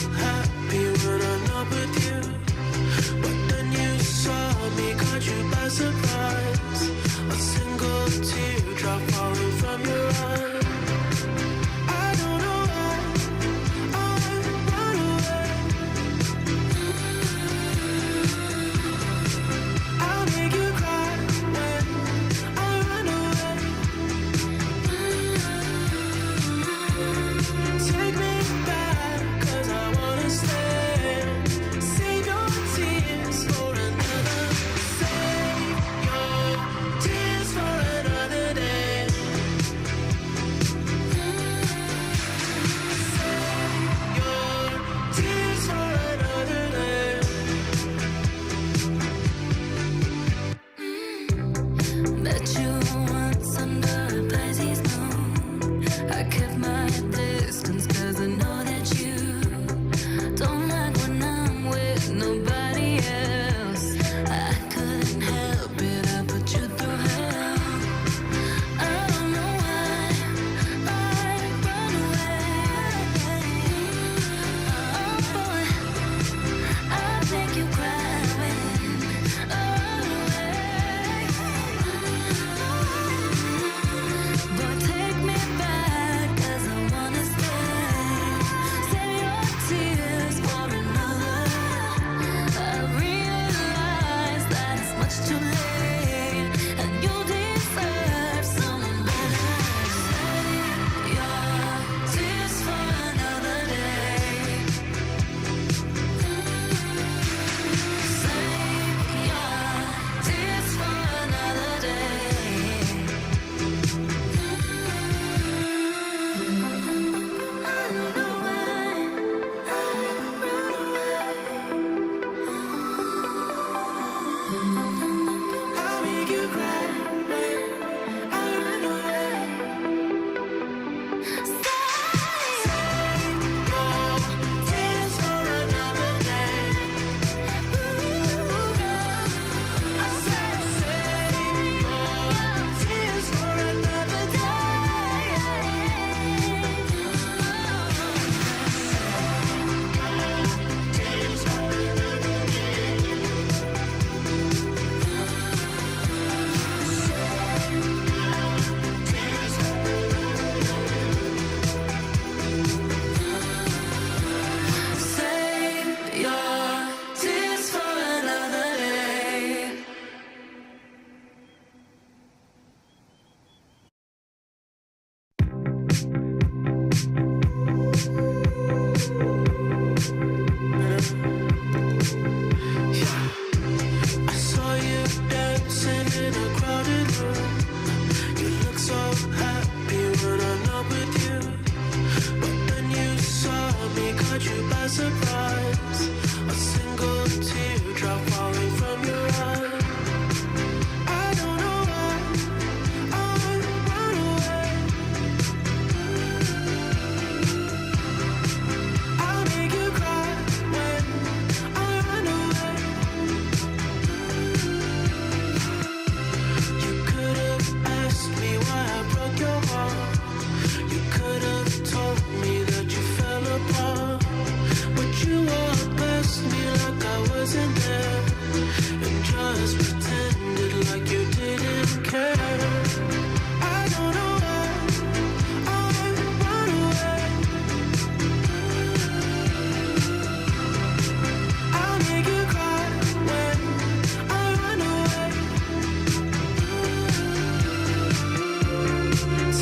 happy when I'm not with you, but then you saw me, caught you by surprise. A single teardrop falling from your eye. I don't know why I run away. I'll make you cry when I run away. Take me back, 'cause I wanna stay. Save your tears for another. Save your tears for another day. Save your tears for another day. Met you once under a Pisces moon. I kept my distance 'cause I know that you don't like when I'm with nobody else. I couldn't help it, I put you through hell. I don't know why I run away. Oh boy, I'll make you cry when I run away. But take me back, 'cause I wanna stay. Save your tears for another. I realize that it's much too late, and you deserve someone better. Save your tears for another day. Save your tears for another day. I don't know why I run away. I'll make you cry when I run away. Save your tears for another day. I said save your tears for another Save your tears for another day. I saw you dancing in a crowded room. You look so happy when I'm not with you, but then you saw me, caught you by surprise. A single teardrop falling from your eye. I don't know why I run away. I'll make you cry when I run away. You could have asked me why I broke your heart. You could have told me that you fell apart, but you walked past me like I wasn't there, and just pretended like you didn't care. I don't know why I run away. I'll make you cry when I run away.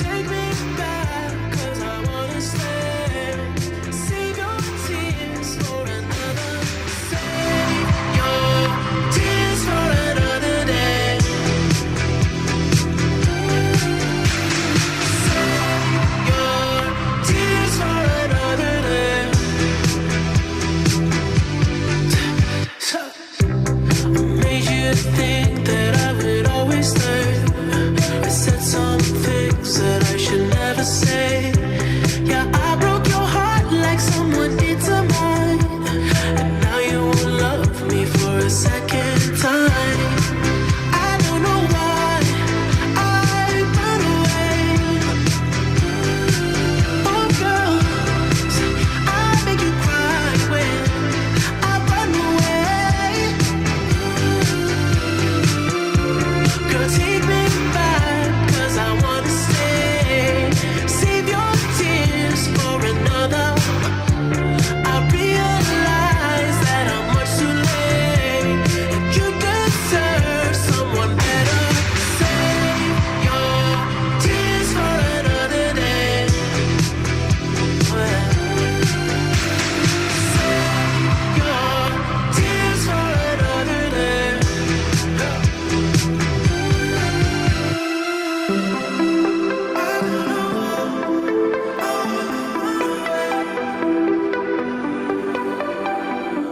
Take me back, 'cause I wanna stay. Save your tears for another. Save your tears for another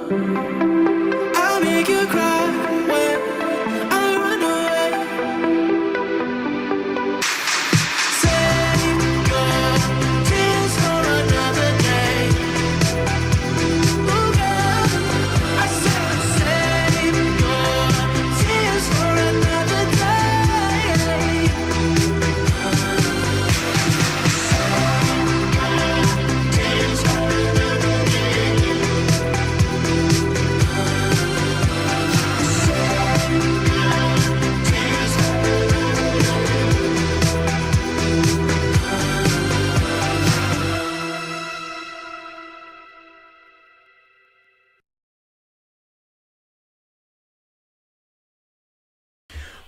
I'll make you cry when I run away. Save your tears for another day. Ooh, girl, I said save your tears for another day.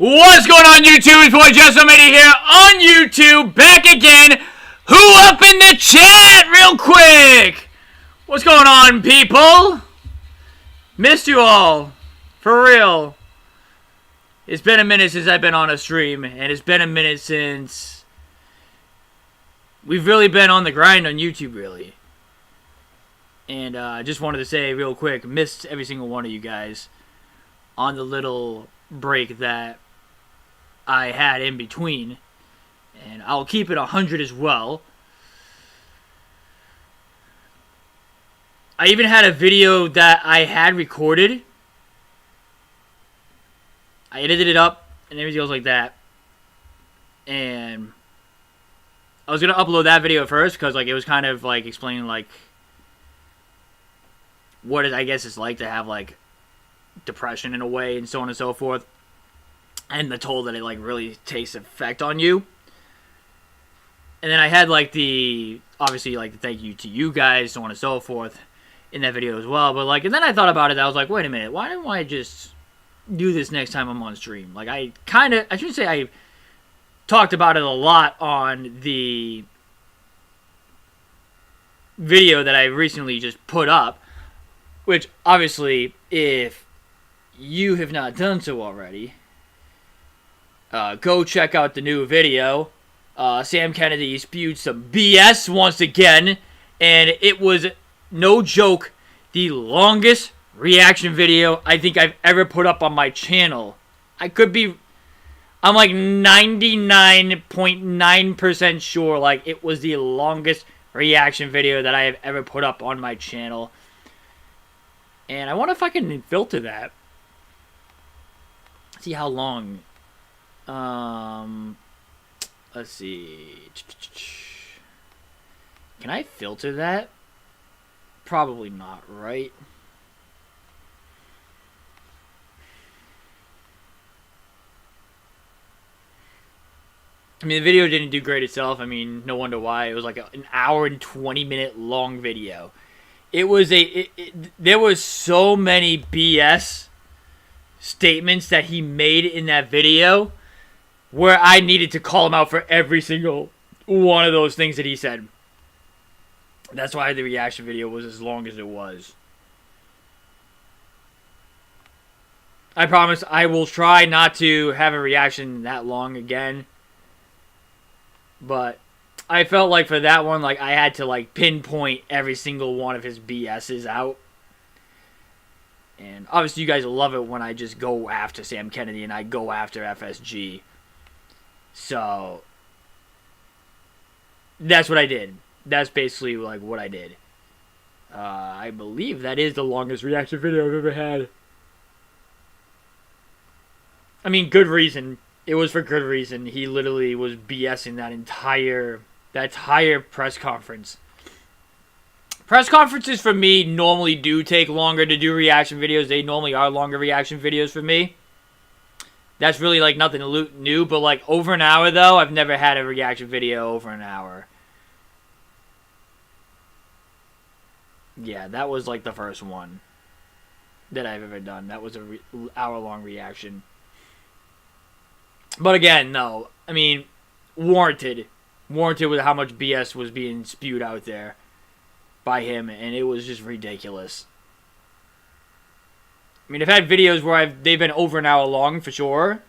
What's going on, YouTube? It's boy JustSoMany here on YouTube, back again. Who up in the chat real quick? What's going on, people? Missed you all. For real. It's been a minute since I've been on a stream, and it's been a minute since we've really been on the grind on YouTube, really. And I just wanted to say real quick, missed every single one of you guys on the little break that I had in between, and I'll keep it 100 as well. I even had a video that I had recorded. I edited it up and everything else like that, and I was gonna upload that video first because like it was kind of like explaining like what I guess it's like to have like depression in a way and so on and so forth, and the toll that it like really takes effect on you. And then I had like the obviously like the thank you to you guys, so on and so forth in that video as well. But like, and then I thought about it, I was like, wait a minute, why don't I just do this next time I'm on stream? Like I shouldn't say I talked about it a lot on the video that I recently just put up, which obviously if you have not done so already, go check out the new video. Sam Kennedy spewed some BS once again, and it was, no joke, the longest reaction video I think I've ever put up on my channel. I'm like 99.9% sure like it was the longest reaction video that I have ever put up on my channel. And I wonder if I can filter that. See how long. Let's see. Can I filter that? Probably not, right? I mean, the video didn't do great itself. I mean, no wonder why. It was like an hour and 20-minute long video. It was there was so many BS statements that he made in that video where I needed to call him out for every single one of those things that he said. That's why the reaction video was as long as it was. I promise I will try not to have a reaction that long again. But I felt like for that one, like I had to like pinpoint every single one of his BS's out. And obviously you guys love it when I just go after Sam Kennedy and I go after FSG. So that's what I did. That's basically like what I did. I believe that is the longest reaction video I've ever had. I mean, good reason. It was for good reason. He literally was BSing that entire press conference. Press conferences for me normally do take longer to do reaction videos. They normally are longer reaction videos for me. That's really like nothing new, but like over an hour though, I've never had a reaction video over an hour. Yeah, that was like the first one that I've ever done. That was a hour-long reaction. But again, no. I mean, warranted. Warranted with how much BS was being spewed out there by him, and it was just ridiculous. I mean, I've had videos where they've been over an hour long for sure.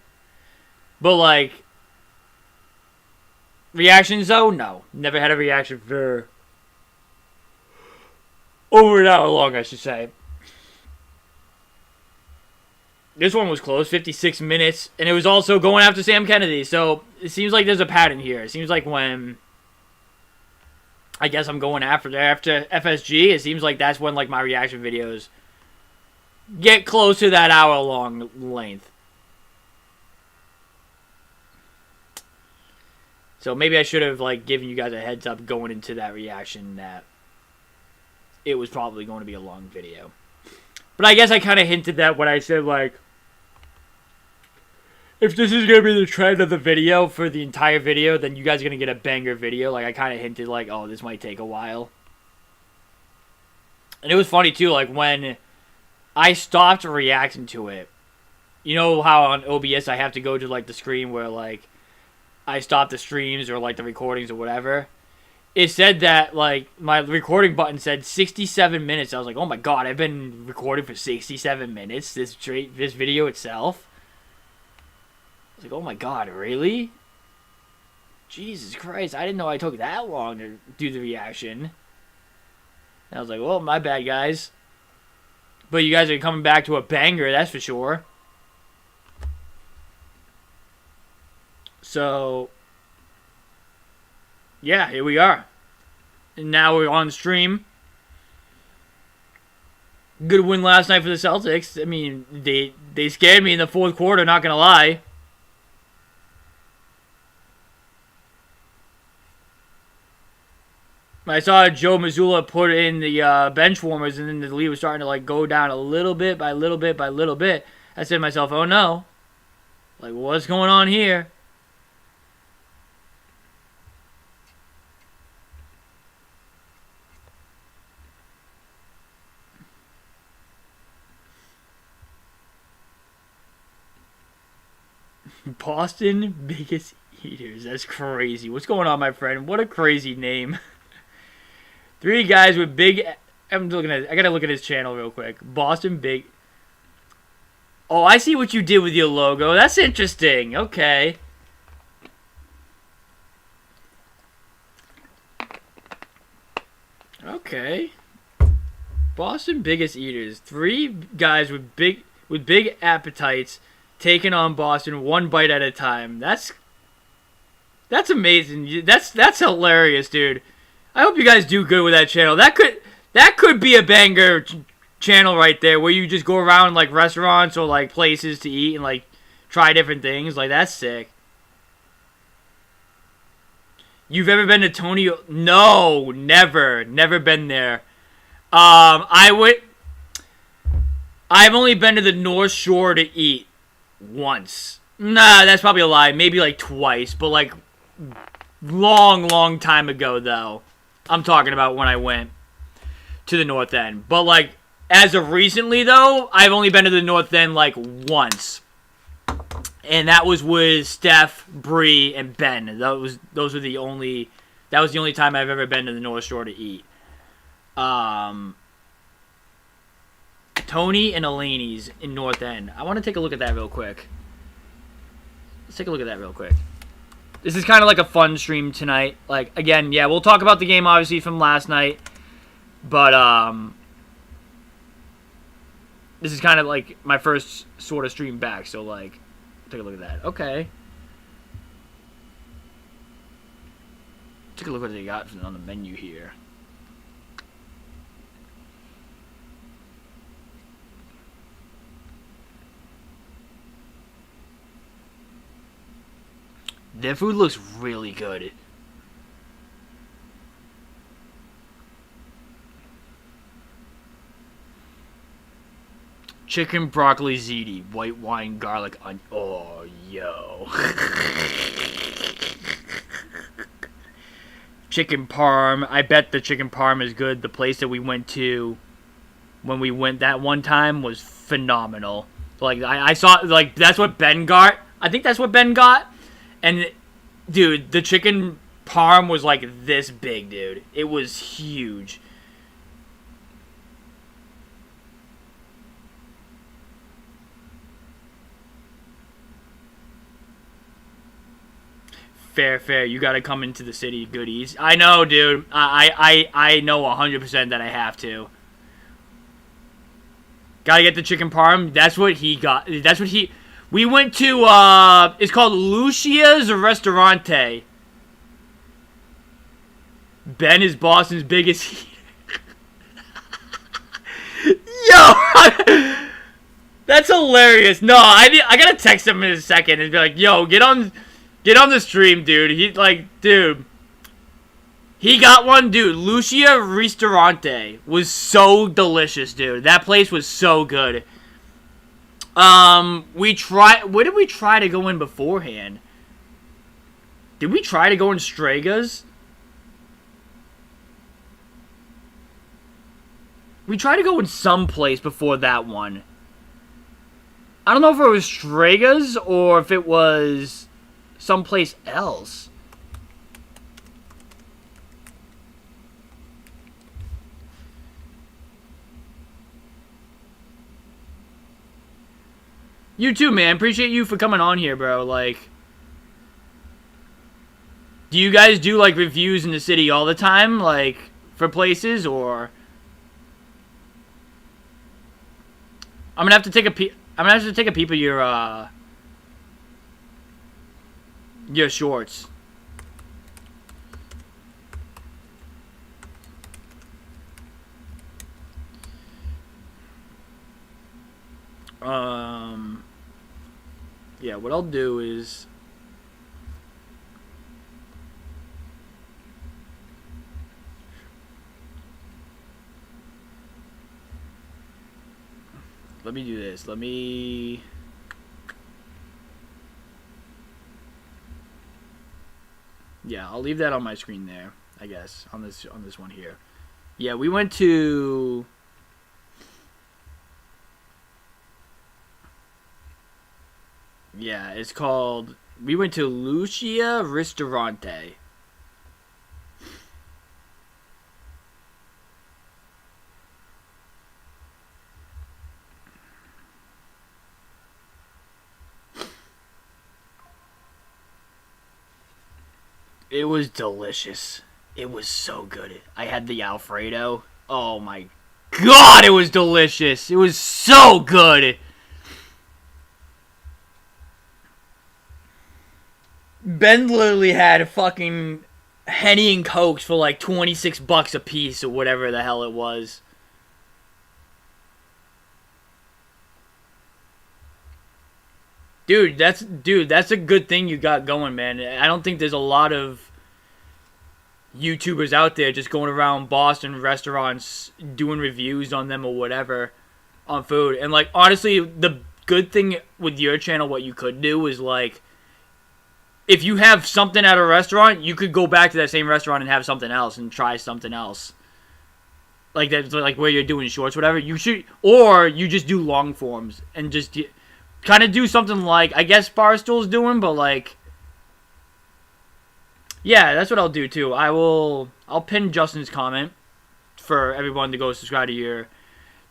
But like reactions though, no. Never had a reaction for over an hour long, I should say. This one was close, 56 minutes, and it was also going after Sam Kennedy. So it seems like there's a pattern here. It seems like when I guess I'm going after FSG, it seems like that's when like my reaction videos get close to that hour-long length. So maybe I should have like given you guys a heads up going into that reaction that it was probably going to be a long video. But I guess I kind of hinted that when I said like, if this is going to be the trend of the video for the entire video, then you guys are going to get a banger video. Like I kind of hinted like, oh, this might take a while. And it was funny too, like when I stopped reacting to it. You know how on OBS I have to go to like the screen where like I stop the streams or like the recordings or whatever. It said that like my recording button said 67 minutes. I was like, oh my god, I've been recording for 67 minutes. This video itself. I was like, oh my god, really? Jesus Christ, I didn't know I took that long to do the reaction. And I was like, well, my bad, guys. But you guys are coming back to a banger, that's for sure. So, yeah, here we are. And now we're on stream. Good win last night for the Celtics. I mean, they scared me in the fourth quarter, not going to lie. I saw Joe Mazzulla put in the bench warmers, and then the lead was starting to like go down a little bit by little bit by little bit. I said to myself, oh no. Like, what's going on here? Boston Biggest Eaters. That's crazy. What's going on, my friend? What a crazy name. 3 guys with big... I gotta look at his channel real quick. Boston Big... Oh, I see what you did with your logo. That's interesting. Okay. Okay. Boston Biggest Eaters. 3 guys with big appetites taking on Boston one bite at a time. That's amazing. That's hilarious, dude. I hope you guys do good with that channel. That could be a banger channel right there, where you just go around like restaurants or like places to eat and like try different things. Like, that's sick. You've ever been to Tony? No, never been there. I've only been to the North Shore to eat once. Nah, that's probably a lie. Maybe like twice, but like long time ago though. I'm talking about when I went to the North End. But like as of recently though, I've only been to the North End like once. And that was with Steph, Bree, and Ben. That was the only time I've ever been to the North Shore to eat. Tony and Elaine's in North End. I want to take a look at that real quick. Let's take a look at that real quick. This is kind of like a fun stream tonight. Like, again, yeah, we'll talk about the game, obviously, from last night. But, this is kind of like my first sort of stream back. So, like, take a look at that. Okay. Take a look at what they got on the menu here. Their food looks really good. Chicken, broccoli, ziti, white wine, garlic, onion. Oh, yo. Chicken parm. I bet the chicken parm is good. The place that we went to when we went that one time was phenomenal. Like, I saw, like, that's what Ben got. I think that's what Ben got. And, dude, the chicken parm was like this big, dude. It was huge. Fair. You gotta come into the city, goodies. I know, dude. I know 100% that I have to. Gotta get the chicken parm. That's what he got. That's what he... We went to, it's called Lucia's Restaurante. Ben is Boston's biggest... Yo! That's hilarious. No, I gotta text him in a second and be like, yo, get on the stream, dude. He, like, dude... He got one, dude. Lucia Ristorante was so delicious, dude. That place was so good. We tried... Where did we try to go in beforehand? Did we try to go in Straga's? We tried to go in some place before that one. I don't know if it was Straga's or if it was someplace else. You too, man. Appreciate you for coming on here, bro. Like, do you guys do, like, reviews in the city all the time? Like, for places, or... I'm gonna have to take a peep. I'm gonna have to take a peep of your shorts. Yeah, what I'll do is... Let me do this. Let me... Yeah, I'll leave that on my screen there, I guess, on this one here. Yeah, we went to... Yeah, it's called... We went to Lucia Ristorante. It was delicious. It was so good. I had the Alfredo. Oh my god, it was delicious. It was so good. Ben literally had fucking Henny and Cokes for like $26 a piece or whatever the hell it was. Dude, that's a good thing you got going, man. I don't think there's a lot of YouTubers out there just going around Boston restaurants doing reviews on them or whatever on food. And like honestly, the good thing with your channel, what you could do is like, if you have something at a restaurant, you could go back to that same restaurant and have something else and try something else. Like that's like where you're doing shorts, whatever. You should, or you just do long forms and just kind of do something like, I guess Barstool's doing, but like, yeah, that's what I'll do too. I'll pin Justin's comment for everyone to go subscribe to your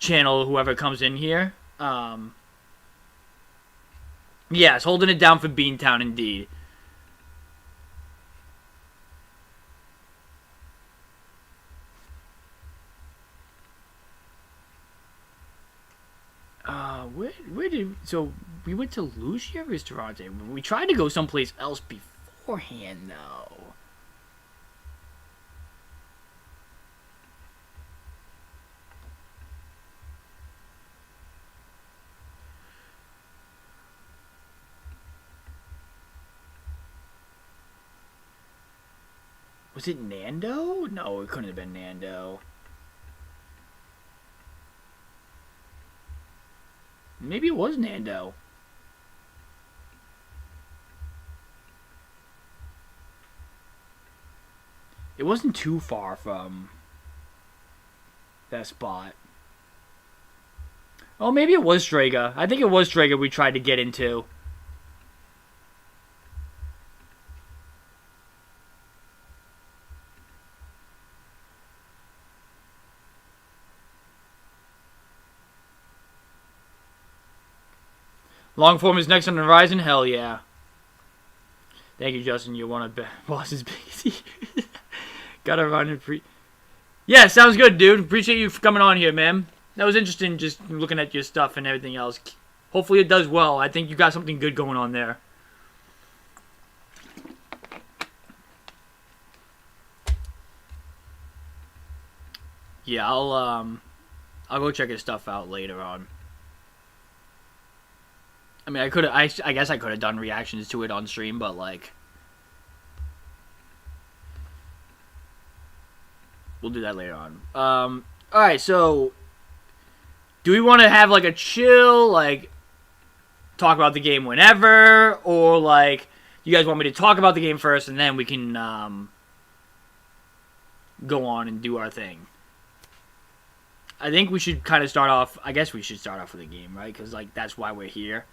channel, whoever comes in here. Yes, holding it down for Beantown indeed. So we went to Lucia Ristorante. We tried to go someplace else beforehand, though. Was it Nando? No, it couldn't have been Nando. Maybe it was Nando. It wasn't too far from that spot. Oh, maybe it was Strega. I think it was Strega we tried to get into. Longform is next on the horizon? Hell yeah. Thank you, Justin. You're one of Boss's biggest. Gotta run and pre. Yeah, sounds good, dude. Appreciate you for coming on here, man. that was interesting just looking at your stuff and everything else. Hopefully it does well. I think you got something good going on there. Yeah, I'll go check his stuff out later on. I mean, I guess I could have done reactions to it on stream, but like, we'll do that later on. All right, so do we want to have like a chill, like, talk about the game whenever, or like, you guys want me to talk about the game first and then we can go on and do our thing? I think we should kind of start off. I guess we should start off with the game, right? Because like that's why we're here.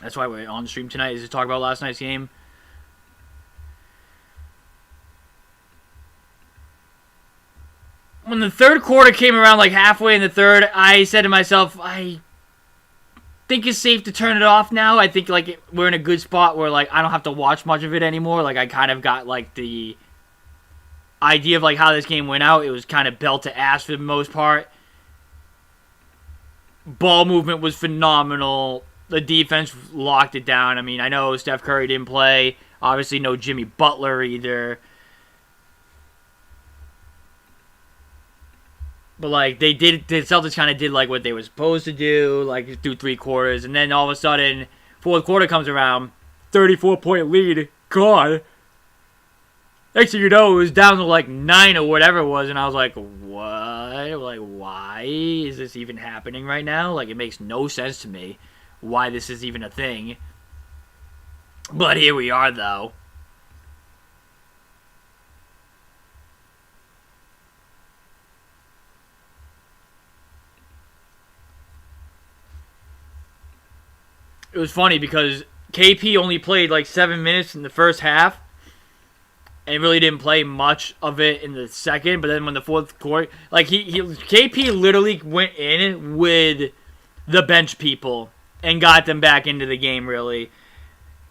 That's why we're on stream tonight, is to talk about last night's game. When the third quarter came around, like halfway in the third, I said to myself, I think it's safe to turn it off now. I think like we're in a good spot where like I don't have to watch much of it anymore. Like I kind of got like the idea of like how this game went out. It was kind of belt to ass for the most part. Ball movement was phenomenal. The defense locked it down. I mean, I know Steph Curry didn't play. Obviously, no Jimmy Butler either. But like the Celtics kind of did like what they were supposed to do, like through three quarters, and then all of a sudden, fourth quarter comes around, 34-point lead. God. Next thing you know, it was down to like 9 or whatever it was, and I was like, what? Like, why is this even happening right now? Like, it makes no sense to me why this is even a thing. But here we are, though. It was funny because KP only played like 7 minutes in the first half. And really didn't play much of it in the second, but then when the fourth quarter, like KP literally went in with the bench people and got them back into the game, really.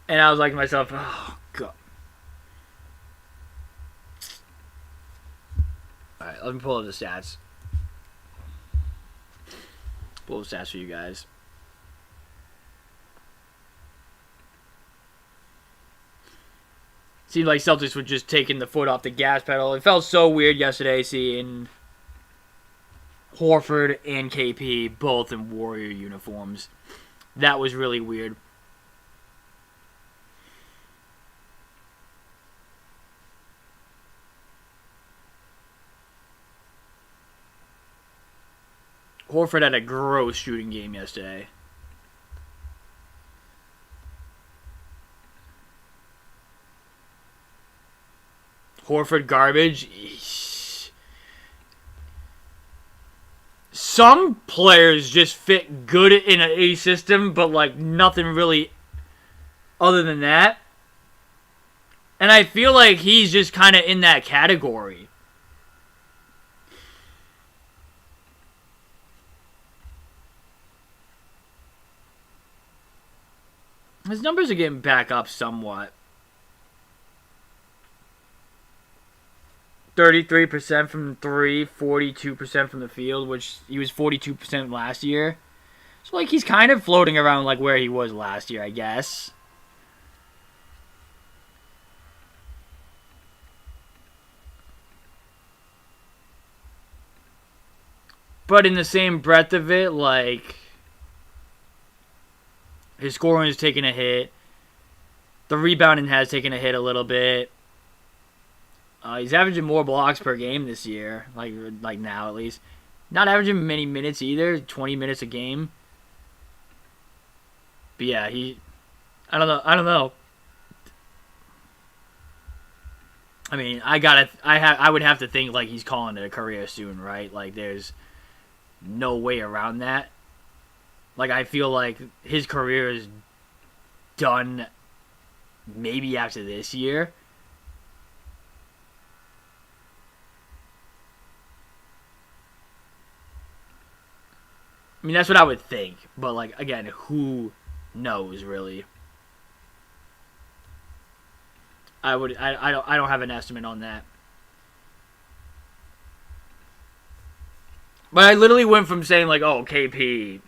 And I was like to myself, oh god. All right, let me pull up the stats. Pull up the stats for you guys. Seemed like Celtics were just taking the foot off the gas pedal. It felt so weird yesterday seeing Horford and KP both in Warrior uniforms. That was really weird. Horford had a gross shooting game yesterday. Horford garbage. Some players just fit good in a system, but like nothing really other than that. And I feel like he's just kind of in that category. His numbers are getting back up somewhat. 33% from 3, 42% from the field, which he was 42% last year. So, like, he's kind of floating around, like, where he was last year, I guess. But in the same breath of it, like, his scoring is taking a hit. The rebounding has taken a hit a little bit. He's averaging more blocks per game this year, like now at least. Not averaging many minutes either, 20 minutes a game. But yeah, I don't know. I mean, I would have to think like he's calling it a career soon, right? Like there's no way around that. Like I feel like his career is done maybe after this year. I mean, that's what I would think. But, like, again, who knows, really? I don't have an estimate on that. But I literally went from saying, like, oh, KP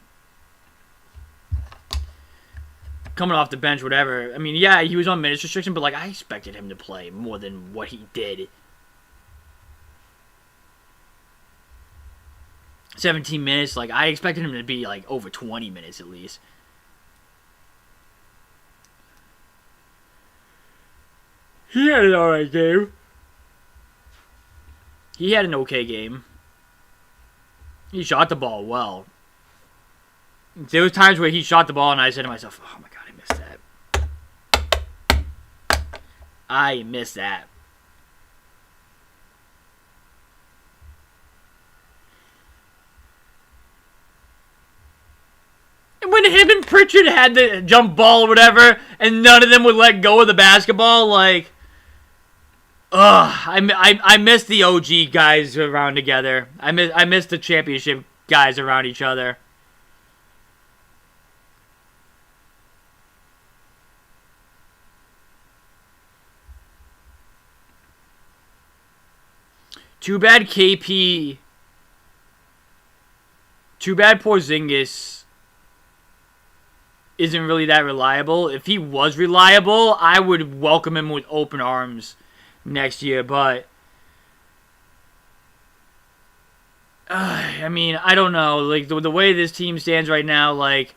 coming off the bench, whatever. I mean, yeah, he was on minutes restriction, but, like, I expected him to play more than what he did. 17 minutes, like, I expected him to be, like, over 20 minutes at least. He had an alright game. He had an okay game. He shot the ball well. There was times where he shot the ball and I said to myself, oh my god, I missed that. I missed that. And when him and Pritchard had the jump ball or whatever, and none of them would let go of the basketball, like... I miss the OG guys around together. I miss the championship guys around each other. Too bad KP. Too bad Porzingis isn't really that reliable. If he was reliable, I would welcome him with open arms next year, but I mean, I don't know. Like the way this team stands right now, like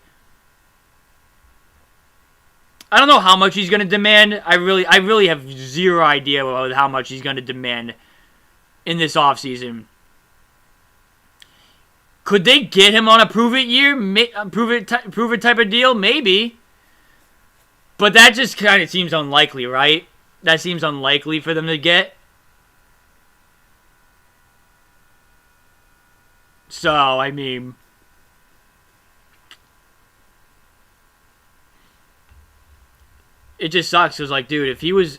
I don't know how much he's gonna demand. I really have zero idea about how much he's gonna demand in this offseason. Could they get him on a prove it year, prove it type of deal? Maybe, but that just kind of seems unlikely, right? That seems unlikely for them to get. So, I mean... It just sucks. It was like, dude, if he was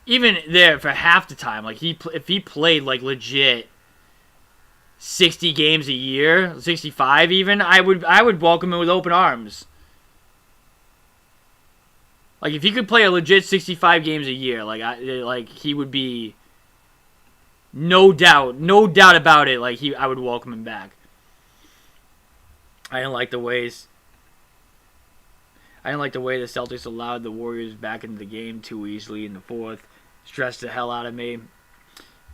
even there for half the time, like if he played like legit 60 games a year, 65 even, I would welcome him with open arms. Like, if he could play a legit 65 games a year, like he would be no doubt about it. Like, I would welcome him back. I didn't like the way the Celtics allowed the Warriors back into the game too easily in the fourth. Stressed the hell out of me.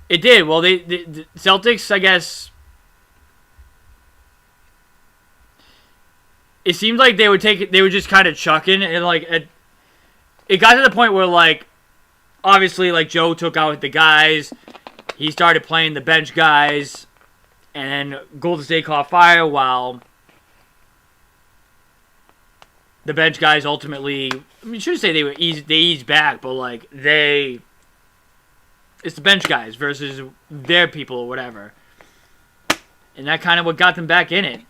It did. Well, the Celtics, I guess, it seemed like they were just kind of chucking, and like it got to the point where, like, obviously, like, Joe took out the guys. He started playing the bench guys. And then Golden State caught fire while the bench guys ultimately... I mean, I shouldn't say they eased back, but, like, it's the bench guys versus their people or whatever. And that kind of what got them back in it.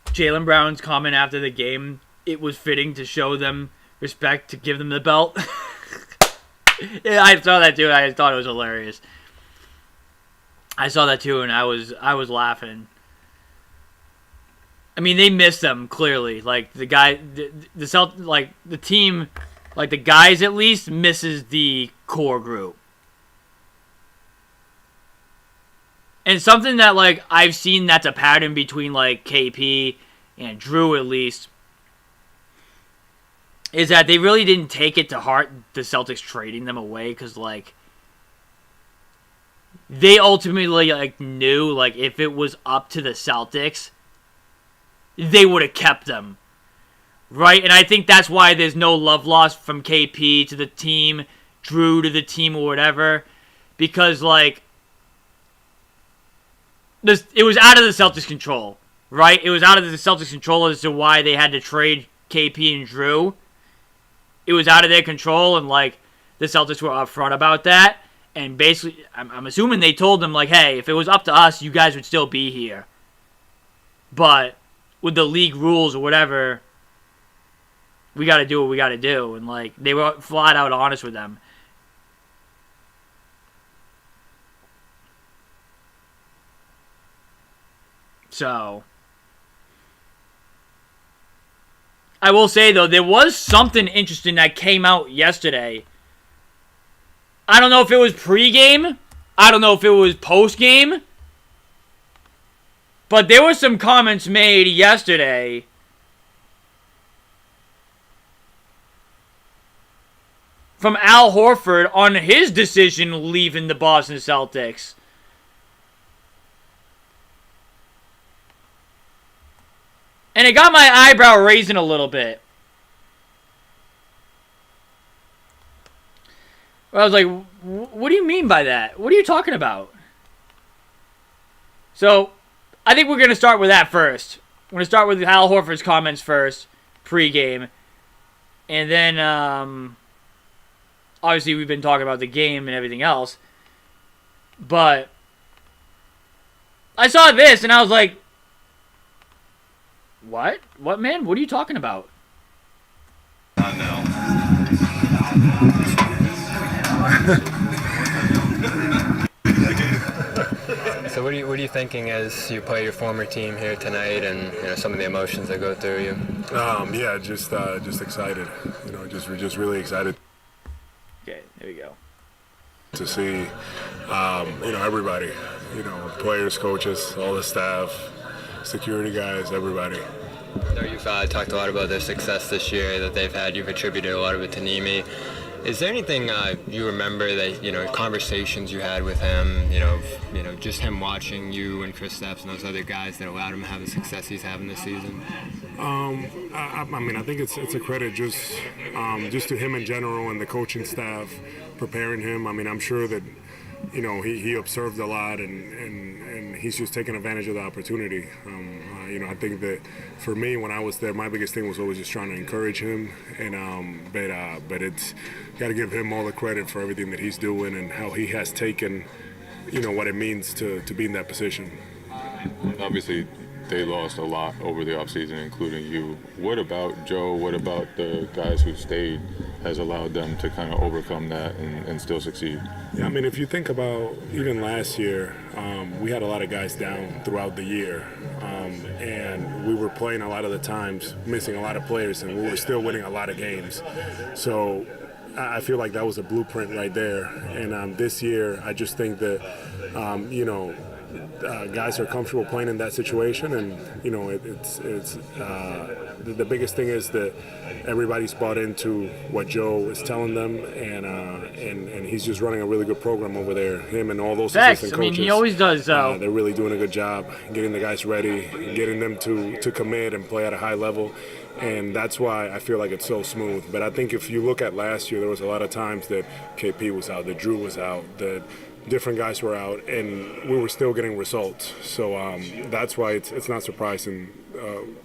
Jaylen Brown's comment after the game, it was fitting to show them respect, to give them the belt. Yeah, I saw that too. I thought it was hilarious. I saw that too, and I was laughing. I mean, they missed them clearly. Like the team, like the guys at least misses the core group. And something that, like, I've seen that's a pattern between, like, KP and Drew, at least, is that they really didn't take it to heart, the Celtics trading them away, because, like, they ultimately, like, knew, like, if it was up to the Celtics, they would have kept them, right? And I think that's why there's no love lost from KP to the team, Drew to the team, or whatever, because, like, it was out of the Celtics' control, right? It was out of the Celtics' control as to why they had to trade KP and Drew. It was out of their control, and, like, the Celtics were upfront about that. And basically, I'm assuming they told them, like, hey, if it was up to us, you guys would still be here. But with the league rules or whatever, we got to do what we got to do. And, like, they were flat out honest with them. So, I will say, though, there was something interesting that came out yesterday. I don't know if it was pregame. I don't know if it was postgame. But there were some comments made yesterday from Al Horford on his decision leaving the Boston Celtics. And it got my eyebrow raising a little bit. I was like, what do you mean by that? What are you talking about? So, I think we're going to start with that first. We're going to start with Al Horford's comments first, pregame. And then, obviously, we've been talking about the game and everything else. But I saw this, and I was like, what? What, man? What are you talking about? Not now. So what are you thinking as you play your former team here tonight, and some of the emotions that go through you? Yeah, just excited. Just really excited Okay, there we go. to see, everybody, players, coaches, all the staff, security guys, everybody. You've talked a lot about their success this year that they've had. You've attributed a lot of it to Nimi. Is there anything you remember that conversations you had with him, just him watching you and Kristaps and those other guys that allowed him to have the success he's having this season? I think it's a credit just to him in general and the coaching staff preparing him. I'm sure that he observed a lot and he's just taking advantage of the opportunity. I think that for me, when I was there, my biggest thing was always just trying to encourage him. And but it's got to give him all the credit for everything that he's doing and how he has taken, what it means to be in that position. Obviously, they lost a lot over the offseason, including you. What about Joe? What about the guys who stayed has allowed them to kind of overcome that and still succeed? Yeah, if you think about even last year, we had a lot of guys down throughout the year, and we were playing a lot of the times, missing a lot of players, and we were still winning a lot of games. So I feel like that was a blueprint right there. And this year, I just think that, guys are comfortable playing in that situation, and the biggest thing is that everybody's bought into what Joe is telling them, and he's just running a really good program over there. Him and all those assistant coaches. He always does. They're really doing a good job getting the guys ready, getting them to commit and play at a high level. And that's why I feel like it's so smooth. But I think if you look at last year, there was a lot of times that KP was out, that Drew was out, that different guys were out, and we were still getting results. So that's why it's not surprising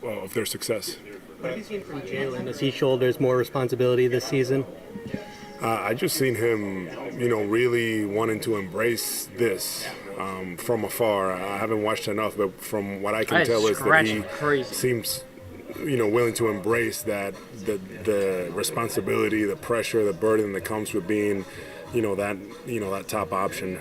of their success. What have you seen from Jalen as he shoulders more responsibility this season? I just seen him, really wanting to embrace this from afar. I haven't watched enough, but from what I can tell is that he seems willing to embrace that, the responsibility, the pressure, the burden that comes with being, that top option,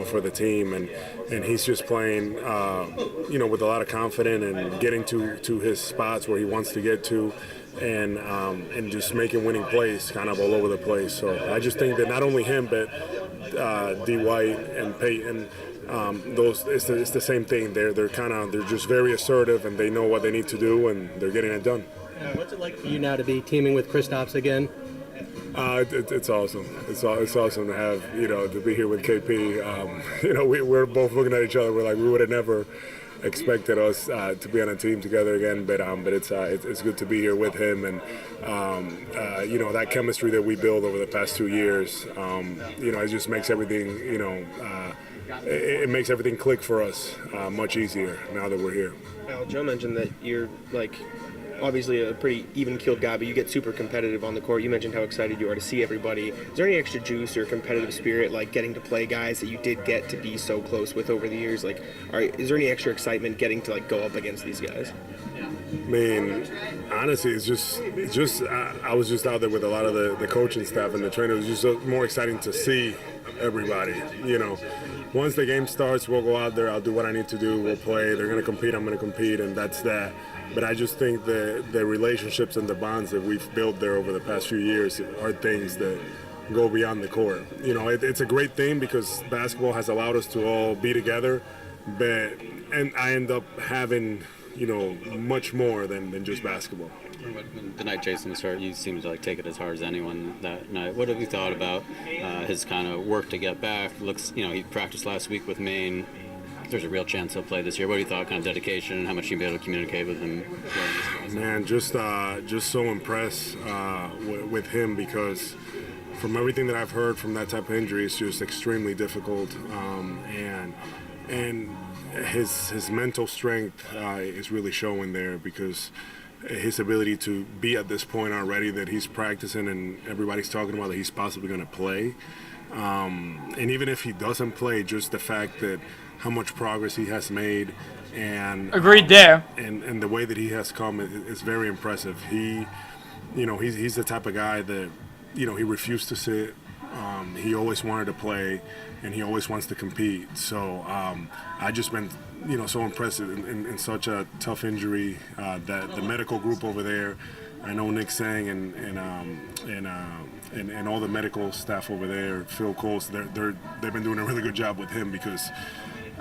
for the team, and he's just playing, with a lot of confidence and getting to his spots where he wants to get to, and just making winning plays kind of all over the place. So I just think that not only him, but D. White and Peyton. It's the same thing. They're just very assertive, and they know what they need to do, and they're getting it done. What's it like for you now to be teaming with Kristaps again? It's awesome. It's awesome to have to be here with KP. We're both looking at each other. We're like, we would have never expected us to be on a team together again, but it's good to be here with him, and that chemistry that we built over the past 2 years. It just makes everything it makes everything click for us much easier now that we're here. Well, Joe mentioned that you're obviously a pretty even-keeled guy, but you get super competitive on the court. You mentioned how excited you are to see everybody. Is there any extra juice or competitive spirit, like getting to play guys that you did get to be so close with over the years? Is there any extra excitement getting to go up against these guys? honestly, it's just I was just out there with a lot of the coaching staff and the trainer. It was just more exciting to see everybody. You know, once the game starts, we'll go out there. I'll do what I need to do. We'll play. They're gonna compete. I'm gonna compete, and that's that. But I just think the relationships and the bonds that we've built there over the past few years are things that go beyond the court. You know, it's a great thing because basketball has allowed us to all be together, and I end up having, you know, much more than just basketball. The night Jason was hurt, you seemed to take it as hard as anyone that night. What have you thought about his kind of work to get back? Looks, he practiced last week with Maine. There's a real chance he'll play this year. What do you thought, kind of dedication and how much you'll be able to communicate with him? Man, just so impressed with him because from everything that I've heard from that type of injury, it's just extremely difficult, and his mental strength is really showing there because his ability to be at this point already that he's practicing and everybody's talking about that he's possibly going to play, and even if he doesn't play, just the fact that how much progress he has made and agreed there, and the way that he has come is very impressive. He's the type of guy that, he refused to sit. He always wanted to play, and he always wants to compete. So I just been, so impressed in such a tough injury. That the medical group over there, I know Nick Sang and all the medical staff over there, Phil Coles, they've been doing a really good job with him because,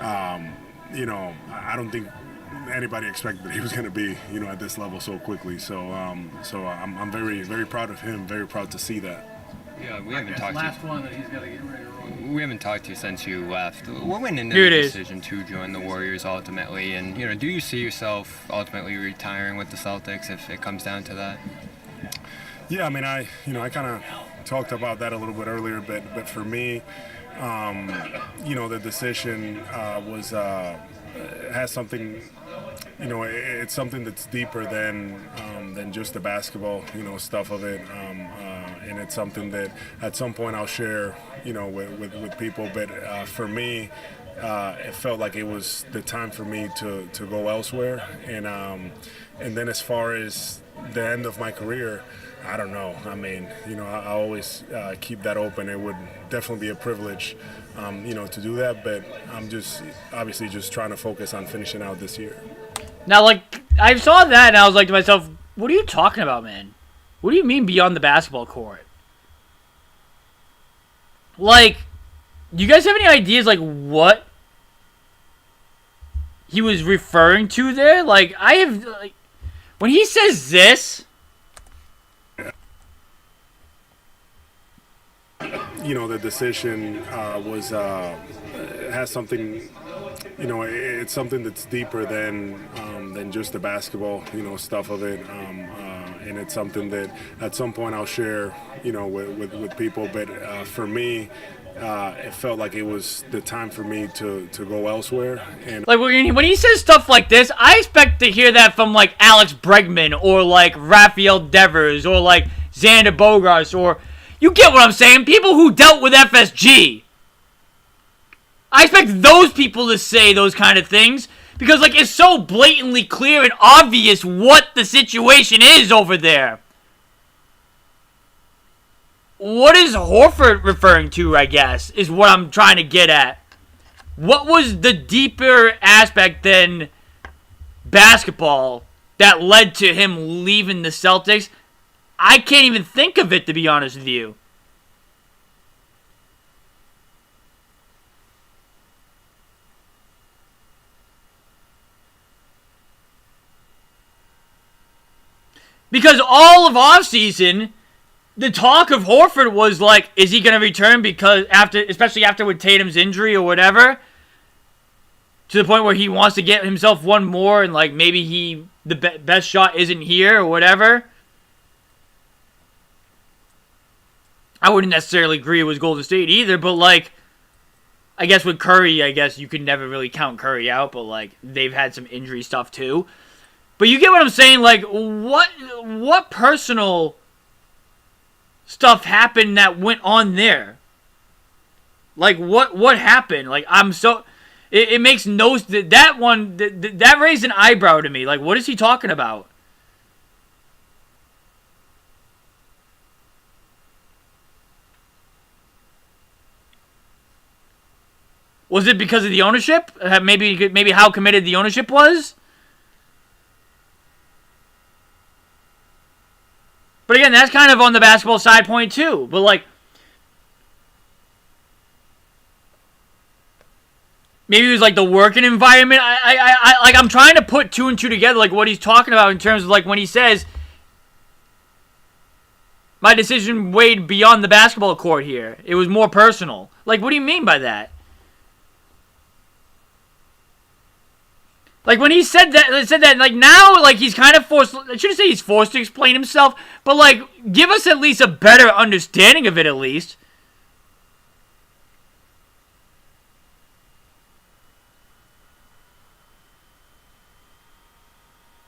I don't think anybody expected that he was going to be, at this level so quickly. So I'm very, very proud of him. Very proud to see that. Yeah, we haven't talked to you. One that he's got to get ready to roll. We haven't talked to you since you left. What went into the decision to join the Warriors ultimately? And do you see yourself ultimately retiring with the Celtics if it comes down to that? Yeah, I mean, I kind of talked about that a little bit earlier, but for me, the decision has something. It's something that's deeper than just the basketball, stuff of it, and it's something that at some point I'll share, with people. But for me, it felt like it was the time for me to go elsewhere, and then as far as the end of my career, I don't know. I mean, I always keep that open. It would definitely be a privilege, to do that. But I'm just obviously just trying to focus on finishing out this year. Now, I saw that and I was like to myself, what are you talking about, man? What do you mean beyond the basketball court? Do you guys have any ideas, what he was referring to there? I have, when he says this... The decision has something, it's something that's deeper than just the basketball, stuff of it, and it's something that at some point I'll share, with people. But for me, it felt like it was the time for me to go elsewhere. And when he says stuff like this, I expect to hear that from Alex Bregman or Rafael Devers or Xander Bogaerts or. You get what I'm saying? People who dealt with FSG. I expect those people to say those kind of things because, it's so blatantly clear and obvious what the situation is over there. What is Horford referring to, I guess, is what I'm trying to get at. What was the deeper aspect than basketball that led to him leaving the Celtics? I can't even think of it, to be honest with you. Because all of offseason, the talk of Horford was is he going to return especially after with Tatum's injury or whatever, to the point where he wants to get himself one more and maybe the best shot isn't here or whatever. I wouldn't necessarily agree it was Golden State either, but I guess with Curry, you could never really count Curry out, but they've had some injury stuff too. But you get what I'm saying? What personal stuff happened that went on there? What happened? It makes no, that one, that raised an eyebrow to me. What is he talking about? Was it because of the ownership? Maybe how committed the ownership was? But again, that's kind of on the basketball side point too. But like, maybe it was like the working environment. I'm trying to put two and two together, like what he's talking about in terms of like when he says, my decision weighed beyond the basketball court here. It was more personal. Like, what do you mean by that? Like, when he said that, like, now, like, he's kind of forced, I shouldn't say he's forced to explain himself, but, like, give us at least a better understanding of it, at least.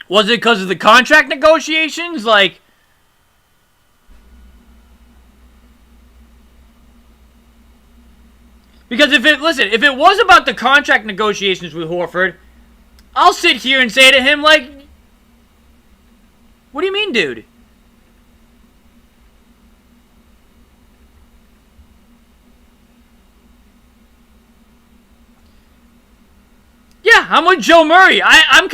Was it because of the contract negotiations? Like, because if it was about the contract negotiations with Horford, I'll sit here and say to him, like, what do you mean, dude? Yeah, I'm with Joe Murray. I'm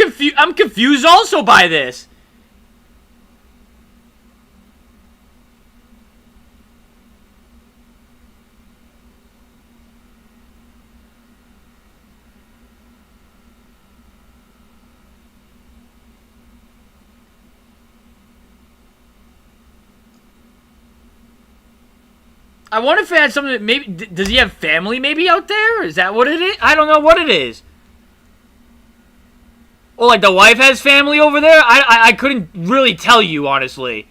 confused also by this. I wonder if it had something. Maybe does he have family? Maybe out there? Is that what it is? I don't know what it is. Or like the wife has family over there? I couldn't really tell you honestly.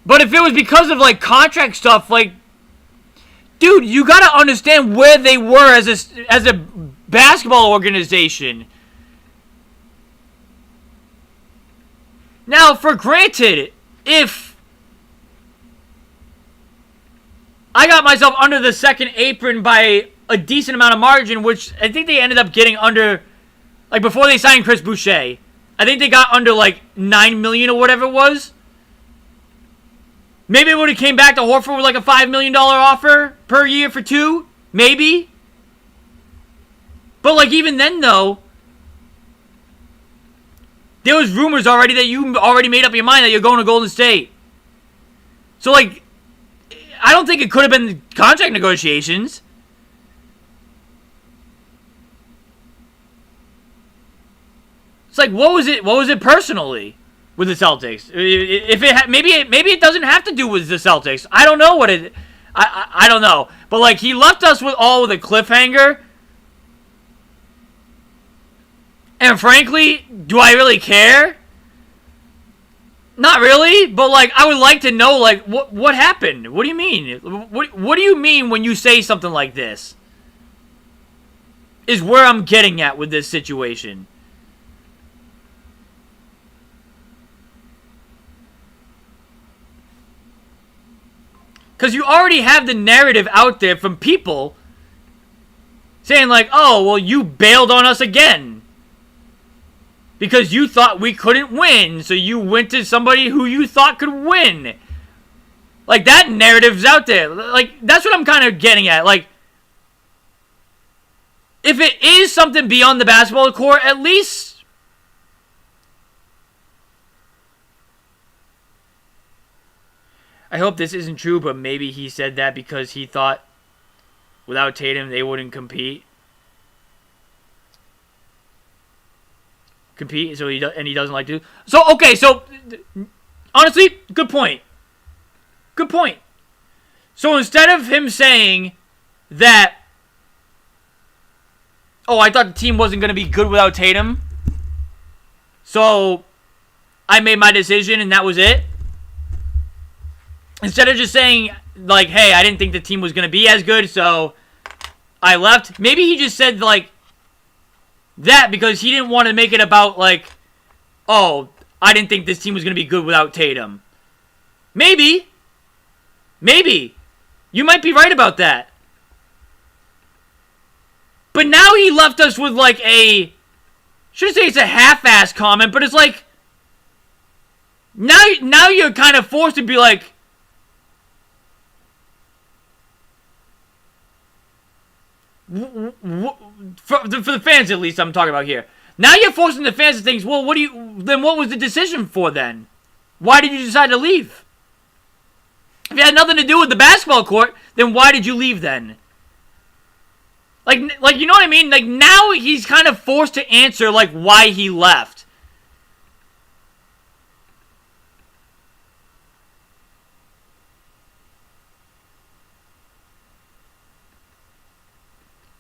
But if it was because of like contract stuff, like, dude, you gotta understand where they were as a basketball organization. Now, for granted, if I got myself under the second apron by a decent amount of margin, which I think they ended up getting under, like before they signed Chris Boucher, I think they got under like $9 million or whatever it was. Maybe it would have came back to Horford with like a $5 million offer per year for 2, maybe. But like even then though, there was rumors already that you already made up your mind that you're going to Golden State. So, like, I don't think it could have been contract negotiations. It's like, what was it personally with the Celtics? If it maybe it doesn't have to do with the Celtics. I don't know what it. I don't know. But like, he left us with a cliffhanger. And frankly, do I really care? Not really, but like I would like to know like what happened. What do you mean? What do you mean when you say something like this? Is where I'm getting at with this situation. Cuz you already have the narrative out there from people saying like, "Oh, well you bailed on us again." Because you thought we couldn't win, so you went to somebody who you thought could win. Like, that narrative's out there. Like, that's what I'm kind of getting at. Like, if it is something beyond the basketball court, at least... I hope this isn't true, but maybe he said that because he thought without Tatum they wouldn't compete, so he doesn't like to. So okay, so honestly, good point. Good point. So instead of him saying that, oh, I thought the team wasn't going to be good without Tatum, so I made my decision and that was it. Instead of just saying like, hey, I didn't think the team was going to be as good, so I left. Maybe he just said like that because he didn't want to make it about, like, oh, I didn't think this team was going to be good without Tatum. Maybe. Maybe. You might be right about that. But now he left us with, like, shouldn't say it's a half-assed comment, but it's like, Now you're kind of forced to be like, for the fans at least I'm talking about here. Now you're forcing the fans to think, well, what was the decision for then? Why did you decide to leave? If it had nothing to do with the basketball court, then why did you leave then? Like you know what I mean? Like, now he's kind of forced to answer, like, why he left.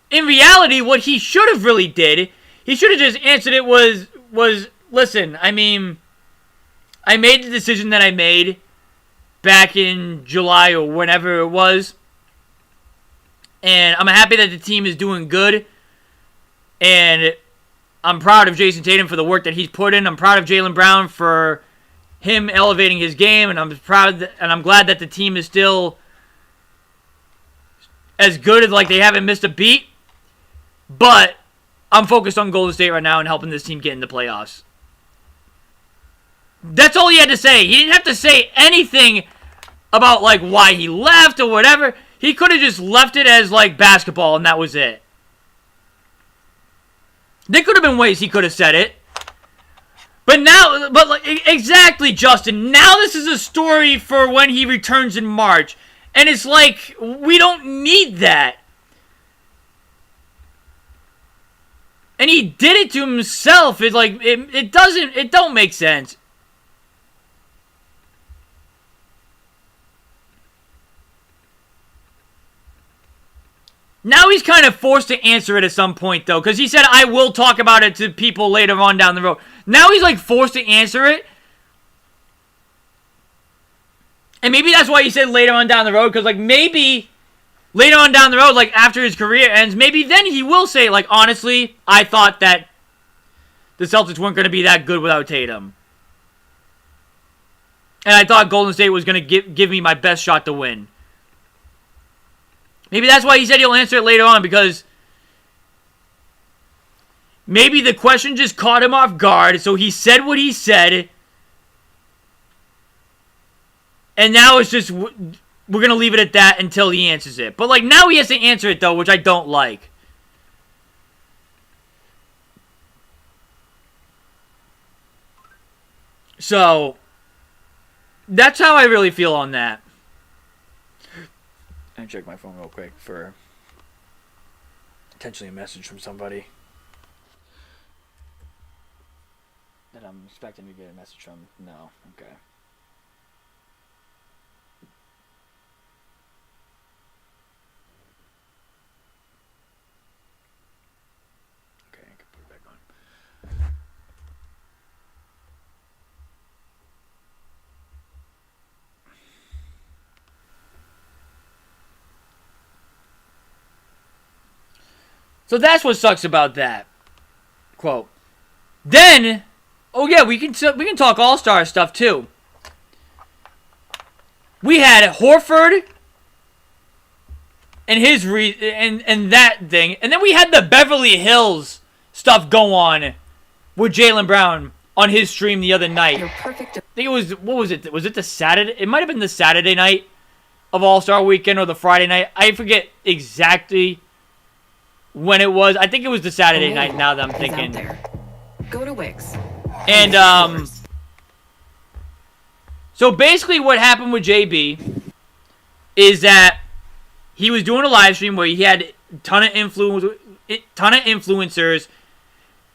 In reality, what he should have really did, he should have just answered it was, listen, I mean, I made the decision that I made back in July or whenever it was. And I'm happy that the team is doing good. And I'm proud of Jason Tatum for the work that he's put in. I'm proud of Jaylen Brown for him elevating his game. And I'm glad that the team is still as good as, like, they haven't missed a beat. But I'm focused on Golden State right now and helping this team get in the playoffs. That's all he had to say. He didn't have to say anything about, like, why he left or whatever. He could have just left it as, like, basketball, and that was it. There could have been ways he could have said it. But now, exactly, Justin. Now this is a story for when he returns in March. And it's like, we don't need that. And he did it to himself. It's like, it don't make sense. Now he's kind of forced to answer it at some point, though. Because he said, I will talk about it to people later on down the road. Now he's, like, forced to answer it. And maybe that's why he said later on down the road. Because, like, maybe later on down the road, like, after his career ends, maybe then he will say, like, honestly, I thought that the Celtics weren't going to be that good without Tatum. And I thought Golden State was going to give me my best shot to win. Maybe that's why he said he'll answer it later on, because maybe the question just caught him off guard, so he said what he said, and now it's just, we're going to leave it at that until he answers it. But, like, now he has to answer it, though, which I don't like. So, that's how I really feel on that. I check my phone real quick for potentially a message from somebody that I'm expecting to get a message from. No, okay. Okay, I can put it back on. So that's what sucks about that quote. Then, oh yeah, we can talk All-Star stuff too. We had Horford and his and that thing, and then we had the Beverly Hills stuff go on with Jaylen Brown on his stream the other night. You're perfect. I think it was, what was it? Was it the Saturday? It might have been the Saturday night of All-Star Weekend or the Friday night. I forget exactly when it was. I think it was the Saturday night, now that I'm thinking. Go to Wix. And, so basically what happened with JB is that he was doing a live stream where he had a ton of influencers.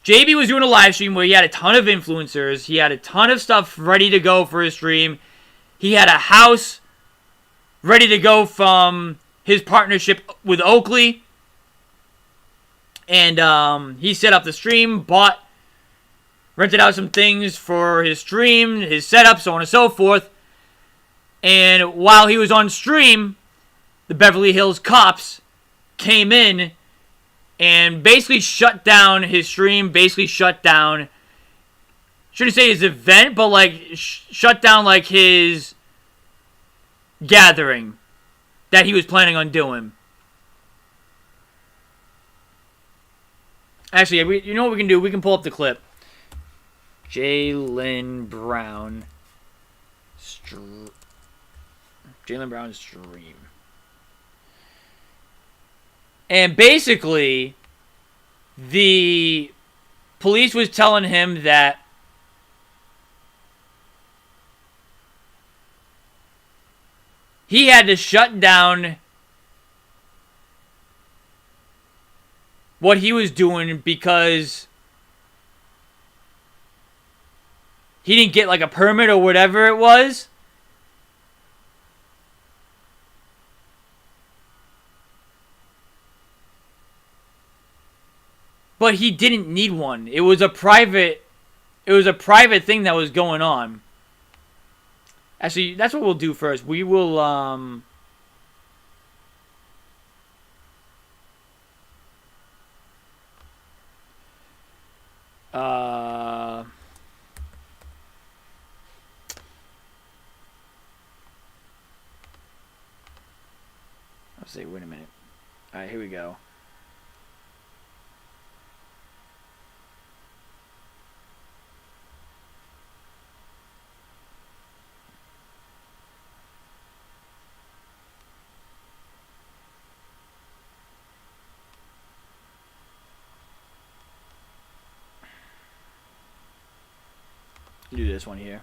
JB was doing a live stream where he had a ton of influencers. He had a ton of stuff ready to go for his stream. He had a house ready to go from his partnership with Oakley. And he set up the stream, rented out some things for his stream, his setup, so on and so forth. And while he was on stream, the Beverly Hills cops came in and basically shut down his stream, shouldn't say his event, but like shut down like his gathering that he was planning on doing. Actually, you know what we can do? We can pull up the clip. Jaylen Brown Jaylen Brown's stream. And basically, the police was telling him that he had to shut down what he was doing because he didn't get like a permit or whatever it was. But he didn't need one. It was a private thing that was going on. Actually, that's what we'll do first. We will let's see, wait a minute. Alright, here we go. Do this one here.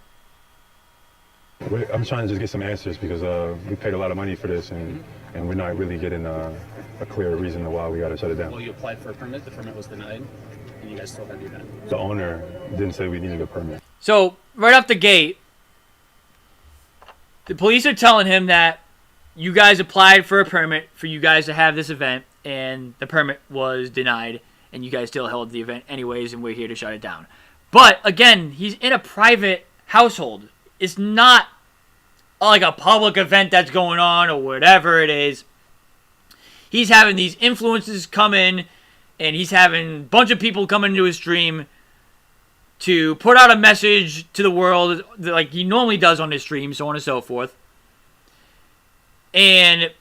I'm trying to just get some answers because we paid a lot of money for this and we're not really getting a clear reason of why we got to shut it down. Well, you applied for a permit, the permit was denied, and you guys still had to do that. The owner didn't say we needed a permit. So, right off the gate, the police are telling him that you guys applied for a permit for you guys to have this event, and the permit was denied, and you guys still held the event anyways, and we're here to shut it down. But, again, he's in a private household. It's not like a public event that's going on or whatever it is. He's having these influencers come in, and he's having a bunch of people come into his stream to put out a message to the world like he normally does on his stream, so on and so forth. And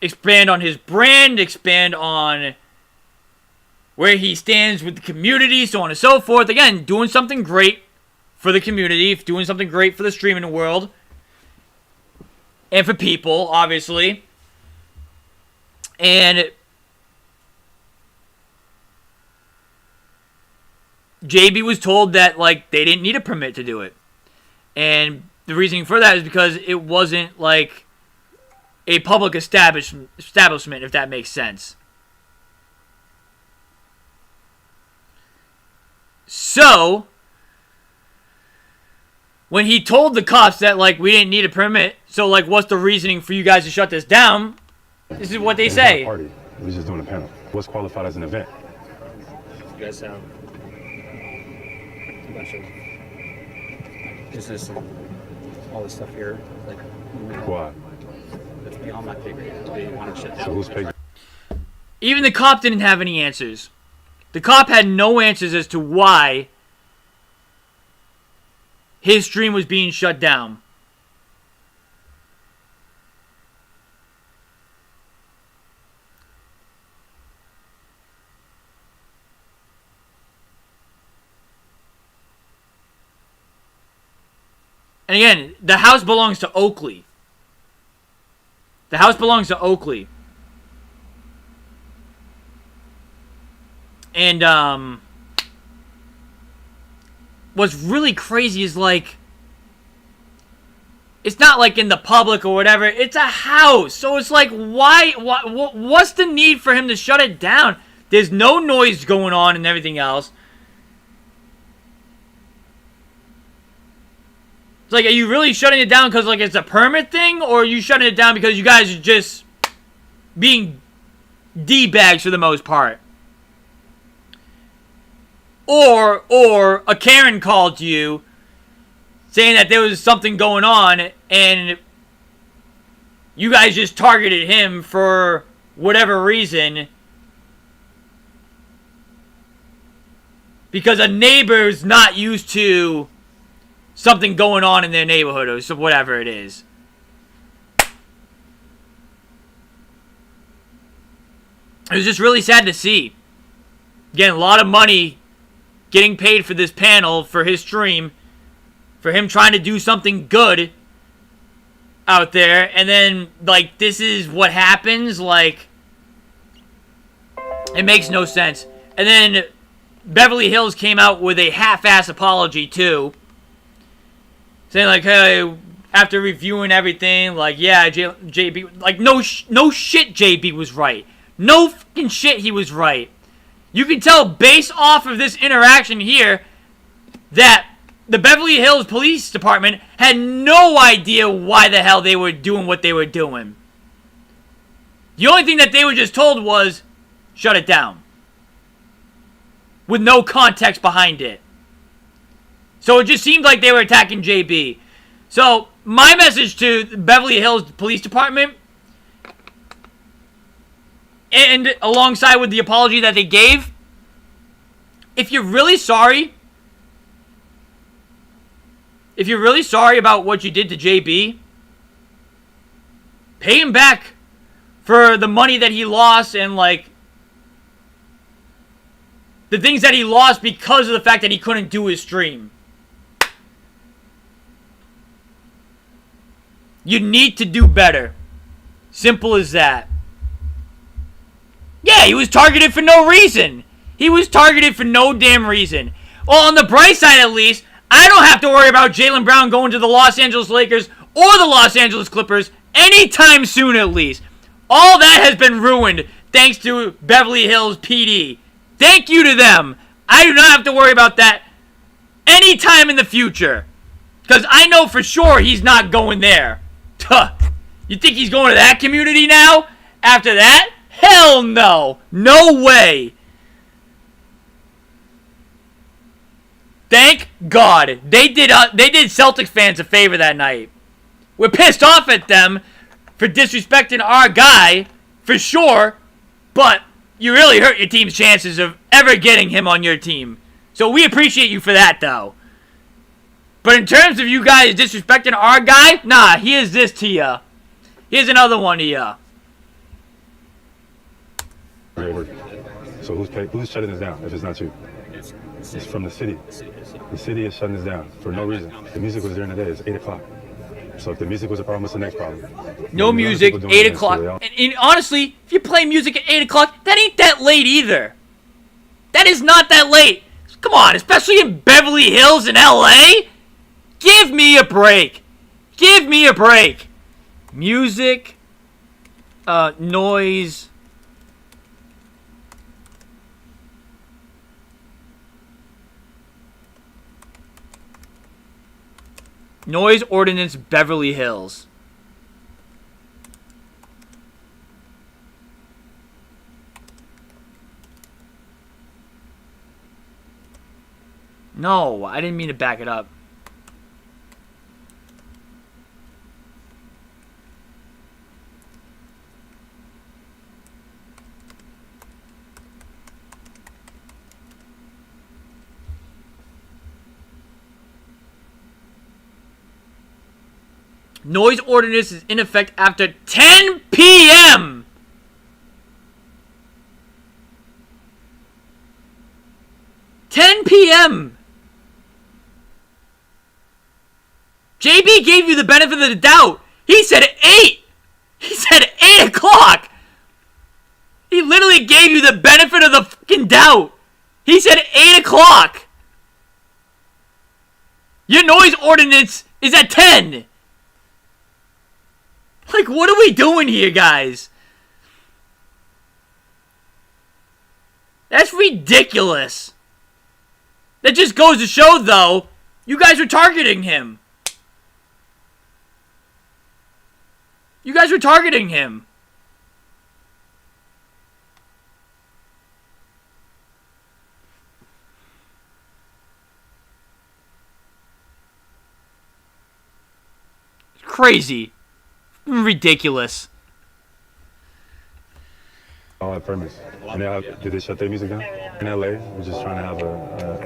expand on his brand, expand on where he stands with the community, so on and so forth. Again, doing something great for the community, doing something great for the streaming world, and for people, obviously. And JB was told that, like, they didn't need a permit to do it. And the reasoning for that is because it wasn't, like, a public establishment, if that makes sense. So, when he told the cops that, like, we didn't need a permit, so, like, what's the reasoning for you guys to shut this down? This is what they say. Party. We're just doing a panel. What's qualified as an event? You guys have a bunch of business and all this stuff here. Like, why? That's beyond my pay grade. They want to shut down. So who's paying? Even the cop didn't have any answers. The cop had no answers as to why his stream was being shut down. And again, the house belongs to Oakley. The house belongs to Oakley. And, what's really crazy is, like, it's not, like, in the public or whatever. It's a house. So it's like, what's the need for him to shut it down? There's no noise going on and everything else. It's like, are you really shutting it down because, like, it's a permit thing? Or are you shutting it down because you guys are just being D-bags for the most part? Or a Karen called you saying that there was something going on and you guys just targeted him for whatever reason because a neighbor's not used to something going on in their neighborhood or so whatever it is. It was just really sad to see. Again, a lot of money getting paid for this panel for his stream for him trying to do something good out there, and then, like, this is what happens. Like, it makes no sense. And then Beverly Hills came out with a half-ass apology, too. Saying, like, hey, after reviewing everything, like, yeah, JB... Like, no shit JB was right. No fucking shit he was right. You can tell based off of this interaction here that the Beverly Hills Police Department had no idea why the hell they were doing what they were doing. The only thing that they were just told was, shut it down. With no context behind it. So it just seemed like they were attacking JB. So, my message to the Beverly Hills Police Department, and alongside with the apology that they gave, if you're really sorry about what you did to JB, pay him back for the money that he lost and, like, the things that he lost because of the fact that he couldn't do his stream. You need to do better. Simple as that. Yeah, he was targeted for no reason. He was targeted for no damn reason. Well, on the bright side at least, I don't have to worry about Jaylen Brown going to the Los Angeles Lakers or the Los Angeles Clippers anytime soon at least. All that has been ruined thanks to Beverly Hills PD. Thank you to them. I do not have to worry about that anytime in the future. Because I know for sure he's not going there. Tuh. You think he's going to that community now? After that? Hell no. No way. Thank God. They did Celtics fans a favor that night. We're pissed off at them for disrespecting our guy, for sure, but you really hurt your team's chances of ever getting him on your team. So we appreciate you for that, though. But in terms of you guys disrespecting our guy, nah, here's this to ya. Here's another one to ya. So who's shutting this down if it's not you? It's from the city. The city is shutting this down for no reason. The music was during the day. It's 8 o'clock. So if the music was a problem, what's the next problem? No music, 8 o'clock. And honestly, if you play music at 8 o'clock, that ain't that late either. That is not that late. Come on, especially in Beverly Hills in LA. Give me a break. Give me a break. Music, noise. Noise Ordinance Beverly Hills. No, I didn't mean to back it up. Noise ordinance is in effect after 10 p.m. JB gave you the benefit of the doubt. He said 8. He said 8 o'clock. He literally gave you the benefit of the fucking doubt. He said 8 o'clock. Your noise ordinance is at 10. Like, what are we doing here, guys? That's ridiculous. That just goes to show, though, you guys were targeting him. You guys were targeting him. It's crazy. Ridiculous. All that premise. Did they shut their music down? In LA, we're just trying to have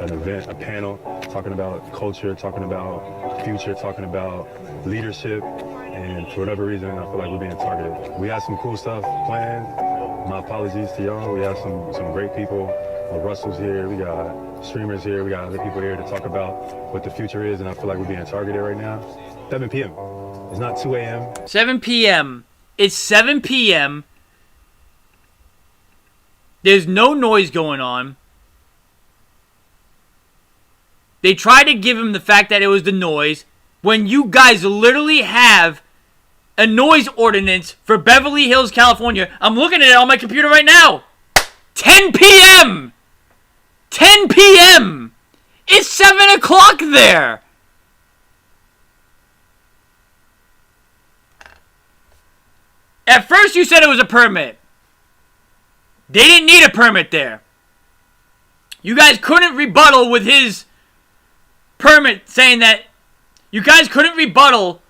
an event, a panel, talking about culture, talking about future, talking about leadership, and for whatever reason, I feel like we're being targeted. We had some cool stuff planned. My apologies to y'all. We have some great people Russell's here, we got streamers here, we got other people here to talk about what the future is, and I feel like we're being targeted right now. 7 p.m. It's not 2 a.m. 7 p.m. It's 7 p.m. There's no noise going on. They tried to give him the fact that it was the noise when you guys literally have a noise ordinance for Beverly Hills, California. I'm looking at it on my computer right now. 10 p.m. 10 p.m. It's 7 o'clock there. At first you said it was a permit. They didn't need a permit there. You guys couldn't rebuttal with his permit saying that. You guys couldn't rebuttal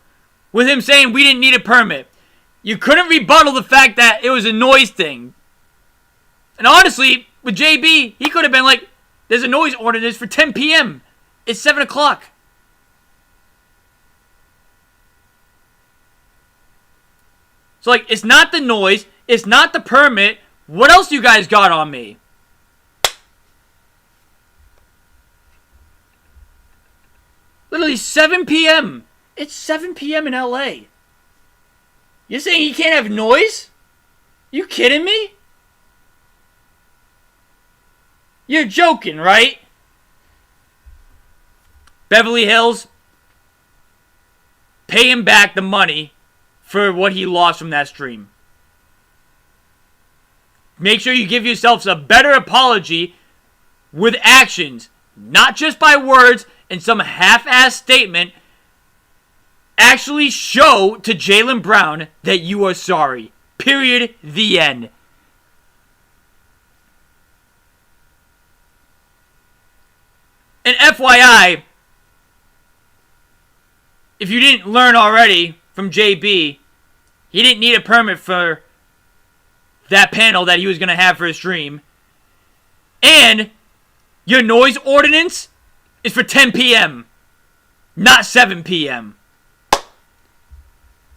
with him saying we didn't need a permit. You couldn't rebuttal the fact that it was a noise thing. And honestly, with JB, he could have been like, there's a noise ordinance for 10 p.m. It's 7 o'clock. So, like, it's not the noise. It's not the permit. What else you guys got on me? Literally 7 p.m. It's 7 p.m. in LA. You're saying he can't have noise? You kidding me? You're joking, right? Beverly Hills, pay him back the money for what he lost from that stream. Make sure you give yourselves a better apology with actions, not just by words and some half-ass statement. Actually show to Jaylen Brown that you are sorry. Period. The end. And FYI, if you didn't learn already from JB, he didn't need a permit for that panel that he was going to have for his stream. And your noise ordinance is for 10 p.m., not 7 p.m.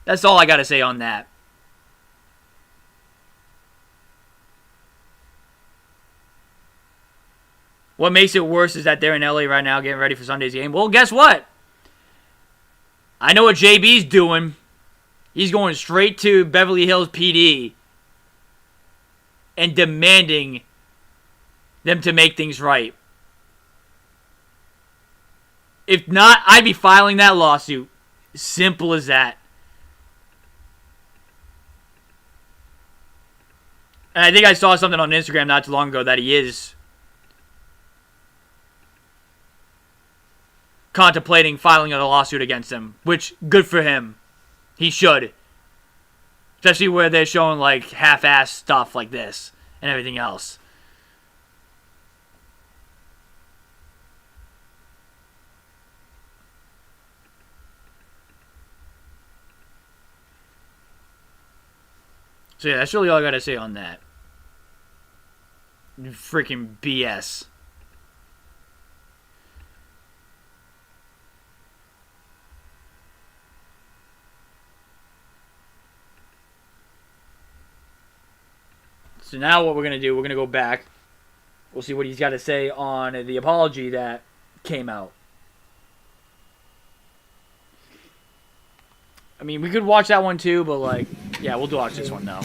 That's all I got to say on that. What makes it worse is that they're in LA right now getting ready for Sunday's game. Well, guess what? I know what JB's doing. He's going straight to Beverly Hills PD and demanding them to make things right. If not, I'd be filing that lawsuit. Simple as that. And I think I saw something on Instagram not too long ago that he is contemplating filing a lawsuit against him, which, good for him. He should. Especially where they're showing, like, half-assed stuff like this and everything else. So yeah, that's really all I gotta say on that. Freaking BS. So now what we're going to do, we're going to go back. We'll see what he's got to say on the apology that came out. I mean, we could watch that one too, but like, yeah, we'll watch this one now.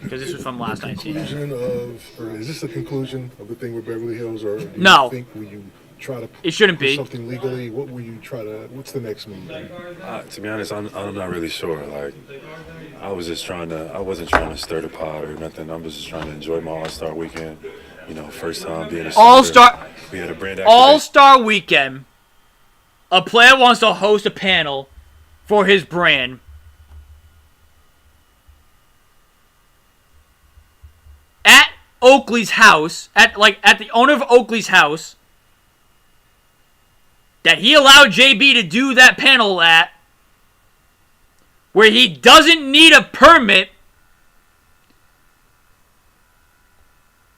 Because this was from last night's game. Is this the conclusion of the thing with Beverly Hills? Or do no. You think, will you try to it shouldn't be something legally? What will you try to, what's the next move? To be honest, I'm not really sure. Like, I wasn't trying to stir the pot or nothing. I'm just trying to enjoy my All-Star weekend. You know, first time being a All-Star. We had a brand All-Star weekend. A player wants to host a panel for his brand. At Oakley's house, at the owner of Oakley's house, that he allowed JB to do that panel at, where he doesn't need a permit,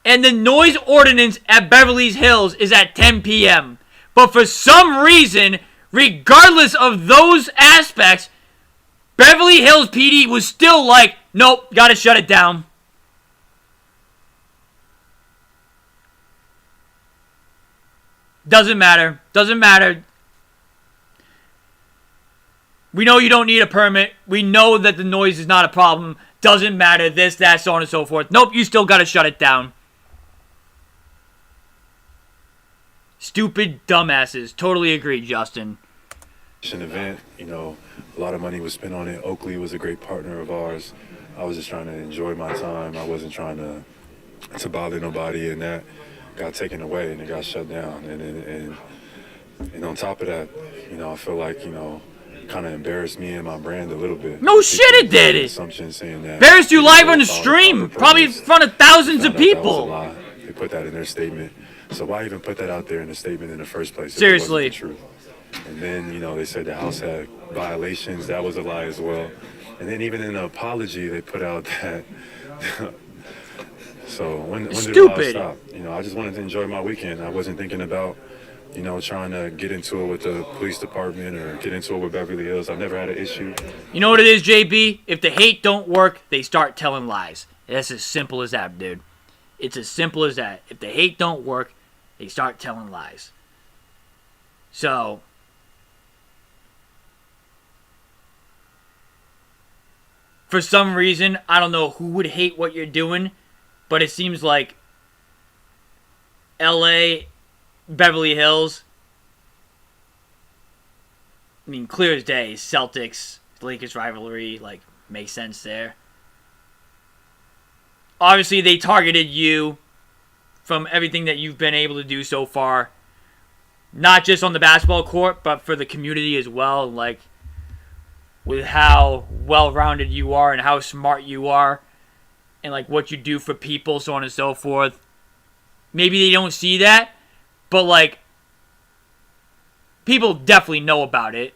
and the noise ordinance at Beverly Hills is at 10 p.m. But for some reason, regardless of those aspects, Beverly Hills PD was still like, nope, gotta shut it down. Doesn't matter. Doesn't matter. We know you don't need a permit. We know that the noise is not a problem. Doesn't matter. This, that, so on and so forth. Nope, you still got to shut it down. Stupid dumbasses. Totally agree, Justin. An event, you know, a lot of money was spent on it. Oakley was a great partner of ours. I was just trying to enjoy my time. I wasn't trying to bother nobody, and that got taken away and it got shut down. And on top of that, you know, I feel like, you know, kind of embarrassed me and my brand a little bit. No shit, it did it. Assumption saying that. Embarrassed you live on the stream, probably in front of thousands of people. That was a lie. They put that in their statement. So why even put that out there in the statement in the first place? Seriously. If it wasn't the truth? And then, you know, they said the house had violations. That was a lie as well. And then even in the apology, they put out that. So when did the lie stop? You know, I just wanted to enjoy my weekend. I wasn't thinking about, you know, trying to get into it with the police department or get into it with Beverly Hills. I've never had an issue. You know what it is, JB? If the hate don't work, they start telling lies. That's as simple as that, dude. It's as simple as that. If the hate don't work, they start telling lies. So, for some reason, I don't know who would hate what you're doing, but it seems like LA, Beverly Hills, I mean, clear as day, Celtics, Lakers rivalry, like, makes sense there. Obviously, they targeted you from everything that you've been able to do so far. Not just on the basketball court, but for the community as well. Like, with how well-rounded you are and how smart you are. And, like, what you do for people, so on and so forth. Maybe they don't see that. But, like, people definitely know about it.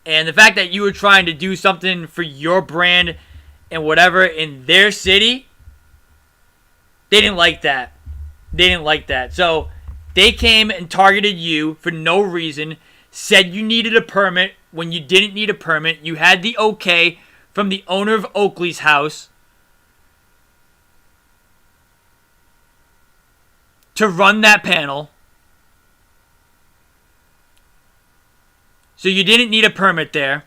And the fact that you were trying to do something for your brand and whatever in their city, they didn't like that. They didn't like that. So they came and targeted you for no reason, said you needed a permit when you didn't need a permit. You had the okay from the owner of Oakley's house to run that panel. So you didn't need a permit there.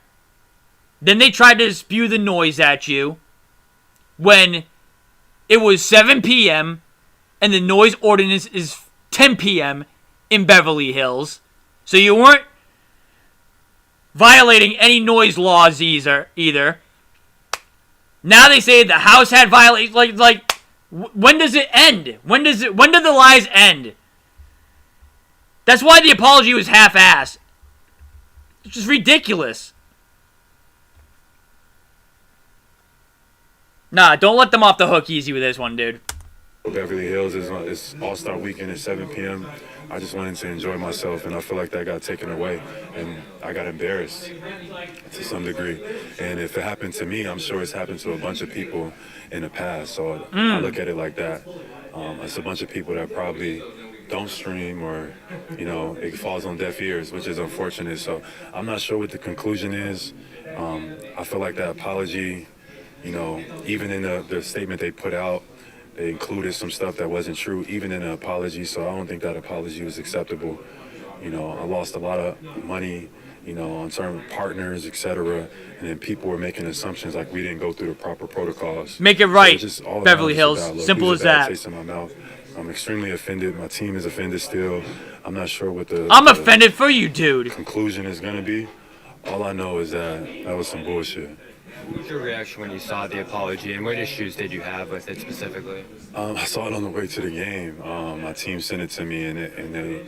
Then they tried to spew the noise at you when it was 7 p.m. and the noise ordinance is 10 p.m. in Beverly Hills. So you weren't violating any noise laws either. Now they say the house had violations. Like, when does it end? When do the lies end? That's why the apology was half-assed. It's just ridiculous. Nah, don't let them off the hook easy with this one, dude. Beverly Hills is All-Star Weekend at 7 p.m. I just wanted to enjoy myself, and I feel like that got taken away, and I got embarrassed to some degree. And if it happened to me, I'm sure it's happened to a bunch of people in the past. So I look at it like that. It's a bunch of people that probably don't stream, or, you know, it falls on deaf ears, which is unfortunate. So I'm not sure what the conclusion is. I feel like that apology, you know, even in the statement they put out, they included some stuff that wasn't true, even in the apology. So I don't think that apology was acceptable. You know, I lost a lot of money, you know, on certain partners, etc. And then people were making assumptions like we didn't go through the proper protocols. Make it right, So Beverly Hills. Simple as that. Taste in my mouth. I'm extremely offended. My team is offended still. I'm not sure what I'm offended for you, dude. Conclusion is going to be. All I know is that was some bullshit. What was your reaction when you saw the apology, and what issues did you have with it specifically? I saw it on the way to the game. My team sent it to me, and they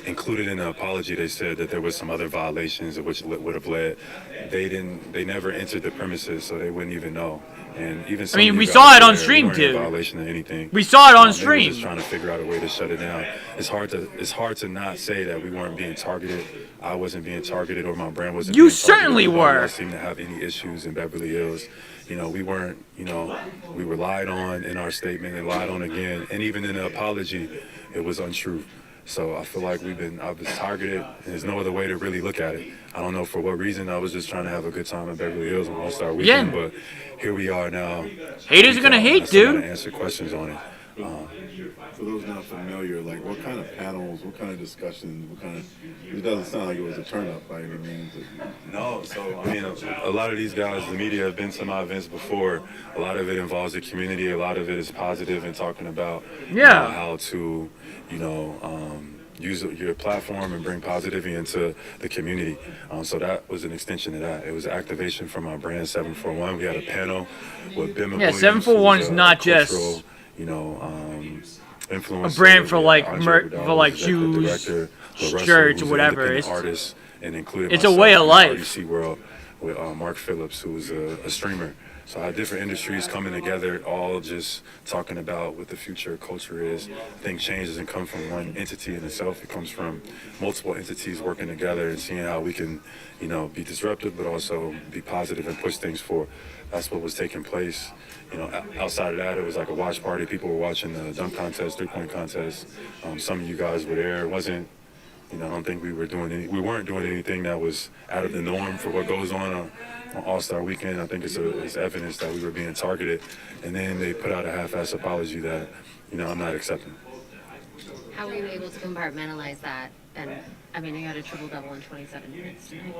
included in the apology. They said that there was some other violations which would have led. They never entered the premises, so they wouldn't even know. And even I mean, we saw it on stream too. Violation of anything. We saw it on stream. They were just trying to figure out a way to shut it down. It's hard to not say that we weren't being targeted. I wasn't being targeted, or my brand wasn't. You being targeted. certainly were. I seem to have any issues in Beverly Hills. You know, we weren't. You know, we were lied on in our statement and lied on again, and even in the apology, it was untrue. So I feel like I was targeted, and there's no other way to really look at it. I don't know for what reason. I was just trying to have a good time in Beverly Hills on All-Star Weekend, but here we are now. Haters are gonna hate, dude. I answer questions on it. For those not familiar, like what kind of panels, what kind of discussions, it doesn't sound like it was a turn up by any means. No, so I mean, a lot of these guys, the media have been to my events before. A lot of it involves the community. A lot of it is positive and talking about how to, use your platform and bring positivity into the community. So that was an extension of that. It was activation from our brand 741. We had a panel with Bimma Williams. 741 is not just influencer, a brand for like Vidal, shoes, director, shirts, Russell, whatever. Artist, and including it's a way of life. RDC World with Mark Phillips, who's a streamer. So I had different industries coming together, all just talking about what the future of culture is. I think change doesn't come from one entity in itself. It comes from multiple entities working together and seeing how we can, be disruptive, but also be positive and push things forward. That's what was taking place. Outside of that, it was like a watch party. People were watching the dunk contest, three-point contest. Some of you guys were there. It wasn't, I don't think we weren't doing anything that was out of the norm for what goes on All-Star Weekend. I think it's evidence that we were being targeted. And then they put out a half-ass apology that, I'm not accepting. How were you able to compartmentalize that? And, you had a triple-double in 27 minutes tonight.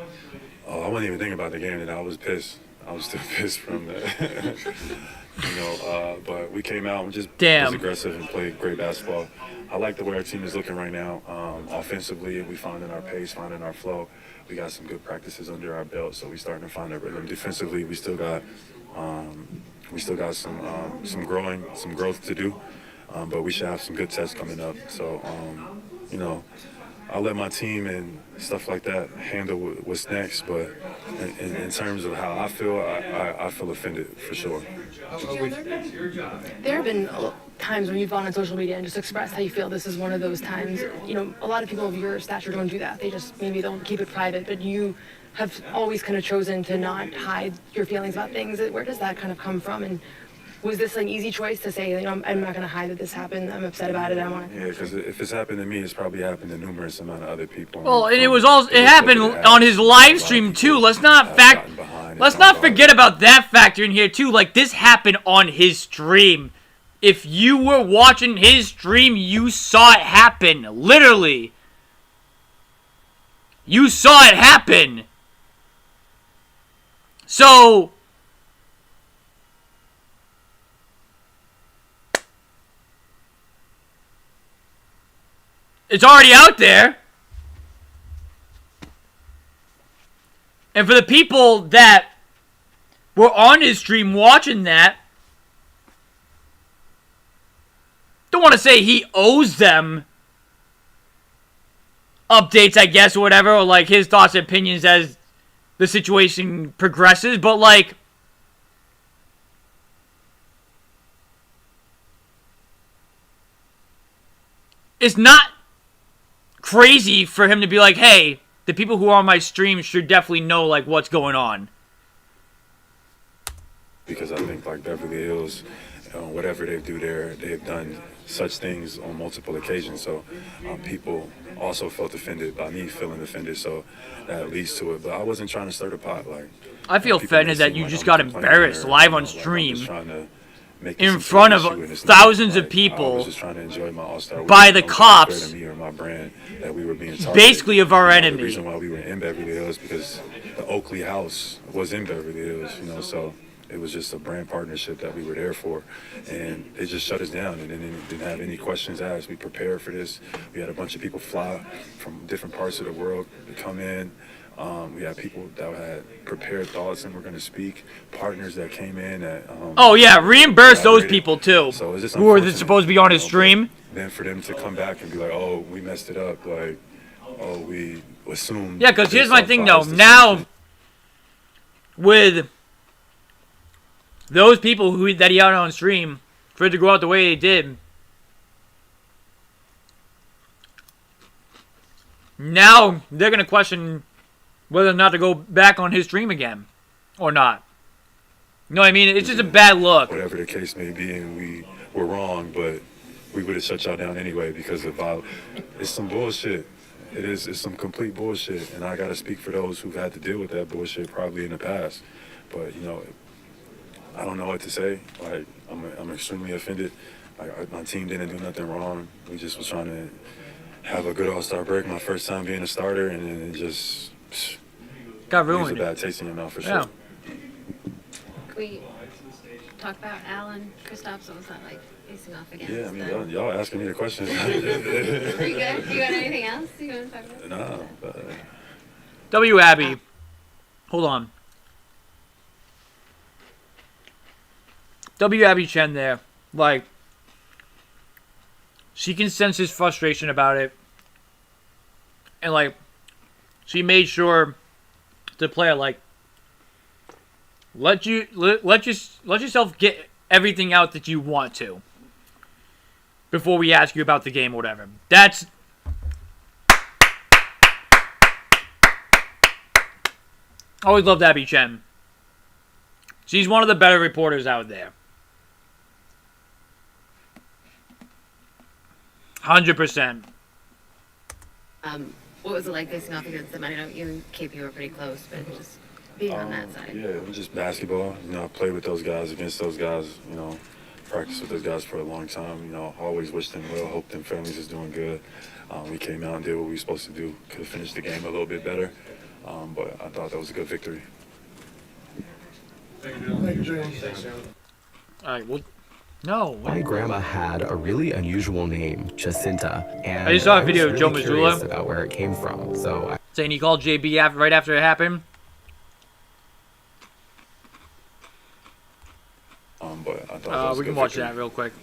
Oh, I wasn't even thinking about the game today. I was pissed. I was still pissed from that. But we came out and just was aggressive and played great basketball. I like the way our team is looking right now. Offensively, we finding our pace, finding our flow. We got some good practices under our belt, so we starting to find our rhythm. Defensively, we still got some growth to do, but we should have some good tests coming up. So, I'll let my team and stuff like that handle what's next. But in terms of how I feel offended for sure. There have been times when you've gone on social media and just expressed how you feel. This is one of those times. A lot of people of your stature don't do that. They just maybe don't keep it private. But you have always kind of chosen to not hide your feelings about things. Where does that kind of come from? And was this an easy choice to say, I'm not going to hide that this happened. I'm upset about it. I want to. Yeah, because if it's happened to me, it's probably happened to numerous amount of other people. Well, and it happened on his live stream too. Let's not forget about that factor in here too. Like, this happened on his stream. If you were watching his stream, you saw it happen. Literally. You saw it happen. So it's already out there. And for the people that were on his stream watching that, don't want to say he owes them updates, I guess, or whatever, or like his thoughts and opinions as the situation progresses, but like, it's not crazy for him to be like, hey, the people who are on my stream should definitely know like what's going on. Because I think like Beverly Hills, whatever they do there, they've done such things on multiple occasions. So people also felt offended by me feeling offended. So that leads to it. But I wasn't trying to stir the pot. Like, I feel offended that you just got embarrassed live on stream in front of thousands of people by the cops, basically of our enemy. The reason why we were in Beverly Hills because the Oakley house was in Beverly Hills, so it was just a brand partnership that we were there for, and they just shut us down and didn't have any questions asked. We prepared for this. We had a bunch of people fly from different parts of the world to come in. We had people that had prepared thoughts and were going to speak, partners that came in that reimburse those people too, so who are supposed to be on his stream. Then for them to come back and be like, oh, we messed it up, like, oh, we assumed. Yeah, because here's my thing though, now with those people that he had on stream, for it to go out the way they did, now they're going to question whether or not to go back on his stream again or not. You know what I mean? It's just a bad look. Whatever the case may be, and we were wrong, but we would have shut y'all down anyway because of it's some bullshit. It's some complete bullshit, and I got to speak for those who've had to deal with that bullshit probably in the past. But, I don't know what to say. Like, I'm extremely offended. my team didn't do nothing wrong. We just was trying to have a good All-Star break. My first time being a starter, and then it just got leaves ruined. a bad taste in your mouth for Yeah. sure. Can we talk about Alan Kristaps? What was that like facing off against? Yeah, I mean, y'all asking me the questions. Are you good? You got anything else you want to talk about? Nah, but W. Abby. Hold on. W. Abby Chen there. Like, she can sense his frustration about it. And, like, she made sure to play it, like, let yourself get everything out that you want to before we ask you about the game or whatever. That's... Always loved Abby Chen. She's one of the better reporters out there. 100%. What was it like facing off against them? I know you and KP were pretty close, but just being on that side. yeah, it was just basketball. You know, I played with those guys, against those guys. You know, practiced with those guys for a long time. You know, always wished them well. Hope them families is doing good. We came out and did what we were supposed to do. Could have finished the game a little bit better, but I thought that was a good victory. Thank you, James. All right, well, no. My grandma had a really unusual name, Jacinta, and I just saw a was video of Joe really curious Mazzulla about where it came from. So saying he called JB right after it happened. But I thought that was a we good can watch victory. that real quick.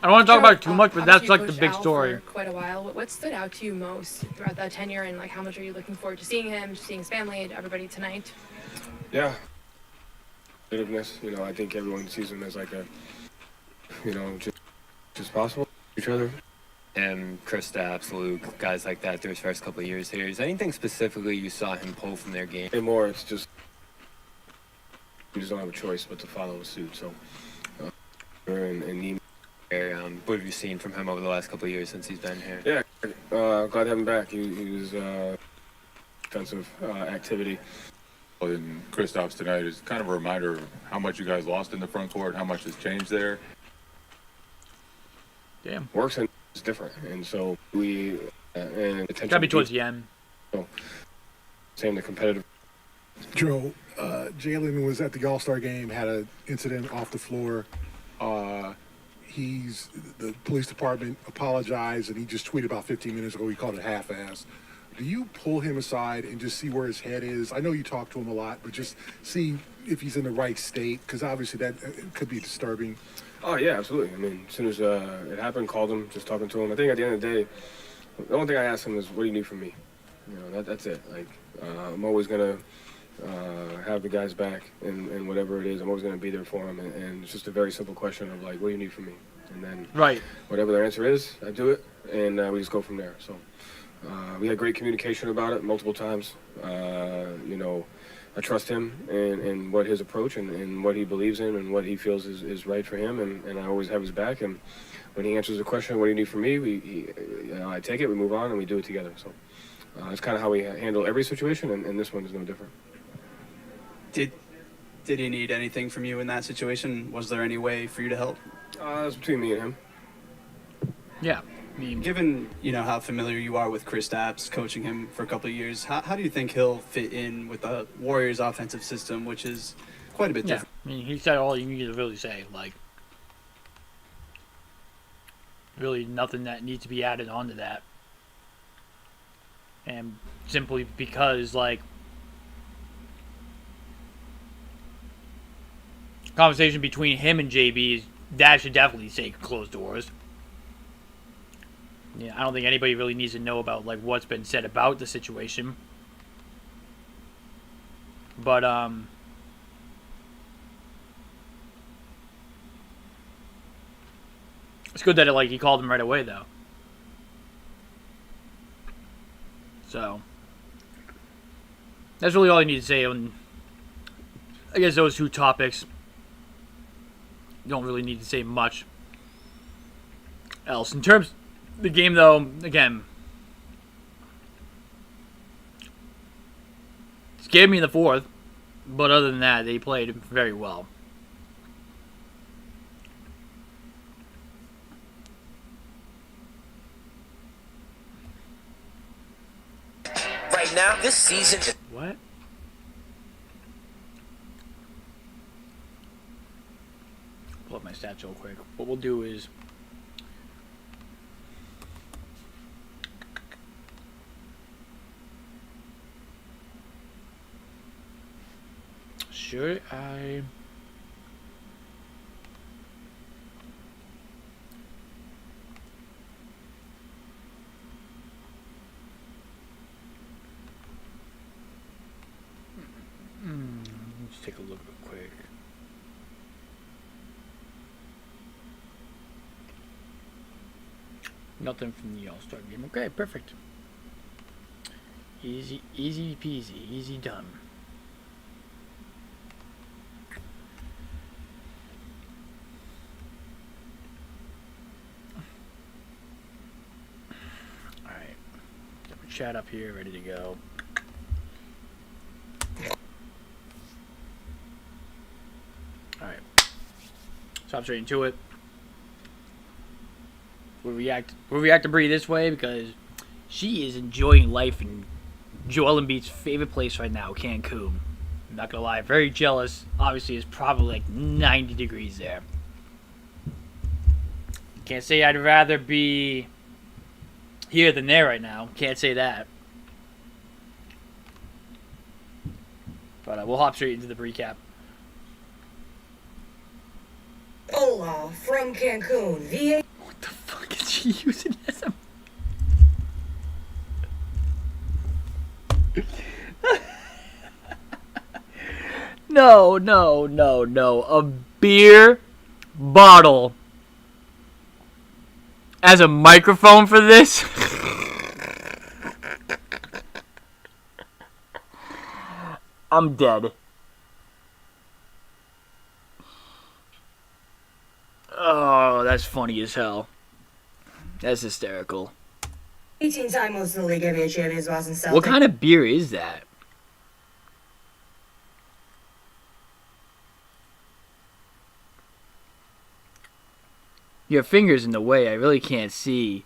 I don't want to talk about it too much, but that's like the big story. For quite a while. What stood out to you most throughout that tenure, and like how much are you looking forward to seeing him, seeing his family, and everybody tonight? Yeah. Competitiveness, you know, I think everyone sees him as like a, you know, just possible each other. And Kristaps, Luke, guys like that through his first couple of years here. Is there anything specifically you saw him pull from their game? And more, it's just you just don't have a choice but to follow suit. So, and Neiman. What have you seen from him over the last couple of years since he's been here? Yeah, glad to have him back. He was defensive activity. And Kristaps tonight is kind of a reminder of how much you guys lost in the front court, how much has changed there. Damn. Works and it's different, and so we and attention. Gotta be towards the end. So, same the competitive. Joe, Jalen was at the All-Star game, had an incident off the floor. The police department apologized, and he just tweeted about 15 minutes ago. He called it half-ass. Do you pull him aside and just see where his head is? I know you talk to him a lot, but just see if he's in the right state, because obviously that could be disturbing. Oh yeah, absolutely. I mean, as soon as it happened, called him, just talking to him. I think at the end of the day, the only thing I asked him is, "What do you need from me?" You know, that's it. Like, I'm always gonna have the guys back, and whatever it is, I'm always gonna be there for him. And it's just a very simple question of like, "What do you need from me?" And then whatever their answer is, I do it, and we just go from there. So we had great communication about it multiple times. You know, I trust him and what his approach and what he believes in and what he feels is right for him, and I always have his back. And when he answers the question, "What do you need from me?" I take it, we move on, and we do it together. So that's kind of how we handle every situation, and this one is no different. Did he need anything from you in that situation? Was there any way for you to help? It's between me and him. Yeah. Given, you know, how familiar you are with Kristaps, coaching him for a couple of years, how do you think he'll fit in with the Warriors' offensive system, which is quite a bit different? I mean, he said all you need to really say. Like, really nothing that needs to be added onto that. And simply because, like, conversation between him and JB, that should definitely stay closed doors. Yeah, I don't think anybody really needs to know about like what's been said about the situation. But it's good that he called him right away though. So that's really all I need to say on, I guess, those two topics. Don't really need to say much else. In terms of the game, though, again, scared me in the fourth. But other than that, they played very well. Right now, this season. What? Pull up my stats real quick. What we'll do is. Should I? Let's take a look real quick. Nothing from the All-Star game. Okay, perfect. Easy peasy, easy done. Alright. Got my chat up here, ready to go. Alright. So I'm straight into it. We'll react to Bree this way because she is enjoying life in Joel Embiid's favorite place right now, Cancun. I'm not gonna lie, very jealous. Obviously, it's probably like 90 degrees there. Can't say I'd rather be here than there right now. Can't say that. But we'll hop straight into the recap. Hola from Cancun, VA. What the fuck is she using as a... No. A beer bottle as a microphone for this? I'm dead. Oh, that's funny as hell. That's hysterical. 18-time most of the league NBA champions, Boston Celtics. What kind of beer is that? Your finger's in the way. I really can't see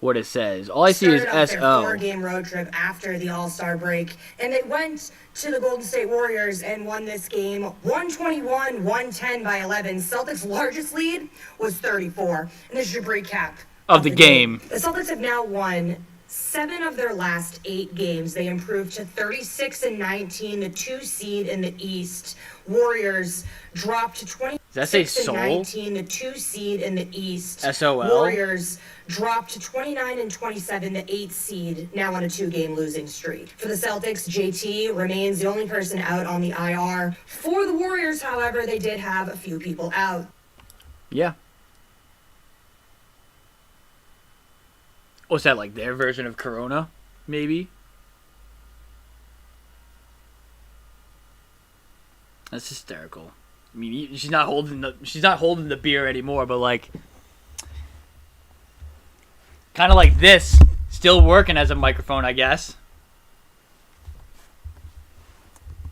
what it says. All I see is Started off SO. their 4-game road trip after the All-Star break, and they went to the Golden State Warriors and won this game 121-110 by 11. Celtics' largest lead was 34. And this is your recap Of the game. The Celtics have now won 7 of their last 8 games. They improved to 36-19, the 2 seed in the East. Warriors dropped to 26-19, the 2 seed in the East. SOL. Warriors dropped to 29-27, the 8th seed, now on a 2-game losing streak. For the Celtics, JT remains the only person out on the IR. For the Warriors, however, they did have a few people out. Yeah. What's that, like their version of Corona? Maybe? That's hysterical. I mean, she's not holding the beer anymore, but like kind of like this, still working as a microphone, I guess.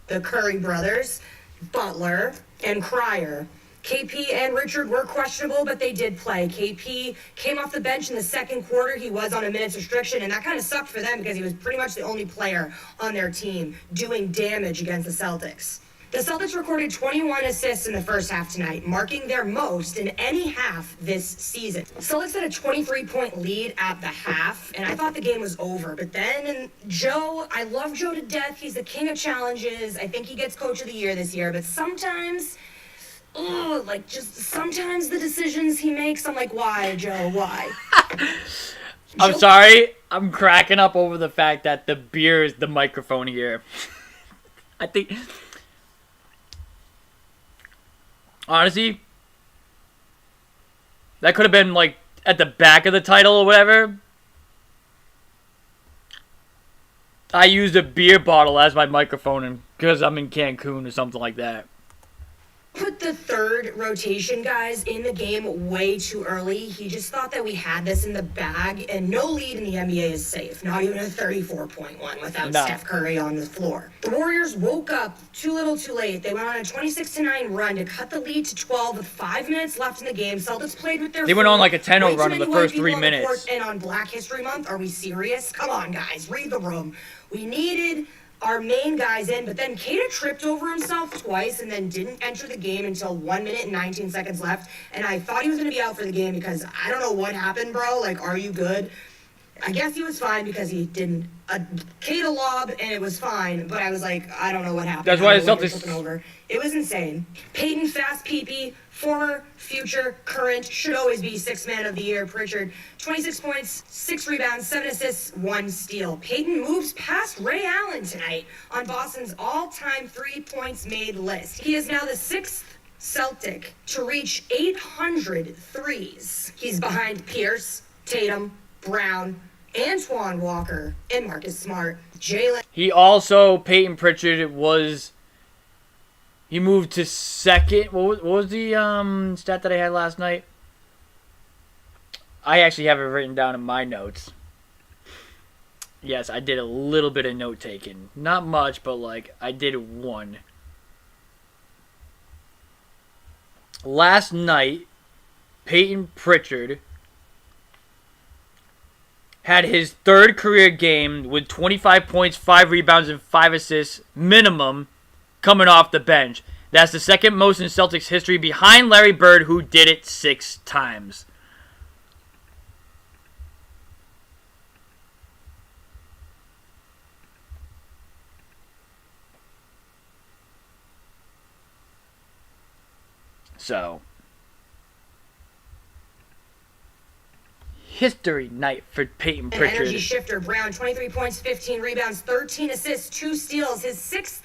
The Curry brothers, Butler, and Cryer. KP and Richard were questionable, but they did play. KP came off the bench in the second quarter. He was on a minutes restriction, and that kind of sucked for them because he was pretty much the only player on their team doing damage against the Celtics. The Celtics recorded 21 assists in the first half tonight, marking their most in any half this season. Celtics had a 23-point lead at the half, and I thought the game was over. But then Joe, I love Joe to death. He's the king of challenges. I think he gets Coach of the Year this year. But sometimes, sometimes the decisions he makes, I'm like, why, Joe, why? I'm sorry. I'm cracking up over the fact that the beer is the microphone here. I think... Honestly, that could have been, like, at the back of the title or whatever. I used a beer bottle as my microphone because I'm in Cancun or something like that. put the third rotation guys in the game way too early. He just thought that we had this in the bag, and no lead in the NBA is safe. Not even a 34-point one without Steph Curry on the floor. The Warriors woke up too little too late. They went on a 26-9 run to cut the lead to 12 with 5 minutes left in the game. Celtics played with their They went on like a 10-0 run in the first 3 minutes. And on Black History Month, are we serious? Come on, guys, read the room. We needed our main guys in, but then Keita tripped over himself twice and then didn't enter the game until 1 minute and 19 seconds left. And I thought he was going to be out for the game because I don't know what happened, bro. Like, are you good? I guess he was fine because he didn't Keita lob and it was fine, but I was like, I don't know what happened. That's why the Celtics over. It was insane. Peyton, fast PP, former, future, current, should always be sixth man of the year. Pritchard, 26 points, 6 rebounds, 7 assists, 1 steal. Peyton moves past Ray Allen tonight on Boston's all-time 3 points made list. He is now the 6th Celtic to reach 800 threes. He's behind Pierce, Tatum, Brown, Antoine Walker, and Marcus Smart. Jalen. He also, Peyton Pritchard, he moved to second. What was the stat that I had last night? I actually have it written down in my notes. Yes, I did a little bit of note taking. Not much, but like I did one. Last night, Peyton Pritchard had his 3rd career game with 25 points, 5 rebounds, and 5 assists minimum coming off the bench. That's the 2nd most in Celtics history behind Larry Bird, who did it 6 times. So, history night for Peyton Pritchard. Energy shifter Brown, 23 points, 15 rebounds, 13 assists, 2 steals. His 6th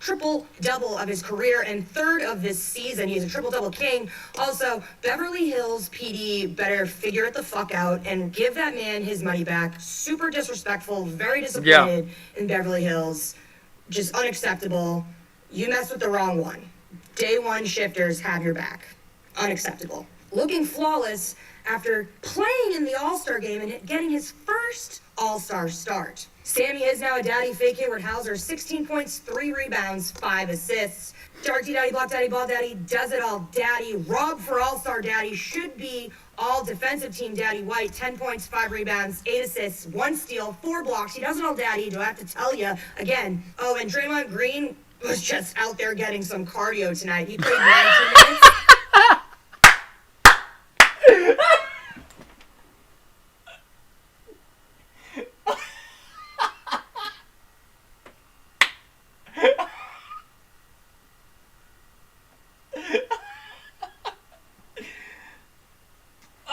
triple-double of his career and 3rd of this season. He's a triple-double king. Also, Beverly Hills PD better figure it the fuck out and give that man his money back. Super disrespectful, very disappointed in Beverly Hills. Just unacceptable. You messed with the wrong one. Day one shifters have your back. Unacceptable. Looking flawless after playing in the All-Star game and getting his first All-Star start. Sammy is now a daddy. Fake Hayward Hauser, 16 points, 3 rebounds, 5 assists. Dark Daddy, Block Daddy, Ball Daddy, does it all daddy. Rob for All-Star Daddy, should be all defensive team daddy. White, 10 points, 5 rebounds, 8 assists, 1 steal, 4 blocks. He does it all daddy, do I have to tell you again. Oh, and Draymond Green was just out there getting some cardio tonight. He played 19 minutes.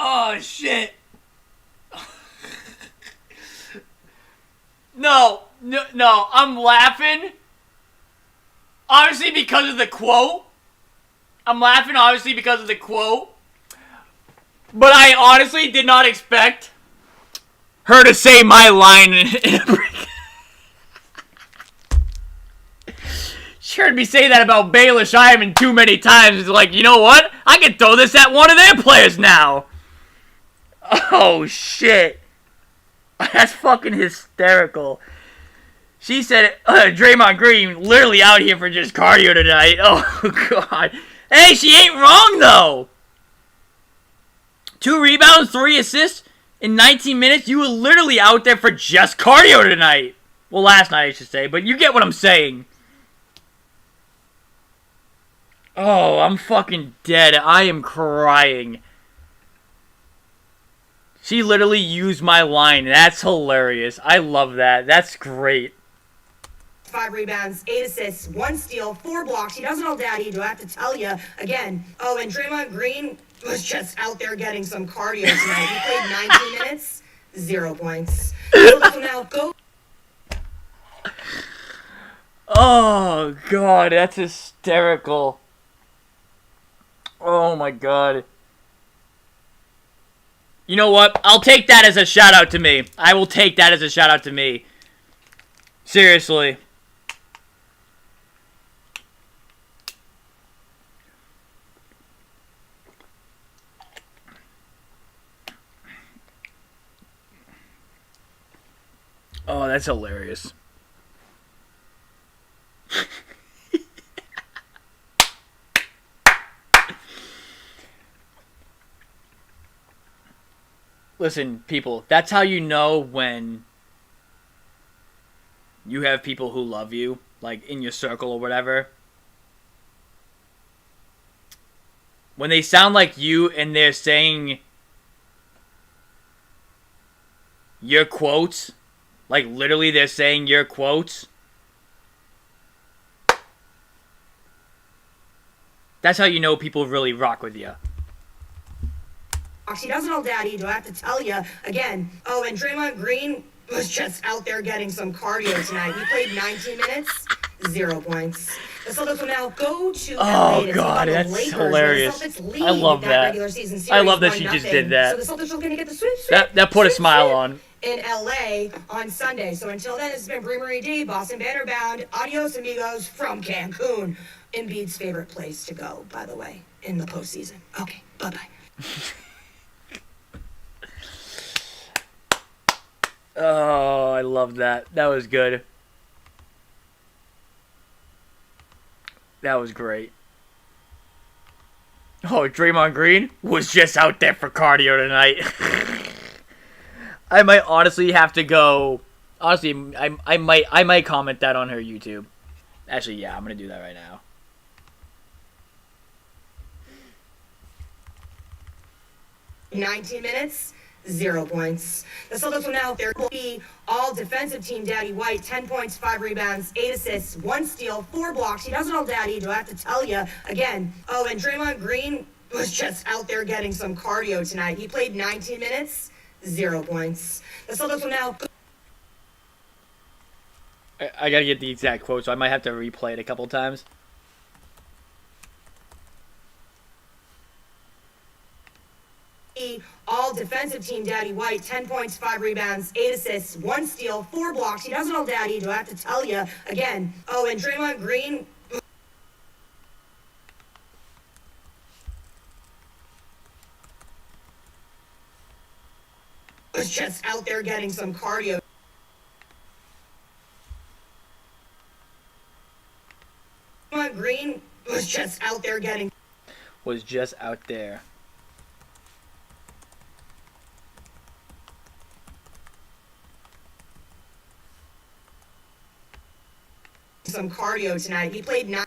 Oh, shit. No, I'm laughing. Obviously because of the quote. I'm laughing obviously because of the quote. But I honestly did not expect her to say my line in a break. She heard me say that about Baelish Ivan too many times. It's like, you know what? I can throw this at one of their players now. Oh, shit. That's fucking hysterical. She said, Draymond Green literally out here for just cardio tonight. Oh, God. Hey, she ain't wrong, though. 2 rebounds, 3 assists in 19 minutes. You were literally out there for just cardio tonight. Well, last night, I should say. But you get what I'm saying. Oh, I'm fucking dead. I am crying. She literally used my line. That's hilarious. I love that. That's great. 5 rebounds, 8 assists, 1 steal, 4 blocks. He does it all daddy, do I have to tell you again. Oh, and Draymond Green was just out there getting some cardio tonight. He played 19 minutes, 0 points. So now, go. Oh, God, that's hysterical. Oh, my God. You know what? I'll take that as a shout out to me. I will take that as a shout out to me. Seriously. that's hilarious. Listen, people, that's how you know when you have people who love you, like in your circle or whatever. When they sound like you and they're saying your quotes, like literally they're saying your quotes. That's how you know people really rock with you. She doesn't know Daddy, do I have to tell you again? Oh, and Draymond Green was just out there getting some cardio tonight. He played 19 minutes, 0 points. The Celtics will now go to LA to God, take on the that's Lakers, hilarious. where the Celtics lead I love that. regular season series I love that she 1-0. just did that. So the Celtics are going to get the sweep. That put a smile on. In LA on Sunday. So until then, this has been Brie Marie D, Boston Banner Bound. Adios, amigos, from Cancun. Embiid's favorite place to go, by the way, in the postseason. Okay, bye-bye. Oh, I love that. That was good. That was great. Oh, Draymond Green was just out there for cardio tonight. I might honestly have to go. Honestly, I might comment that on her YouTube. Actually, yeah, I'm gonna do that right now. $19 minutes, 0 points. The Celtics will now there will be all defensive team Daddy White, 10 points, 5 rebounds, 8 assists, 1 steal, 4 blocks. He doesn't know Daddy, do I have to tell you again? Oh, and Draymond Green was just out there getting some cardio tonight. He played 19 minutes, 0 points. The Celtics will now... I gotta get the exact quote, so I might have to replay it a couple times. All defensive team Daddy White, 10 points, 5 rebounds, 8 assists, 1 steal, 4 blocks. He doesn't know Daddy, do I have to tell you again? Oh, and Draymond Green... was just out there getting some cardio. Draymond Green was just out there getting... Was just out there. some cardio tonight. He played 9.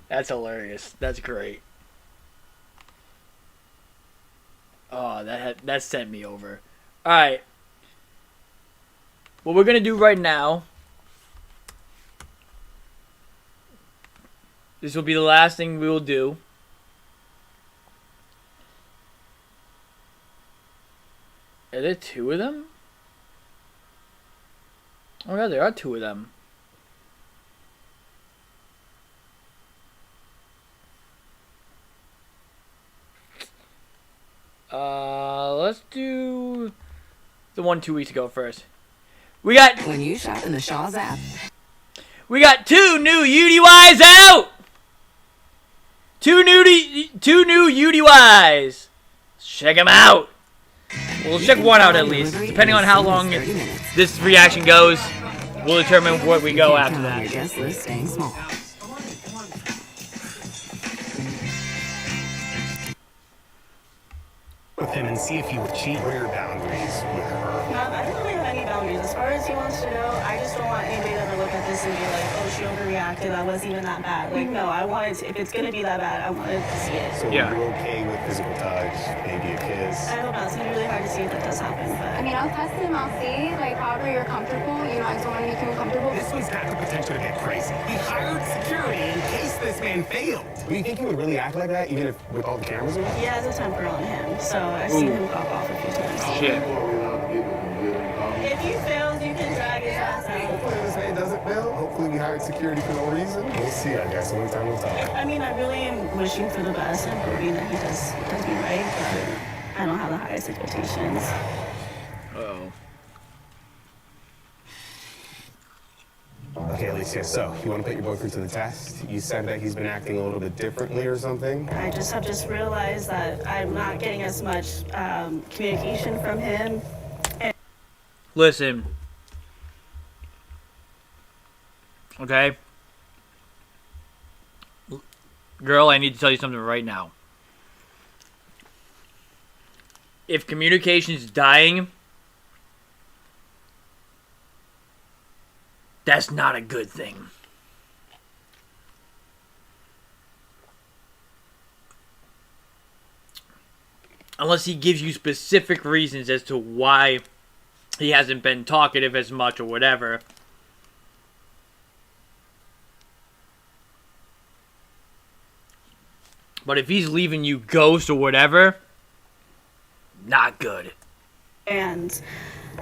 That's hilarious. That's great. Oh, that sent me over. All right. What we're gonna do right now. This will be the last thing we will do. Are there two of them? Oh yeah, there are two of them. Let's do the one 2 weeks ago first. We got when you shop in the Shaw's app. We got 2 new UDYs out. 2 new UDYs. Check them out. We'll check one out at least, depending on how long this reaction goes. will determine where we go after that. Guest list staying small. With him and see if he would cheat. What are your boundaries with her? I don't really have any boundaries. As far as he wants to know, I just don't want anybody to ever look at this and be like, oh, she overreacted. That wasn't even that bad. Like, no, I wanted to, if it's going to be that bad, I wanted to see it. So you're okay with physical touch, maybe a kiss? I don't know. It's going to be really hard to see if that does happen. But I mean, I'll test him. I'll see. Like, however you're comfortable. You know, I just want to make him comfortable. This one's got the potential to get crazy. He hired security in case this man failed. Do you think he would really act like that, even if with all the cameras around? he has a temper on him. So I've seen him pop off a few times. Shit. If he fails, you can drag his ass out. Hopefully this man doesn't fail. Hopefully we hired security for no reason. We'll see, I guess. Only time will tell. I mean, I really am wishing for the best and hoping that he does me right, but I don't have the highest expectations. Uh-oh. Okay, Alicia, so you want to put your boyfriend to the test? You said that he's been acting a little bit differently or something? I just have realized that I'm not getting as much communication from him. Listen. Okay? Girl, I need to tell you something right now. If communication's dying, that's not a good thing. Unless he gives you specific reasons as to why he hasn't been talkative as much or whatever. But if he's leaving you ghost or whatever, not good. And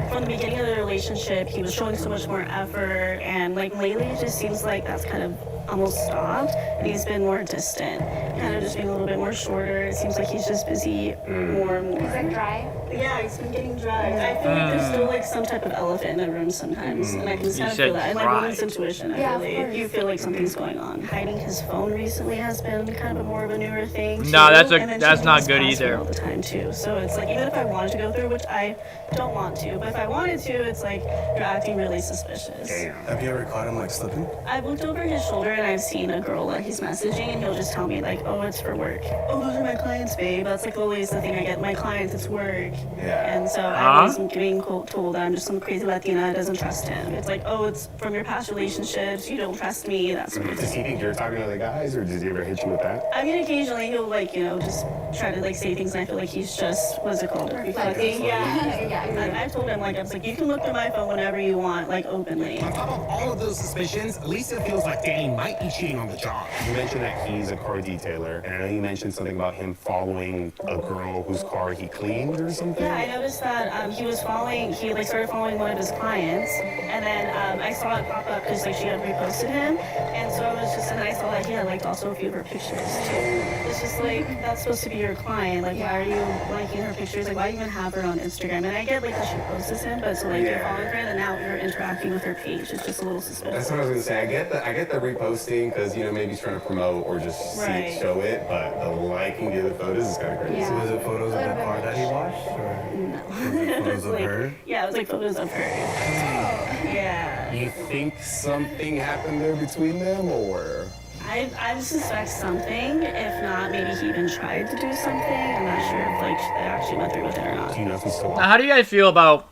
from the beginning of the relationship, he was showing so much more effort, and like lately it just seems like that's kind of almost stopped, and he's been more distant, kind of just being a little bit more shorter. It seems like he's just busy more and more. He's been dry. Yeah, he's been getting dry. I feel like there's still like some type of elephant in the room sometimes, and I can just kind of feel that. And like woman's intuition, you feel like something's going on. Hiding his phone recently has been kind of more of a newer thing. No, that's not good either. All the time too. So it's like even if I wanted to go through, which I don't want to, but if I wanted to, it's like you're acting really suspicious. Damn. Have you ever caught him like slipping? I've looked over his shoulder and I've seen a girl that he's messaging, and he'll just tell me like, oh, it's for work. Oh, those are my clients, babe. That's like always the thing I get. My clients, it's work. Yeah. And so I was being told that I'm just some crazy Latina that doesn't trust him. It's like, oh, it's from your past relationships. You don't trust me. That sort of thing. Does he think you're talking to other guys, or does he ever hit you with that? I mean, occasionally he'll like, you know, just try to like say things, and I feel like he's just, what's it called? Reflecting. Yeah. I've told him like, I was like, you can look through my phone whenever you want, like openly. On top of all of those suspicions, Alicia feels like Danny might be cheating on the job. You mentioned that he's a car detailer, and I know you mentioned something about him following a girl whose car he cleaned or something. Yeah, I noticed that he like started following one of his clients, and then I saw it pop up because like she had reposted him, and so I was just, and I saw that he had liked also a few of her pictures too. It's just like, that's supposed to be your client, like why are you liking her pictures, like why do you even have her on Instagram? And I get like that she posts him, but so like you're following her and now you're interacting with her page. It's just a little suspicious. That's what I was gonna say. I get the reposting because you know maybe he's trying to promote or just show it, but the liking the other photos is kind of crazy. Yeah. Was it photos of that car that he washed, or No. photos of her? Yeah, it was like photos of her. Yeah. You think something happened there between them, or? I suspect something. If not, maybe he even tried to do something. I'm not sure if like they actually went through with it or not. Do you know if he's still? Now, how do you guys feel about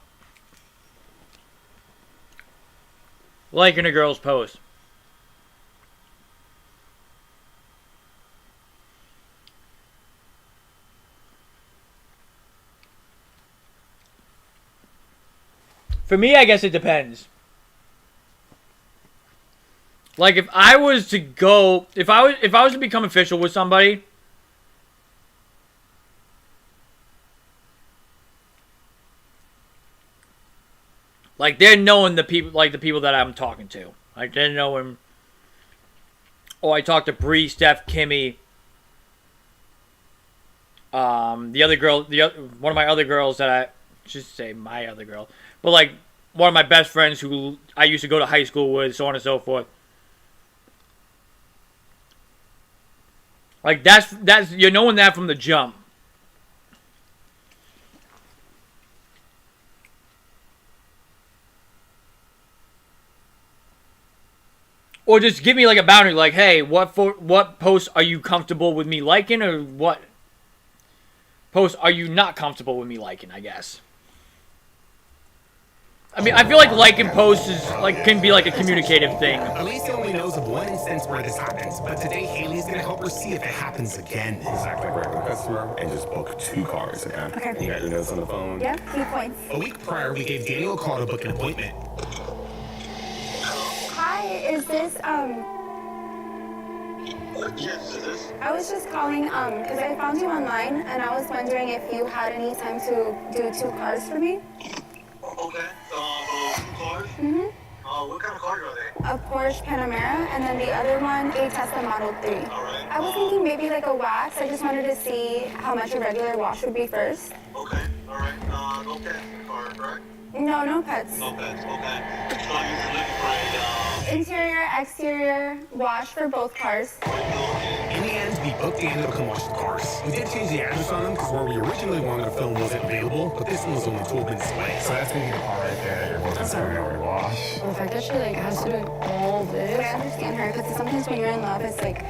liking a girl's post? For me, I guess it depends. Like if I was to go, if I was to become official with somebody, like they're knowing the people, like the people that I'm talking to, like they're knowing. Oh, I talked to Bree, Steph, Kimmy. The other girl, one of my other girls that I should say my other girl, but like one of my best friends who I used to go to high school with, so on and so forth. Like that's you're knowing that from the jump. Or just give me like a boundary, like, hey, what posts are you comfortable with me liking, or what posts are you not comfortable with me liking, I guess. I mean, I feel like liking posts is can be like a communicative thing. Alicia only knows of one instance where this happens, but today Haley's gonna help her see if it happens again. Exactly, like regular customer, and just book 2 cars again. Okay. You got your notes on the phone? Yep, 2 points. A week prior, we gave Daniel a call to book an appointment. Hi, is this Yes, it is. I was just calling because I found you online and I was wondering if you had any time to do 2 cars for me. Okay. 2 cars? Mm-hmm. What kind of cars are they? A Porsche Panamera and then the other one a Tesla Model 3. All right. I was thinking maybe like a wax. I just wanted to see how much a regular wash would be first. Okay. All right. No pets in the car, right? No, no pets. No pets. Okay. So you're looking for a interior, exterior wash for both cars. In the end, we booked Daniel to come wash the cars. We did change the address on them because where we originally wanted to film wasn't available, but this one was only 12 minutes away. So that's gonna be the car right there. You're both to wash. Well, the fact that she has to do all this. But I understand her because sometimes when you're in love, it's like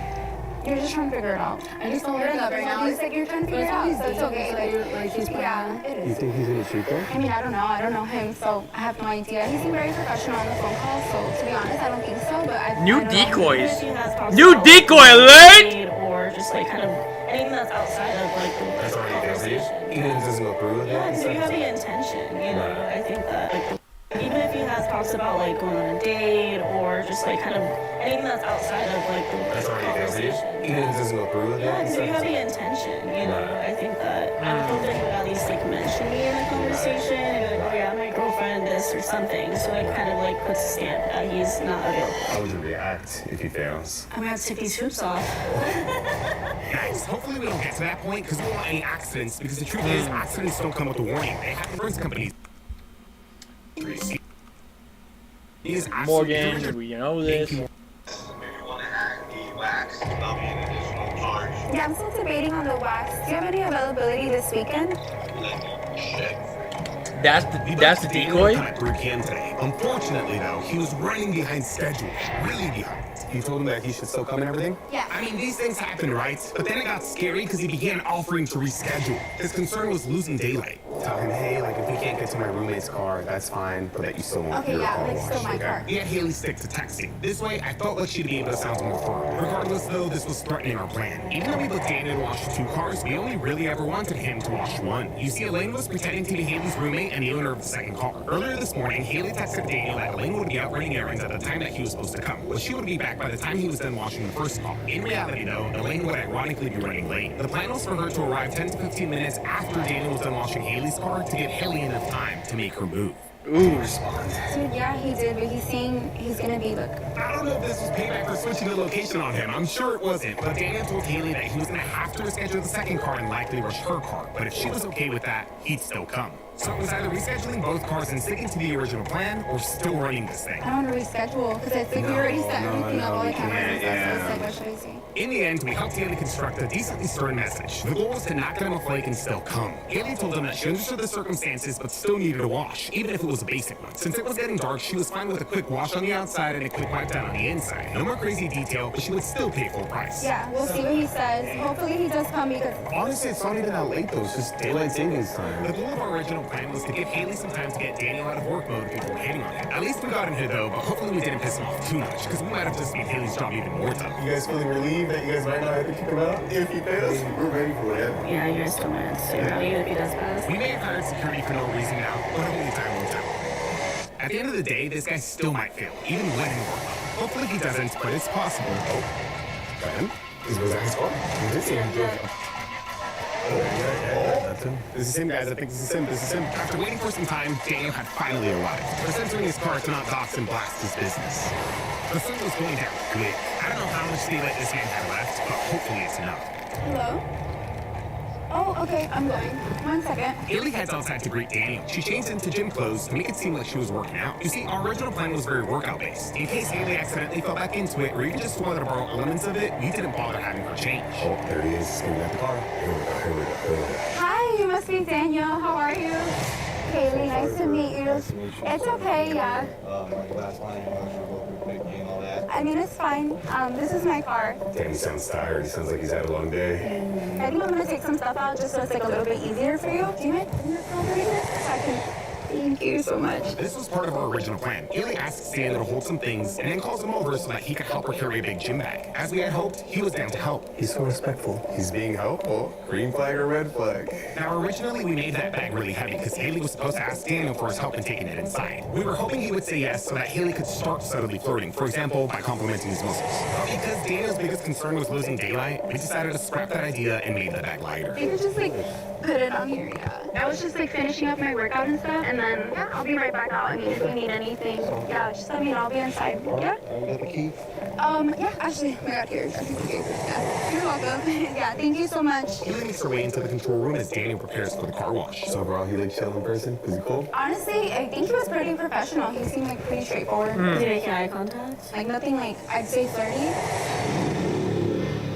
you're just trying to figure it out. I just don't you're like in love right now. It's like you're trying to figure it out, so it's okay. Like he's yeah, it is. You think he's in a cheat code? I mean, I don't know. I don't know him, so I have no idea. He seemed very professional on the phone call, so to be honest, I don't think so. But New I don't decoys. know. New decoy alert! Or just like kind of anything that's outside of like the That's already conversation. Even if it doesn't go through with it. Yeah, so you have the intention, you know. I think that like even if he has talks about like going on a date or just like kind of anything that's outside of like the That's already conversation. Even if it doesn't go through with it. yeah, so you have the intention, you know. I think that I hope that he would at least like mention me in the conversation and be like, oh yeah, my girlfriend this or something. So it kind of like puts a stamp that he's not available. How would you react if he fails? I'm gonna have to take these hoops off. Guys, hopefully we don't get to that point because we don't want any accidents because the truth is accidents don't come with a warning. They happen to insurance companies. Morgan, we know this. Yeah, I'm still debating on the wax. Do you have any availability this weekend? That's the decoy? At 3 p.m. today. Unfortunately, though, he was running behind schedule. Really behind. You told him that he should still come and everything? Yeah. I mean, these things happen, right? But then it got scary because he began offering to reschedule. His concern was losing daylight. Tell him, hey, like, if we can't get to my roommate's car, that's fine, but that you still want your car washed. Still my car. He had Haley stick to texting. This way, I felt like she'd be able to sound more firm. Regardless, though, this was threatening our plan. Even though we booked Daniel to wash 2 cars, we only really ever wanted him to wash 1. You see, Elaine was pretending to be Haley's roommate and the owner of the second car. Earlier this morning, Haley texted Daniel that Elaine would be out running errands at the time that he was supposed to come, but she would be back by the time he was done washing the first car. In reality, though, Elaine would ironically be running late. The plan was for her to arrive 10 to 15 minutes after Daniel was done washing Haley's car to give Haley enough time to make her move. Ooh. Respond. Dude, yeah, he did, but he's saying he's gonna be like. I don't know if this was payback for switching the location on him. I'm sure it wasn't. But Daniel told Haley that he was gonna have to reschedule the second car and likely rush her car. But if she was okay with that, he'd still come. So it was either rescheduling both cars and sticking to the original plan, or still running this thing. I don't want to reschedule because I think we already set everything up, all the cameras and stuff. So it's like, what should I say? In the end, we helped Haley construct a decently stern message. The goal was to not get him a flake and still come. Haley told him that she understood the circumstances, but still needed a wash, even if it was a basic one. Since it was getting dark, she was fine with a quick wash on the outside and a quick wipe down on the inside. No more crazy detail, but she would still pay full price. Yeah, we'll see what he says. Hopefully he does come because. Honestly, it's not even that late though. It's just daylight savings time. The goal of our original plan was to give Haley some time to get Daniel out of work mode before hitting on him. At least we got him here though, but hopefully we didn't piss him off too much, because we might have just made Haley's job even more tough. You guys feeling relieved that you guys might not have to kick him out if he fails? We're ready for whatever. Yeah, you're still mad. So even if he does pass. We may have hired security for no reason now, but only time will tell. At the end of the day, this guy still might fail, even when in work mode. Hopefully he doesn't, but it's possible. Oh, Ben? Was that his fault? We did see him do it. This is him, guys. I think this is him. This is him. After waiting for some time, Daniel had finally arrived. But censoring his car to not dox and blast his business. The sun was going down quick. I don't know how much daylight this man had left, but hopefully it's enough. Hello? Oh, okay, I'm going. 1 second. Haley heads outside to greet Daniel. She changed into gym clothes to make it seem like she was working out. You see, our original plan was very workout-based. In case Haley accidentally fell back into it, or even just wanted to borrow elements of it, we didn't bother having her change. Oh, there he is, getting at the car. Here we go. Hi, you must be Daniel. How are you? Haley, nice to meet you. It's okay, yeah. I mean, it's fine. This is my car. Damn, he sounds tired. He sounds like he's had a long day. I think I'm gonna take some stuff out just so it's like a little bit easier for you. Do you mind? Thank you so much. This was part of our original plan. Haley asked Daniel to hold some things and then calls him over so that he could help her carry a big gym bag. As we had hoped, he was down to help. He's so respectful. He's being helpful. Green flag or red flag? Now, originally we made that bag really heavy because Haley was supposed to ask Daniel for his help in taking it inside. We were hoping he would say yes so that Haley could start subtly flirting, for example, by complimenting his muscles. But because Daniel's biggest concern was losing daylight, we decided to scrap that idea and made the bag lighter. You could just like put it on here, yeah. I was just like finishing up my workout and stuff, and then yeah, I'll be right back out. I mean, if you need anything, yeah, just let me know. I'll be inside. Yeah? Got the key? Yeah, actually, I got here. Yeah. You're welcome. Yeah, thank you so much. Haley makes her way into the control room as Daniel prepares for the car wash. So overall, he like chill in person? Was he cool? Honestly, I think he was pretty professional. He seemed like pretty straightforward. Did he make eye contact? Like nothing like, I'd say 30.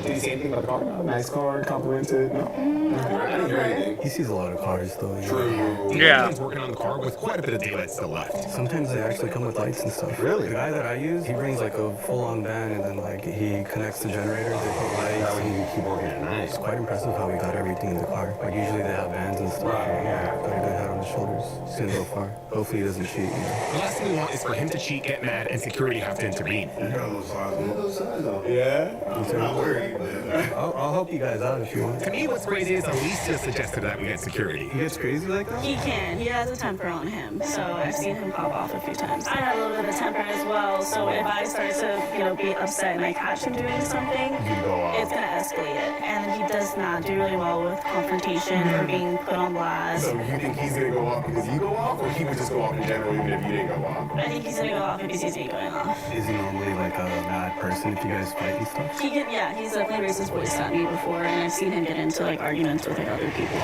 Did he say anything about the car? Nice car, complimented? No? I didn't hear anything. He sees a lot of cars, though. True. Yeah. He's working on the car with quite a bit of daylight still left. Sometimes they actually come with lights and stuff. Really? The guy that I use, he brings like a full-on van and then like he connects the generators, they put lights. That way he can keep working at night. It's quite impressive how he got everything in the car. Like usually they have vans and stuff. Right, yeah. Got a good head on his shoulders. He's gonna go far. Hopefully he doesn't cheat. The last thing we want is for him to cheat, get mad, and security have to intervene. You got a little size, man. A little size, though. Yeah? I'm not worried, man. I'll help you guys out if you want. To me, what's crazy is Alicia suggested that we get security. He gets crazy like that? He can. He has a temper on him. So I've seen him pop off a few times. I have a little bit of a temper as well. So if I start to, be upset and I catch him doing something, it's going to escalate it. And he does not do really well with confrontation or being put on blast. So you think he's gonna go off because you go off, or he would just go off in general even if you didn't go off? I think he's going to go off if he sees me going off. Is he normally like a mad person if you guys fight and stuff? He's definitely raised his voice at me before, and I've seen him get into like arguments with like other people.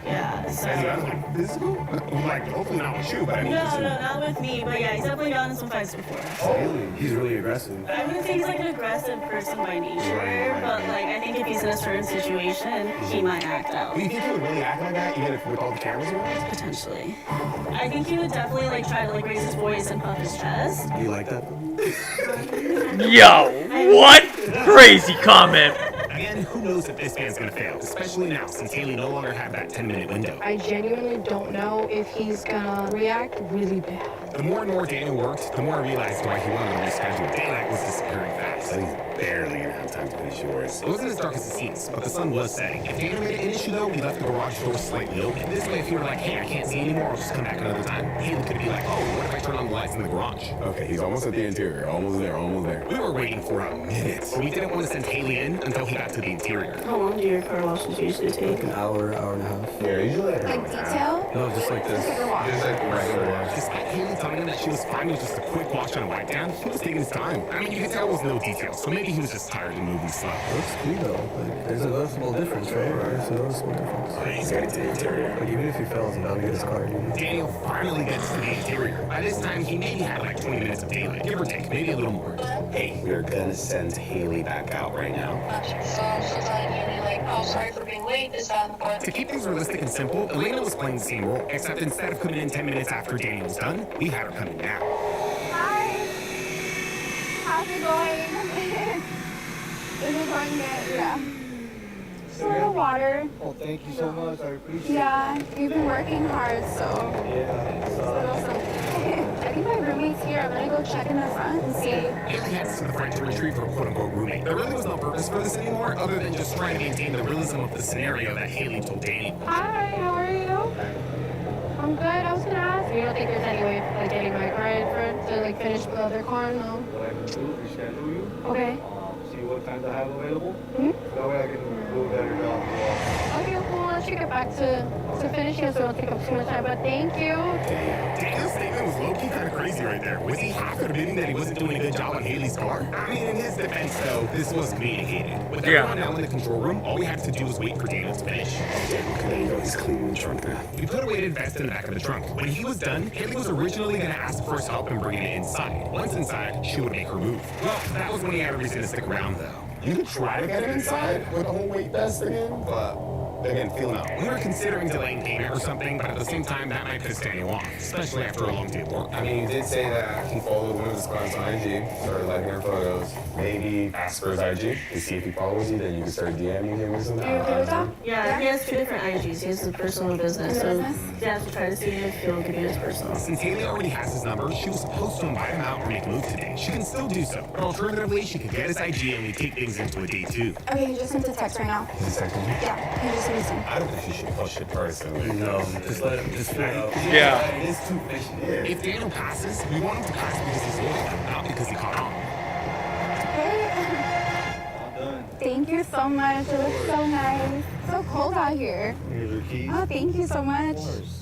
Yeah, so. And that's like physical? Like, hopefully not with you, but I mean. No, not with me, but yeah, he's definitely gotten in some fights before. Oh, he's really aggressive. I wouldn't say he's like an aggressive person by nature, but like I think if he's in a certain situation, he might act out. Do you think he would really act like that, even if with all the cameras around? Potentially. I think he would definitely like try to like raise his voice and puff his chest. Do you like that? Yo, what? Crazy comment. Again, who knows if this man's gonna fail, especially now since Haley no longer had that 10-minute window. I genuinely don't know if he's gonna react really bad. The more and more Daniel worked, the more I realized why he wanted to reschedule. Daylight was disappearing fast. So he's barely gonna have time to finish yours. It wasn't as dark as it seems, but the sun was setting. If Daniel made it an issue though, we left the garage door slightly open. This way, if you were like, hey, I can't see anymore, I'll just come back another time, Haley could be like, oh, what if I turn on the lights in the garage? Okay, he's almost at the interior. Almost there, almost there. We were waiting for a minute. We didn't want to send Haley in until he got to the interior. How long do your car washes usually take? Like an hour and a half. Yeah, usually Like detail? No, just like this. Just like a wash. Just like regular wash. Despite Haley telling him that she was fine with just a quick wash and a wipe down, he was taking his time. I mean, you could tell there was no details, so maybe he was just tired and moving slow. Looks clean though. Like, there's a noticeable difference, right? There's a noticeable difference. He's gotta get to the interior. Like, even if he fails, he's bound to get his car. Daniel finally gets to the interior. By this time, he maybe had like 20 minutes of daylight, give or take, maybe a little more. Hey, we're gonna send Haley back out right now. Oh, sorry for being late. This To keep things realistic and simple, Elena was playing the same role, except instead of coming in 10 minutes after Daniel was done, we had her come in now. Hi. How's it going? Is it going good? Yeah. Just a little water. Oh, thank you so much. I appreciate it. Yeah, you've been working hard, so. Yeah. Just a little something. I think my roommate's here. I'm gonna go check in the front and see. Haley heads to the front to retrieve her quote-unquote roommate. There really was no purpose for this anymore, other than just trying to maintain the realism of the scenario that Haley told Daniel. Hi, how are you? I'm good. I was gonna ask. You don't think there's any way of like getting my car in front to like finish the other car? No. What I can do is reschedule you. Okay. See what times I have available. Hmm? That way I can do a better job. Okay, well, let's get back to finishing so it won't take up too much time, but thank you. Daniel's statement was low-key kind of crazy right there. Was he half admitting that he wasn't doing a good job on Haley's car? I mean, in his defense, though, this was communicated. With everyone now in the control room, all we had to do was wait for Daniel to finish. There you go, he's cleaning the trunk now. We put a weighted vest in the back of the trunk. When he was done, Haley was originally going to ask for his help in bringing it inside. Once inside, she would make her move. Well, that was when he had a reason to stick around, though. You could try to get it inside with the whole weight vest again, but again, feeling out. We were considering delaying payment or something, but at the same time, that might piss Daniel off, especially after a long day of work. I mean, you did say that he followed one of his clients on IG, started liking her photos. Maybe ask for his IG to see if he follows you, then you can start DMing him or something. Are you okay with that? Yeah, he has 2 different IGs. He has his personal and business. So you have to try to see if he'll give you his personal. Since Haley already has his number, she was supposed to invite him out or make a move today. She can still do so. But alternatively, she could get his IG and we take things into a date too. Okay, he just sent a text right now. He's texting you? Yeah, he just sent it. I don't think she should push it personally. No, just let him just feel out. Yeah. It is too fishy. If Daniel passes, we want him to pass because he's loyal, not because he caught on. Thank you so much. It looks so nice. So cold out here. Here's your keys. Oh, thank you so much.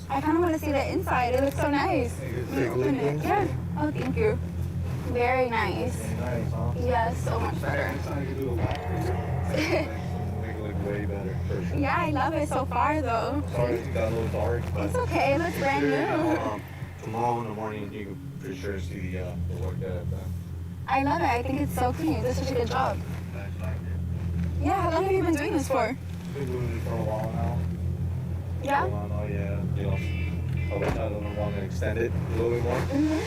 I kind of want to see the inside. It looks so nice. Open it. Yeah. Oh, thank you. Very nice. Nice, huh? Yes, so much better. Make it look way better, for sure. Yeah, I love it so far, though. Sorry it got a little dark, but It's okay. It looks brand new. Tomorrow in the morning, you can for sure see the work that I've done. I love it. I think it's so clean. You did such a good job. Yeah, how long have you been doing this for? Been doing it for a while now. Yeah? For a while now, yeah. You know, I don't want to extend it a little bit more. You know,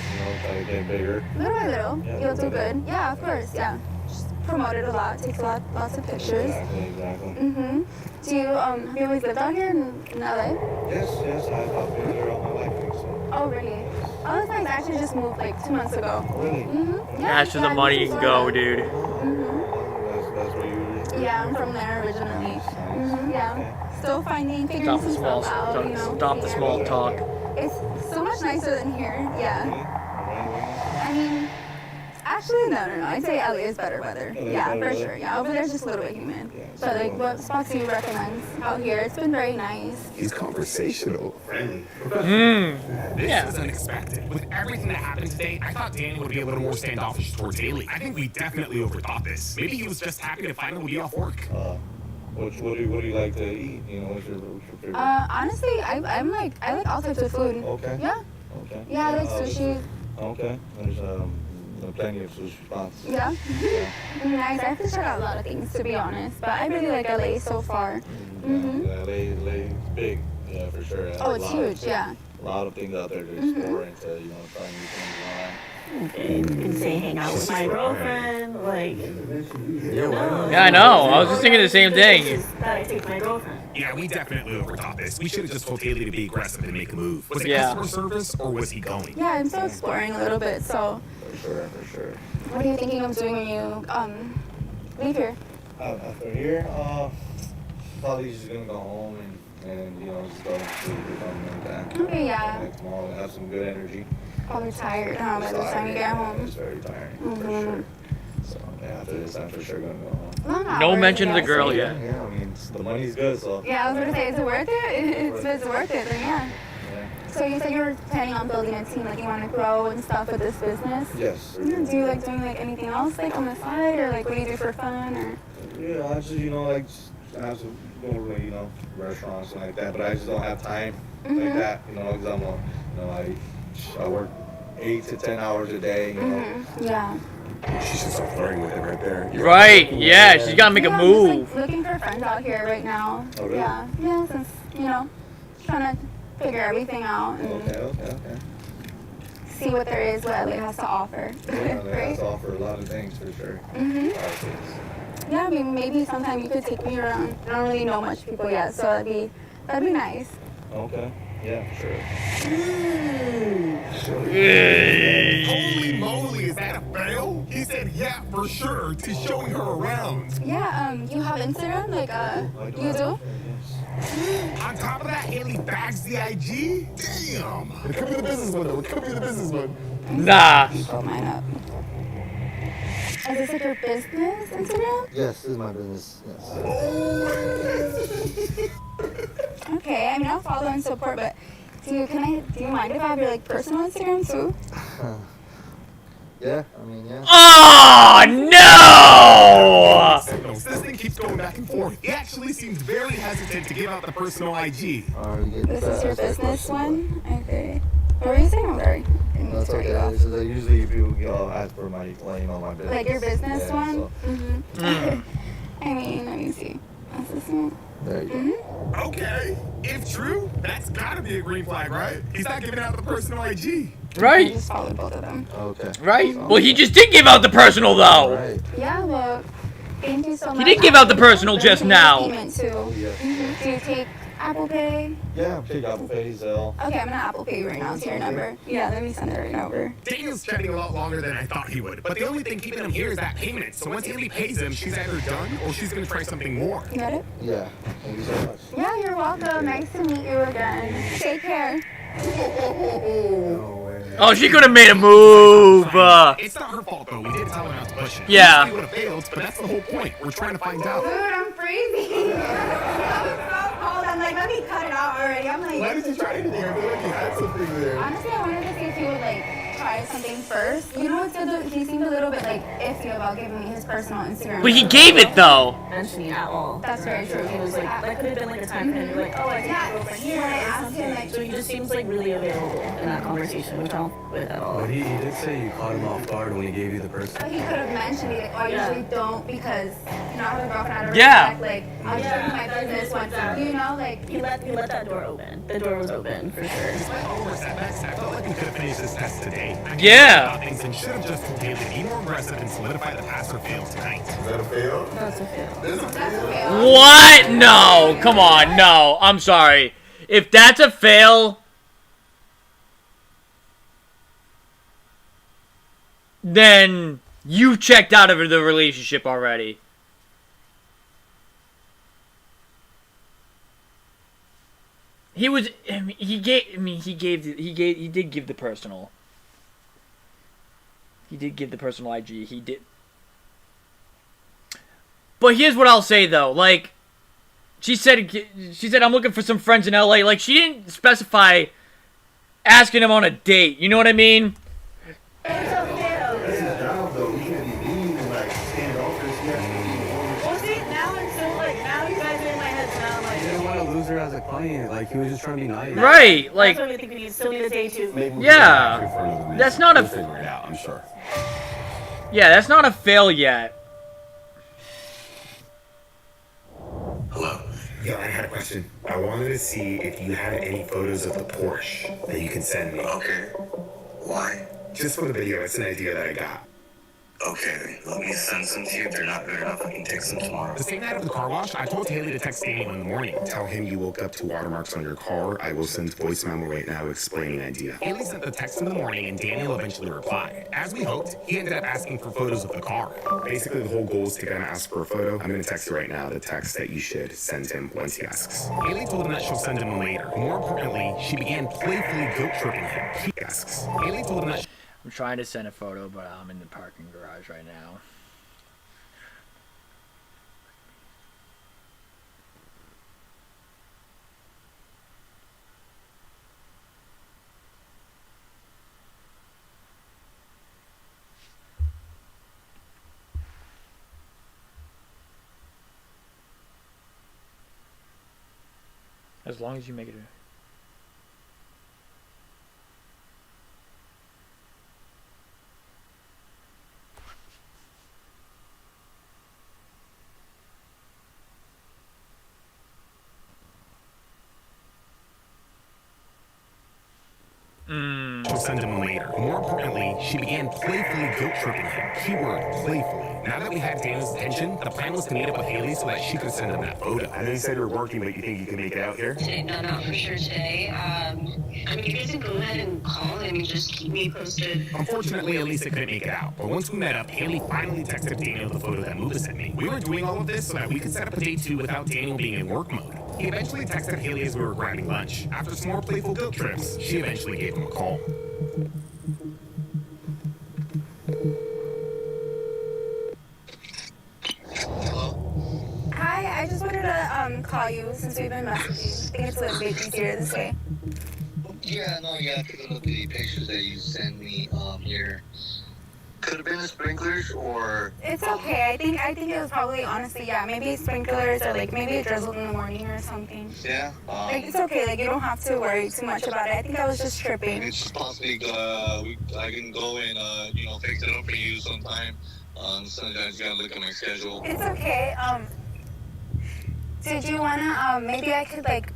try to get bigger. Little by little. Yeah, You'll do little good. Yeah, of course. Yeah. Just promote it a lot. Takes lots of pictures. Exactly. Mhm. Do you have you always lived out here in LA? Yes, I've been here all my life. So. Oh, really? Oh, that's nice. I actually just moved like 2 months ago. Really? Mhm. Cash to the money and go, dude. That's where you Yeah, I'm from there originally. Yeah. Still figuring Stop some the small, stuff out, you know. stop the small talk. It's so much nicer than here. Yeah. I mean, actually, no. I'd say LA is better weather. Yeah, for sure. Yeah, over there's just a little bit humid. But like, what spots do you recommend out here? It's been very nice. He's conversational. Friendly. This is unexpected. With everything that happened today, I thought Daniel would be a little more standoffish towards Haley. I think we definitely overthought this. Maybe he was just happy to finally be off work. What do you like to eat? You know, what's your favorite? Honestly, I like all types of food. Okay. Yeah. Okay. Yeah, I like sushi. Okay. There's plenty of sushi spots. Yeah. Nice. I have to check out a lot of things, to be honest. But I really like LA so far. Mhm. Yeah, LA is big. Yeah, for sure. Oh, it's huge. Yeah. A lot of things out there to explore and to try new things around. You can say hang out with my girlfriend, like. Yeah, I know. I was just thinking the same thing. Gotta take my girlfriend. Yeah, we definitely overthought this. We should have just told Haley to be aggressive and make a move. Was it Yeah. customer service or was he going? Yeah, I'm still exploring a little bit. So, For sure. what are you thinking of doing when you leave here? After here, probably just gonna go home and you know, just go to sleep or something like that. Okay, yeah. Like tomorrow and have some good energy. Probably tired by the time you get home. It's very tiring, for sure. So, yeah, after this, I'm for sure gonna go home. Long No hours, mention of the yeah, girl so- yet. Yeah, I mean, the money's good, so. Yeah, I was gonna say, is it worth it? If it's worth it, then yeah. So you said you were planning on building a team, like you want to grow and stuff with this business? Yes. Yeah, do you like doing like anything else like on the side, or like what do you do for fun, or? Yeah, I just, you know, like, just have to go to, you know, restaurants and like that, but I just don't have time like that, you know, because I'm a, you know, I work 8 to 10 hours a day, you know. Yeah. She should start flirting with it right there. Right, yeah, she's gotta make a I'm move. just, like, looking for friends out here right now. Oh, really? Yeah, since, you know, trying to figure everything out and Okay. see what there is, what LA has to offer. Yeah, they Right? have to offer a lot of things for sure. Mhm. A lot of things. Yeah, I mean, maybe sometime you could take me around. I don't really know much people yet, so that'd be nice. Okay. Yeah, sure. Holy moly, is that a fail? He said yeah for sure to showing her around. Yeah, you have Instagram? Like, you do? On top of that, Haley bags the IG? Damn! It could be the business one though. It could be the business one. Nah. Pull mine up. Is this like your business Instagram? Yes, this is my business. Yes. Okay, I mean, I'll follow and support, but do you mind if I have your like personal Instagram too? Yeah, I mean, yeah. Oh no! Signals. This thing keeps going back and forth. He actually seems very hesitant to give out the personal IG. This is your business one? Okay. What were you saying? I'm sorry. That's okay. This is usually people ask for my, you know, my business. Like your business Yeah, one? so- I mean, let me see. What's this one? There you go. Okay, if true, that's gotta be a green flag, right? He's not giving out the personal IG. Right. I just followed both of them. Okay. Right? Well, he just did give out the personal, though. Right. Yeah, look. Thank you so much. He did give out the personal just now. Payment too. Mhm. Do you take Apple Pay? Yeah, take Apple Pay, Zelle. Okay, I'm gonna Apple Pay you right now. It's your number. Yeah, let me send it right over. Daniel's chatting a lot longer than I thought he would, but the only thing keeping him here is that payment. So once Haley pays him, she's either done or she's gonna try something more. You got it? Yeah. Thank you so much. Yeah, you're welcome. Nice to meet you again. Take care. Oh, she could have made a move. It's not her fault though. We did tell her not to push it. Yeah. We would have failed, but that's the whole point. We're trying to find out. Dude, I'm freezing. I'm like, let me cut it out already. I'm like, Why did you try anything? I feel like you had something there. honestly, I wanted to see if he would like try something first. You know what's good? He seemed a little bit like iffy about giving me his personal Instagram. But he gave it, though. Mentioning at all. That's very true. He was like, that could have been like a time for him to be like, oh, I think Yeah, your girlfriend here. when I or asked him, something. like- So he just seems like really available in that conversation, which I don't with at all. But he did say you caught him off guard when he gave you the person. But he could have mentioned it. I Yeah. usually don't because you know I have a girlfriend out of Yeah. respect. Like I'll just do my business once. You know, like He let that door open. The door was open for sure. Despite all of our setbacks, I felt like we could have finished this test today. I Yeah. thought things and should have just told Haley to be more aggressive and solidify the pass or fail tonight. Is that a fail? That's a fail. That's a that's fail. okay. What? No. Come on. No. I'm sorry. If that's a fail, then you've checked out of the relationship already. He was. I mean, he gave. I mean, he gave. He gave. He did give the personal. He did give the personal IG. He did. But here's what I'll say though. Like, she said I'm looking for some friends in LA. Like, she didn't specify asking him on a date. You know what I mean? That's his job though. He can't be mean and like stand off this. Well, see, now I'm so like, now you guys are in my head now. Like, He didn't want to lose her as a client. Like, he was just trying to be nice. Right. Like, that's what I think we still need a day too. yeah. That's not a. We'll figure it out, I'm sure. Yeah, that's not a fail yet. Hello. Yo, I had a question. I wanted to see if you had any photos of the Porsche that you can send me. Okay. Why? Just for the video. It's an idea that I got. Okay, let me send some to you. If they're not good enough, I can take some tomorrow. The same night of the car wash, I told Haley to text Daniel in the morning. Tell him you woke up to watermarks on your car. I will send voice memo right now explaining idea. Haley sent the text in the morning and Daniel eventually replied. As we hoped, he ended up asking for photos of the car. Basically, the whole goal is to get him to ask for a photo. I'm going to text you right now the text that you should send him once he asks. Haley told him that she'll send him later. More importantly, she began playfully guilt-tripping him. He asks. Haley told him that I'm trying to send a photo, but I'm in the parking garage right now. As long as you make it. she'll send him later. More importantly, she began playfully guilt-tripping him. Keyword, playfully. Now that we had Daniel's attention, the plan was to meet up with Haley so that she could send him that photo. I know you said you were working, but you think you can make it out here? No, not for sure today. I mean, you guys can go ahead and call and just keep me posted. Unfortunately, Elisa couldn't make it out. But once we met up, Haley finally texted Daniel the photo that Muda sent me. We were doing all of this so that we could set up a date 2 without Daniel being in work mode. He eventually texted Haley as we were grabbing lunch. After some more playful guilt trips, she eventually gave him a call. Hi, I just wanted to call you since we've been messaging. I think it's a bit easier this way. Yeah, no, yeah, because of the pictures that you sent me here. Could have been the sprinklers or... It's okay. I think it was probably, honestly, yeah, maybe sprinklers or like maybe it drizzled in the morning or something. Yeah. Like, it's okay. Like, you don't have to worry too much about it. I think I was just tripping. It's possibly I can go and, fix it up for you sometime. Sometimes you gotta look at my schedule. It's okay. It's okay. I just wanted to call you since we've been messaging. I think it's a bit easier this way. Yeah, I think it was probably, honestly, yeah, maybe sprinklers or like maybe it drizzled in the morning or something. Yeah. Like, it's okay. Like, you don't have to worry too much about it. I think I was just tripping. It's okay. did you wanna, maybe I could, like,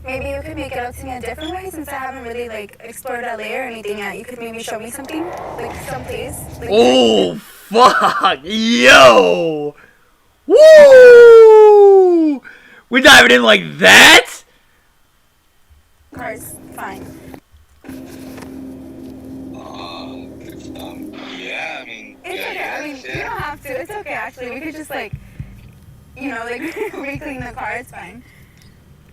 maybe you could make it up to me a different way since I haven't really, like, explored LA or anything yet. You could maybe show me something? Like, someplace? Like, Oh, fuck. Yo. Woo. We diving in like that? Cars, fine. Yeah, I mean, It's okay. I mean, you don't have to. It's okay, actually. We could just, like, you know, like, re-clean the car. It's fine.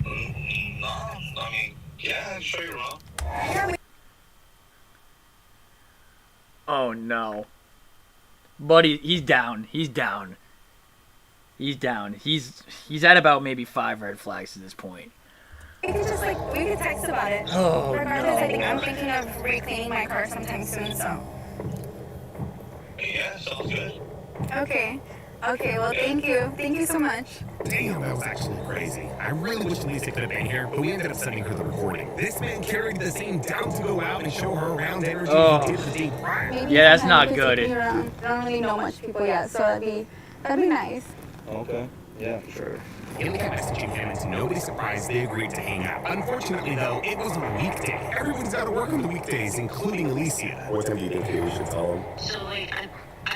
No, I mean, yeah, sure you're wrong. Oh, no. Buddy, he's down. He's down. He's down. He's at about maybe 5 red flags at this point. We could just, like, we could text about it. Oh, Regardless, no. I think I'm thinking of re-cleaning my car sometime soon, so. Yeah, sounds good. Okay. Okay, well, thank you. Thank you so much. Damn, that was actually crazy. I really wish Lisa could have been here, but we ended up sending her the recording. This man carried the same down to go out and show her around energy he did the day prior. Maybe Yeah, that's sometime not you could good. take me around. I don't really know much people yet, so that'd be nice. Okay. Yeah, for sure. Haley kept messaging him, and to nobody's surprise, they agreed to hang out. Unfortunately, though, it was a weekday. Everyone's out of work on the weekdays, including Alicia. What time do you think Haley should tell him? So, like, I'm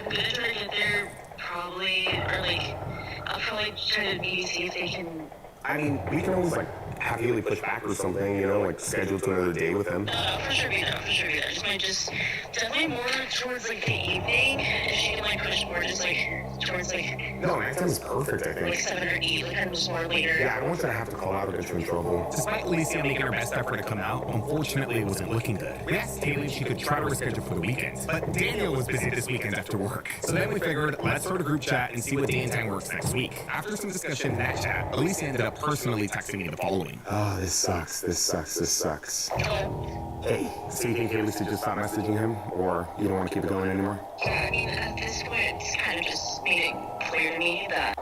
gonna try to get there probably, or like, I'll probably try to maybe see if they can. I mean, we can always, like, have Haley push back or something, you know, like, schedule to another day with him. No, for sure be there, for sure be there. Just might just, definitely more towards, like, the evening. If she can, like, push more just, like, towards, like, No, nightime's perfect, I think. like 7 or 8, like, kind of just more later. Yeah, I don't want you to have to call out or get you in trouble. Despite Alicia making her best effort to come out, unfortunately, it wasn't looking good. We asked Haley if she could try to reschedule for the weekend, but Daniel was busy this weekend after work. So then we figured, let's start a group chat and see what day and time works next week. After some discussion in that chat, Alicia ended up personally texting me the following. Oh, this sucks. This sucks. Hey, so you think Haley should just stop messaging him, or you don't want to keep it going anymore? Yeah, I mean, at this point, it's kind of just made it clear to me that.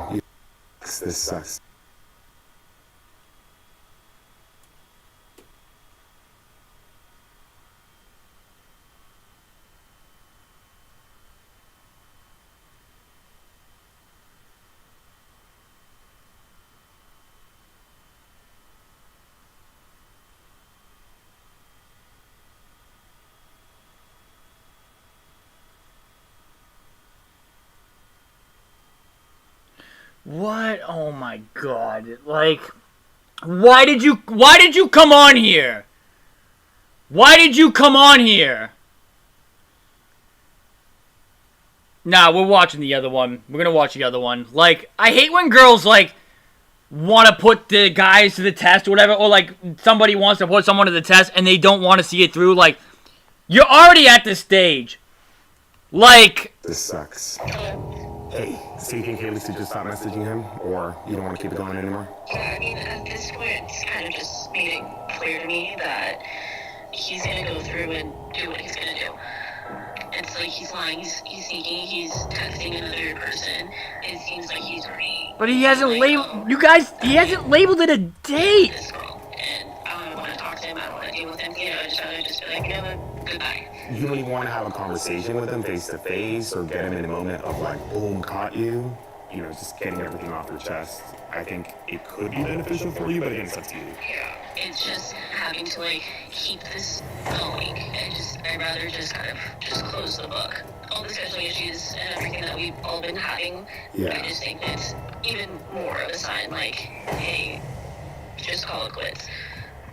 This sucks. What? Oh my god. Like, why did you come on here? Why did you come on here? Nah, we're watching the other one. We're gonna watch the other one. Like, I hate when girls, like, want to put the guys to the test or whatever, or, like, somebody wants to put someone to the test and they don't want to see it through. Like, you're already at this stage. Like... This sucks. Hey, so you think Haley should just stop messaging him, or you don't want to keep it going anymore? Yeah, I mean, at this point, it's kind of just made it clear to me that he's gonna go through and do what he's gonna do. It's like he's lying, he's sneaking, he's texting another person. It seems like he's already. But he hasn't labeled... You guys, he hasn't labeled it a date! And I don't want to talk to him, I don't want to deal with him, you know, I just feel like, you know what, goodbye. You really want to have a conversation with him face to face, or get him in a moment of like, boom, caught you? You know, just getting everything off your chest. I think it could be beneficial for you, but again, it's up to you. Yeah, it's just having to like keep this going, and I'd rather just kind of just close the book. All the scheduling issues and everything that we've all been having, Yeah. I just think it's even more of a sign like, hey, just call it quits.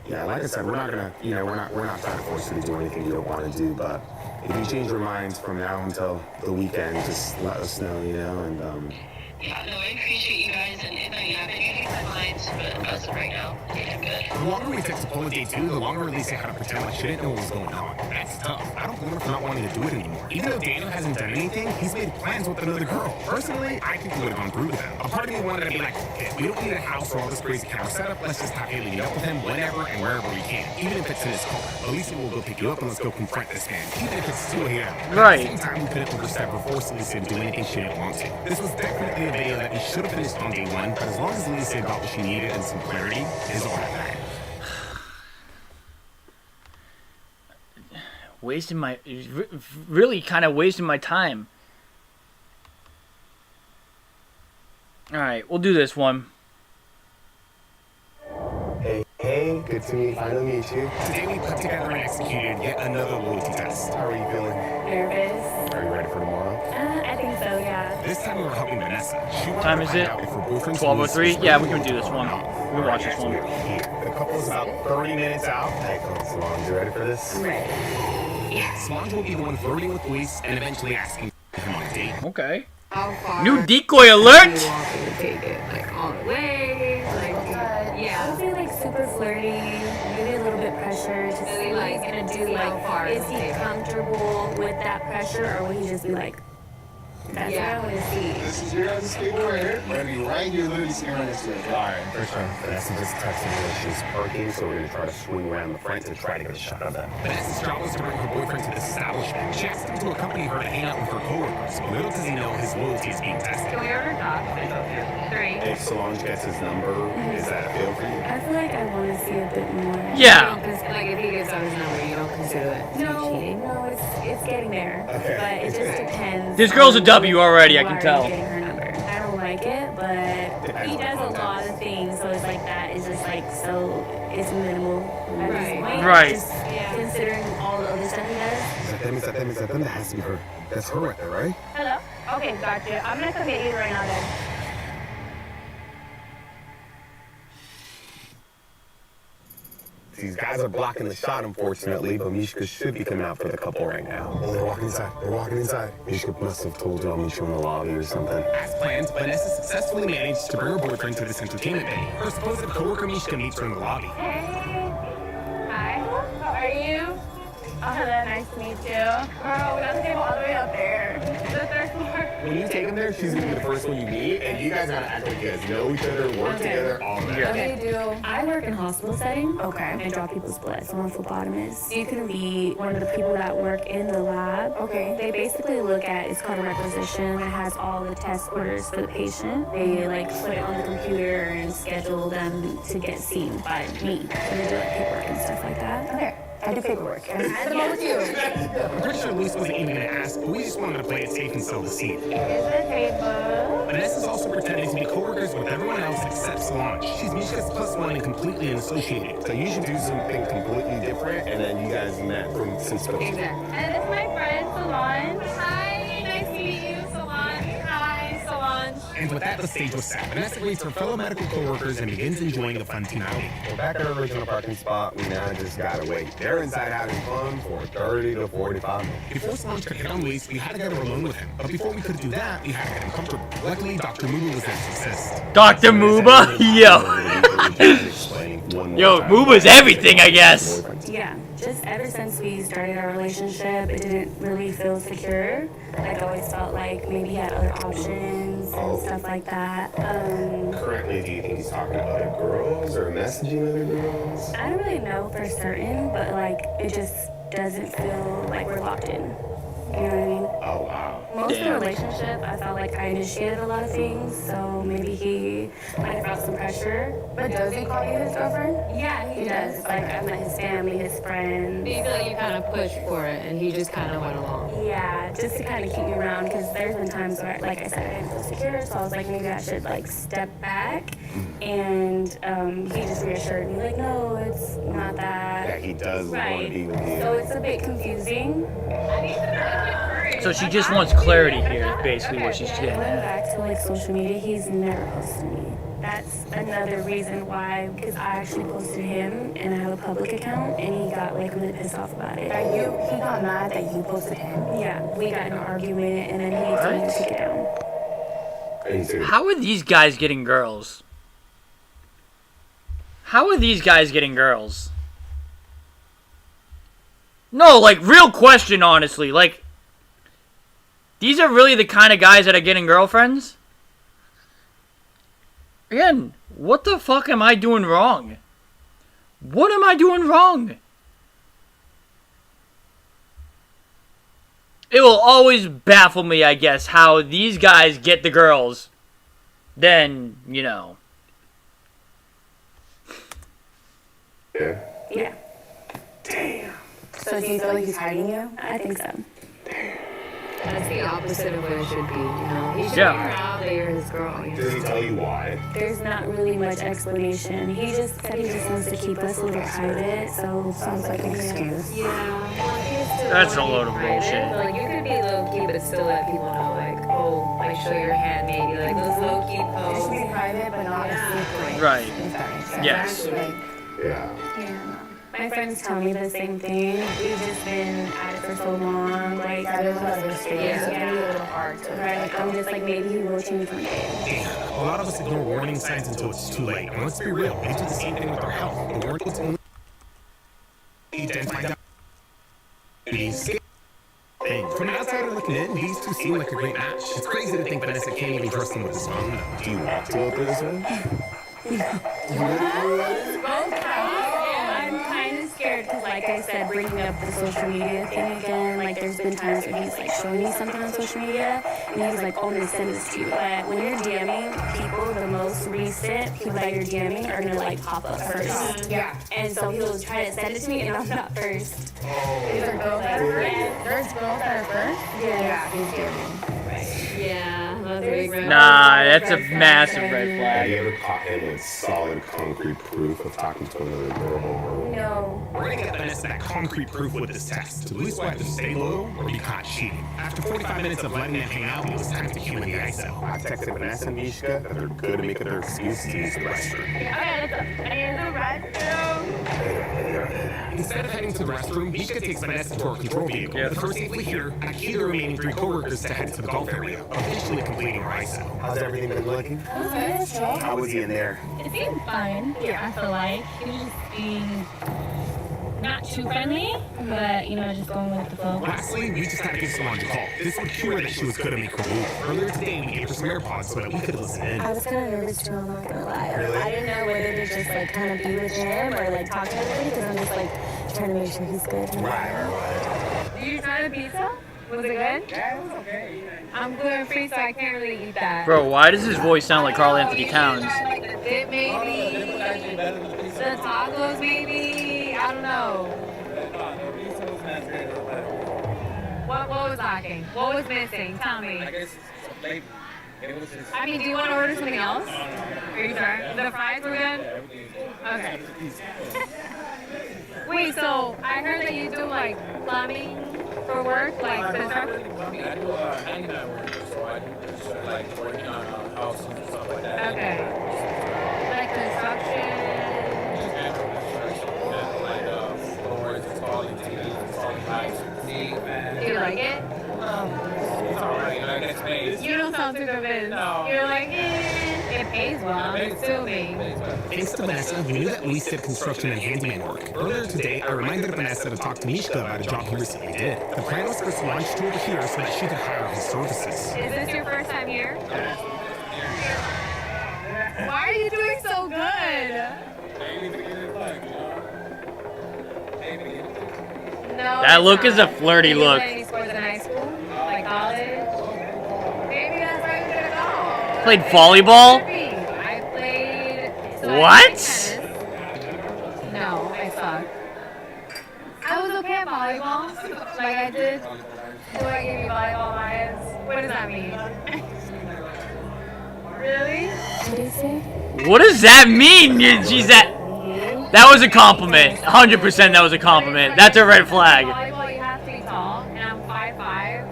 Yeah, like I said, we're not gonna, you know, we're not trying to force you to do anything you don't want to do, but if you change your minds from now until the weekend, just let us know, you know, and Yeah, no, I appreciate you guys, and if I have anything in my mind, but as of right now, I think I'm good. The longer we took to pull a day 2, the longer Alicia had to pretend like she didn't know what was going on. That's tough. I don't blame her for not wanting to do it anymore. Even though Daniel hasn't done anything, he's made plans with another girl. Personally, I think he would have gone through with them. A part of me wanted to be like, okay, we don't need a house or all this crazy camera setup. Let's just have Haley meet up with him whenever and wherever we can. Even if it's in his car. Alicia will go pick you up and let's go confront this man. Even if it's 2 a.m. Right. At the same time, we couldn't overstep or force Alicia to do anything she didn't want to. This was definitely a video that we should have finished on day 1, but as long as Alicia got what she needed and some clarity, is all that mattered. Wasting my... Really kind of wasting my time. Alright, we'll do this one. Hey, good to finally meet you. Today we put together and executed yet another loyalty test. How are you feeling? Nervous. Are you ready for tomorrow? I think so, yeah. This time we were helping Vanessa. What time is it? 12:03? Yeah, we can do this one. We can watch this one. The couple is about 30 minutes out. Hey, Solange, you ready for this? I'm ready. Yeah. Solange will be the one flirting with Luis and eventually asking him on a date. Okay. How far? New decoy alert! You want me to take it? Like, all the way? Like, yeah. I would say, like, super flirty, maybe a little bit pressure. Just really, like, he's gonna do, like, is he comfortable with that pressure, or will he just be like, that's what I want to see. This is your guys' skateboard right here. We're gonna be right here, literally sitting right next to it. Alright, first time. Vanessa just texted me that she's parking, so we're gonna try to swing around the front to try to get a shot of that. Vanessa's job was to bring her boyfriend to this establishment. She asked him to accompany her to hang out with her coworkers. Little does he know his loyalty is being tested. Can we order dogs? 3. If Solange gets his number, is that a fail for you? I feel like I want to see a bit more. Yeah. Like, if he gets on his number, you don't consider it cheating? No, it's getting there. Okay. But it just depends. This girl's a W already, I can tell. Getting her number. I don't like it, but he does a lot of things, so it's like that is just like so it's minimal at this point. Right. Just considering all the other stuff he does. That has to be her. That's her right there, right? Hello? Okay, gotcha. I'm gonna come get you right now then. These guys are blocking the shot, unfortunately, but Mishka should be coming out for the couple right now. Oh, they're walking inside. They're walking inside. Mishka must have told you I'll meet you in the lobby or something. As planned, Vanessa successfully managed to bring her boyfriend to this entertainment venue. Her supposed coworker Mishka meets her in the lobby. Hey. Hi. How are you? Oh, hello. Nice to meet you. Girl, we got the table all the way up there. The third floor. When you take them there, she's gonna be the first one you meet, and you guys gotta act like you guys know each other, work together, all that. Okay, do. I work in hospital setting. Okay. And draw people's blood. So I'm a phlebotomist. You can be one of the people that work in the lab. Okay. They basically look at, it's called a requisition. It has all the test orders for the patient. They like put it on the computer and schedule them to get seen by me. So they do like paperwork and stuff like that. Okay. I do paperwork. And I'm with you. I'm pretty sure Luis wasn't even gonna ask, but we just wanted to play it safe and sell the scene. Here's the table. Vanessa's also pretending to be coworkers with everyone else except Solange. She's Mishka's +1 and completely unassociated. So you should do something completely different, and then you guys met from since the Exactly. And this is my friend Solange. Hi, nice to meet you, Solange. Hi, Solange. And with that, the stage was set. Vanessa greets her fellow medical coworkers and begins enjoying the fun team outing. We're back at our original parking spot. We now just gotta wait. They're inside having fun for 30 to 45 minutes. Before Solange could hit on Luis, we had to get her alone with him. But before we could do that, we had to get him comfortable. Luckily, Dr. Muba was there to assist. Dr. Muba? Yo. Yo, Muba's everything, I guess. Yeah, just ever since we started our relationship, it didn't really feel secure. Like, I always felt like maybe he had other options and stuff like that. Currently, do you think he's talking to other girls or messaging other girls? I don't really know for certain, but like, it just doesn't feel like we're locked in. You know what I mean? Oh, wow. Most of the relationship, I felt like I initiated a lot of things, so maybe he might have felt some pressure. But does he call you his girlfriend? Yeah, he does. Like, I met his family, his friends. Do you feel like you kind of pushed for it and he just kind of went along? Yeah, just to kind of keep me around, because there's been times where, like I said, I didn't feel secure, so I was like, maybe I should, like, step back. And he just reassured me, like, no, it's not that. Yeah, he does want to be with you. So it's a bit confusing. So she just wants clarity here, basically what she's getting Going at. back to like social media, he's never posted me. That's another reason why, because I actually posted him and I have a public account, and he got like really pissed off about it. He got mad that you posted him? Yeah, we got in an argument and then he told me to take it down. How are these guys getting girls? How are these guys getting girls? No, like, real question, honestly. Like, these are really the kind of guys that are getting girlfriends? Again, what the fuck am I doing wrong? What am I doing wrong? It will always baffle me, I guess, how these guys get the girls. Then, you know. Yeah. Yeah. Damn. So do you feel like he's hiding you? I think so. That's the opposite of what it should be, you know? He should Yeah. be proud that you're his girl. You Does he know? tell you why? There's not really much explanation. He just said he just wants to keep us a little private, so sounds like an excuse. Yeah. Well, he has to That's a wanna be load of private. bullshit. Like, you could be low-key, but still let people know, like, oh, like, show your hand, maybe. Like, those low-key It posts. should be private, but not a secret. Right. If that makes sense. Yes. Like, Yeah. my friends tell me the same thing. We've just been at it for so long. Like, I don't understand. Yeah. It's gonna be a little hard to, right? Like, I'm just like, maybe he will change one day. A lot of us ignore warning signs until it's too late. And let's be real, we do the same thing with our health. The warnings only identify these things. From an outsider looking in, these two seem like a great match. It's crazy to think Vanessa can't even trust him with his phone. Do you want to go through this one? I'm kind of scared because, like I said, bringing up the social media thing again, like there's been times when he's like showing me something on social media and he's like, oh, I'm gonna send this to you. But when you're DMing people, the most recent people that you're DMing are gonna like pop up first. Yeah. And so he'll try to send it to me and I'm not first. Is there girls that are first? There's girls that are first? Yeah. He's DMing. Yeah, that's a big red Nah, that's a massive red Have flag. you ever caught him with solid concrete proof of talking to another girl? No. We're gonna get Vanessa that concrete proof with this test. To lose, we have to stay low or be caught cheating. After 45 minutes of letting them hang out, it was time to cue in the ISO. I texted Vanessa and Mishka that they're good to make it their excuse to use the restroom. Instead of heading to the restroom, Mishka takes Vanessa to our control vehicle. Yeah. With her safely here, I key the remaining 3 coworkers to head to the golf area, officially completing our ISO. How's everything been looking? How was he in there? It seemed fine. Yeah, I feel like he was just being not too friendly, but you know, just going with the flow. Lastly, we just had to give Solange a call. This would cure that she was gonna make her move. Earlier today, we gave her some AirPods so that we could listen in. I was kind of nervous too, I'm not gonna lie. I didn't know whether to just like kind of be with him or like talk to everybody because I'm just like trying to make sure he's good. Right. Did you try the pizza? Was it good? Yeah, it was okay. I'm gluten free, so I can't really eat that. Bro, why does his voice sound like Carl Anthony Towns? Like the dip, maybe. The tacos, maybe. I don't know. What was lacking? What was missing? Tell me. I guess maybe. I mean, do you want to order something else? Are you sure? The fries were good? Okay. Wait, so I heard that you do like plumbing for work, like construction? I do handyman work, so I do just like working on houses and stuff like that. Okay. Like construction? Like floors, installing TVs, installing lights. Do you like it? It's alright, I guess maybe. You don't sound too convinced. No. You're like, it pays well. It's still me. Thanks to Vanessa, we knew that Luis did construction and handyman work. Earlier today, I reminded Vanessa to talk to Mishka about a job he recently did. The plan was for Solange to over here so that she could hire his services. Is this your first time here? Why are you doing so good? No. That it's look is a not. flirty Did you look. play any sports in high school? Like college? Maybe that's where you're gonna go. Played volleyball? I played. So I What? played tennis. No, I suck. I was okay at volleyball. Like I did. Do I give you volleyball vibes? What does that mean? Really? What do you say? What does that mean? She's at. That was a compliment. 100% that was a compliment. That's a red flag. Volleyball, you have to be tall, and I'm 5'5".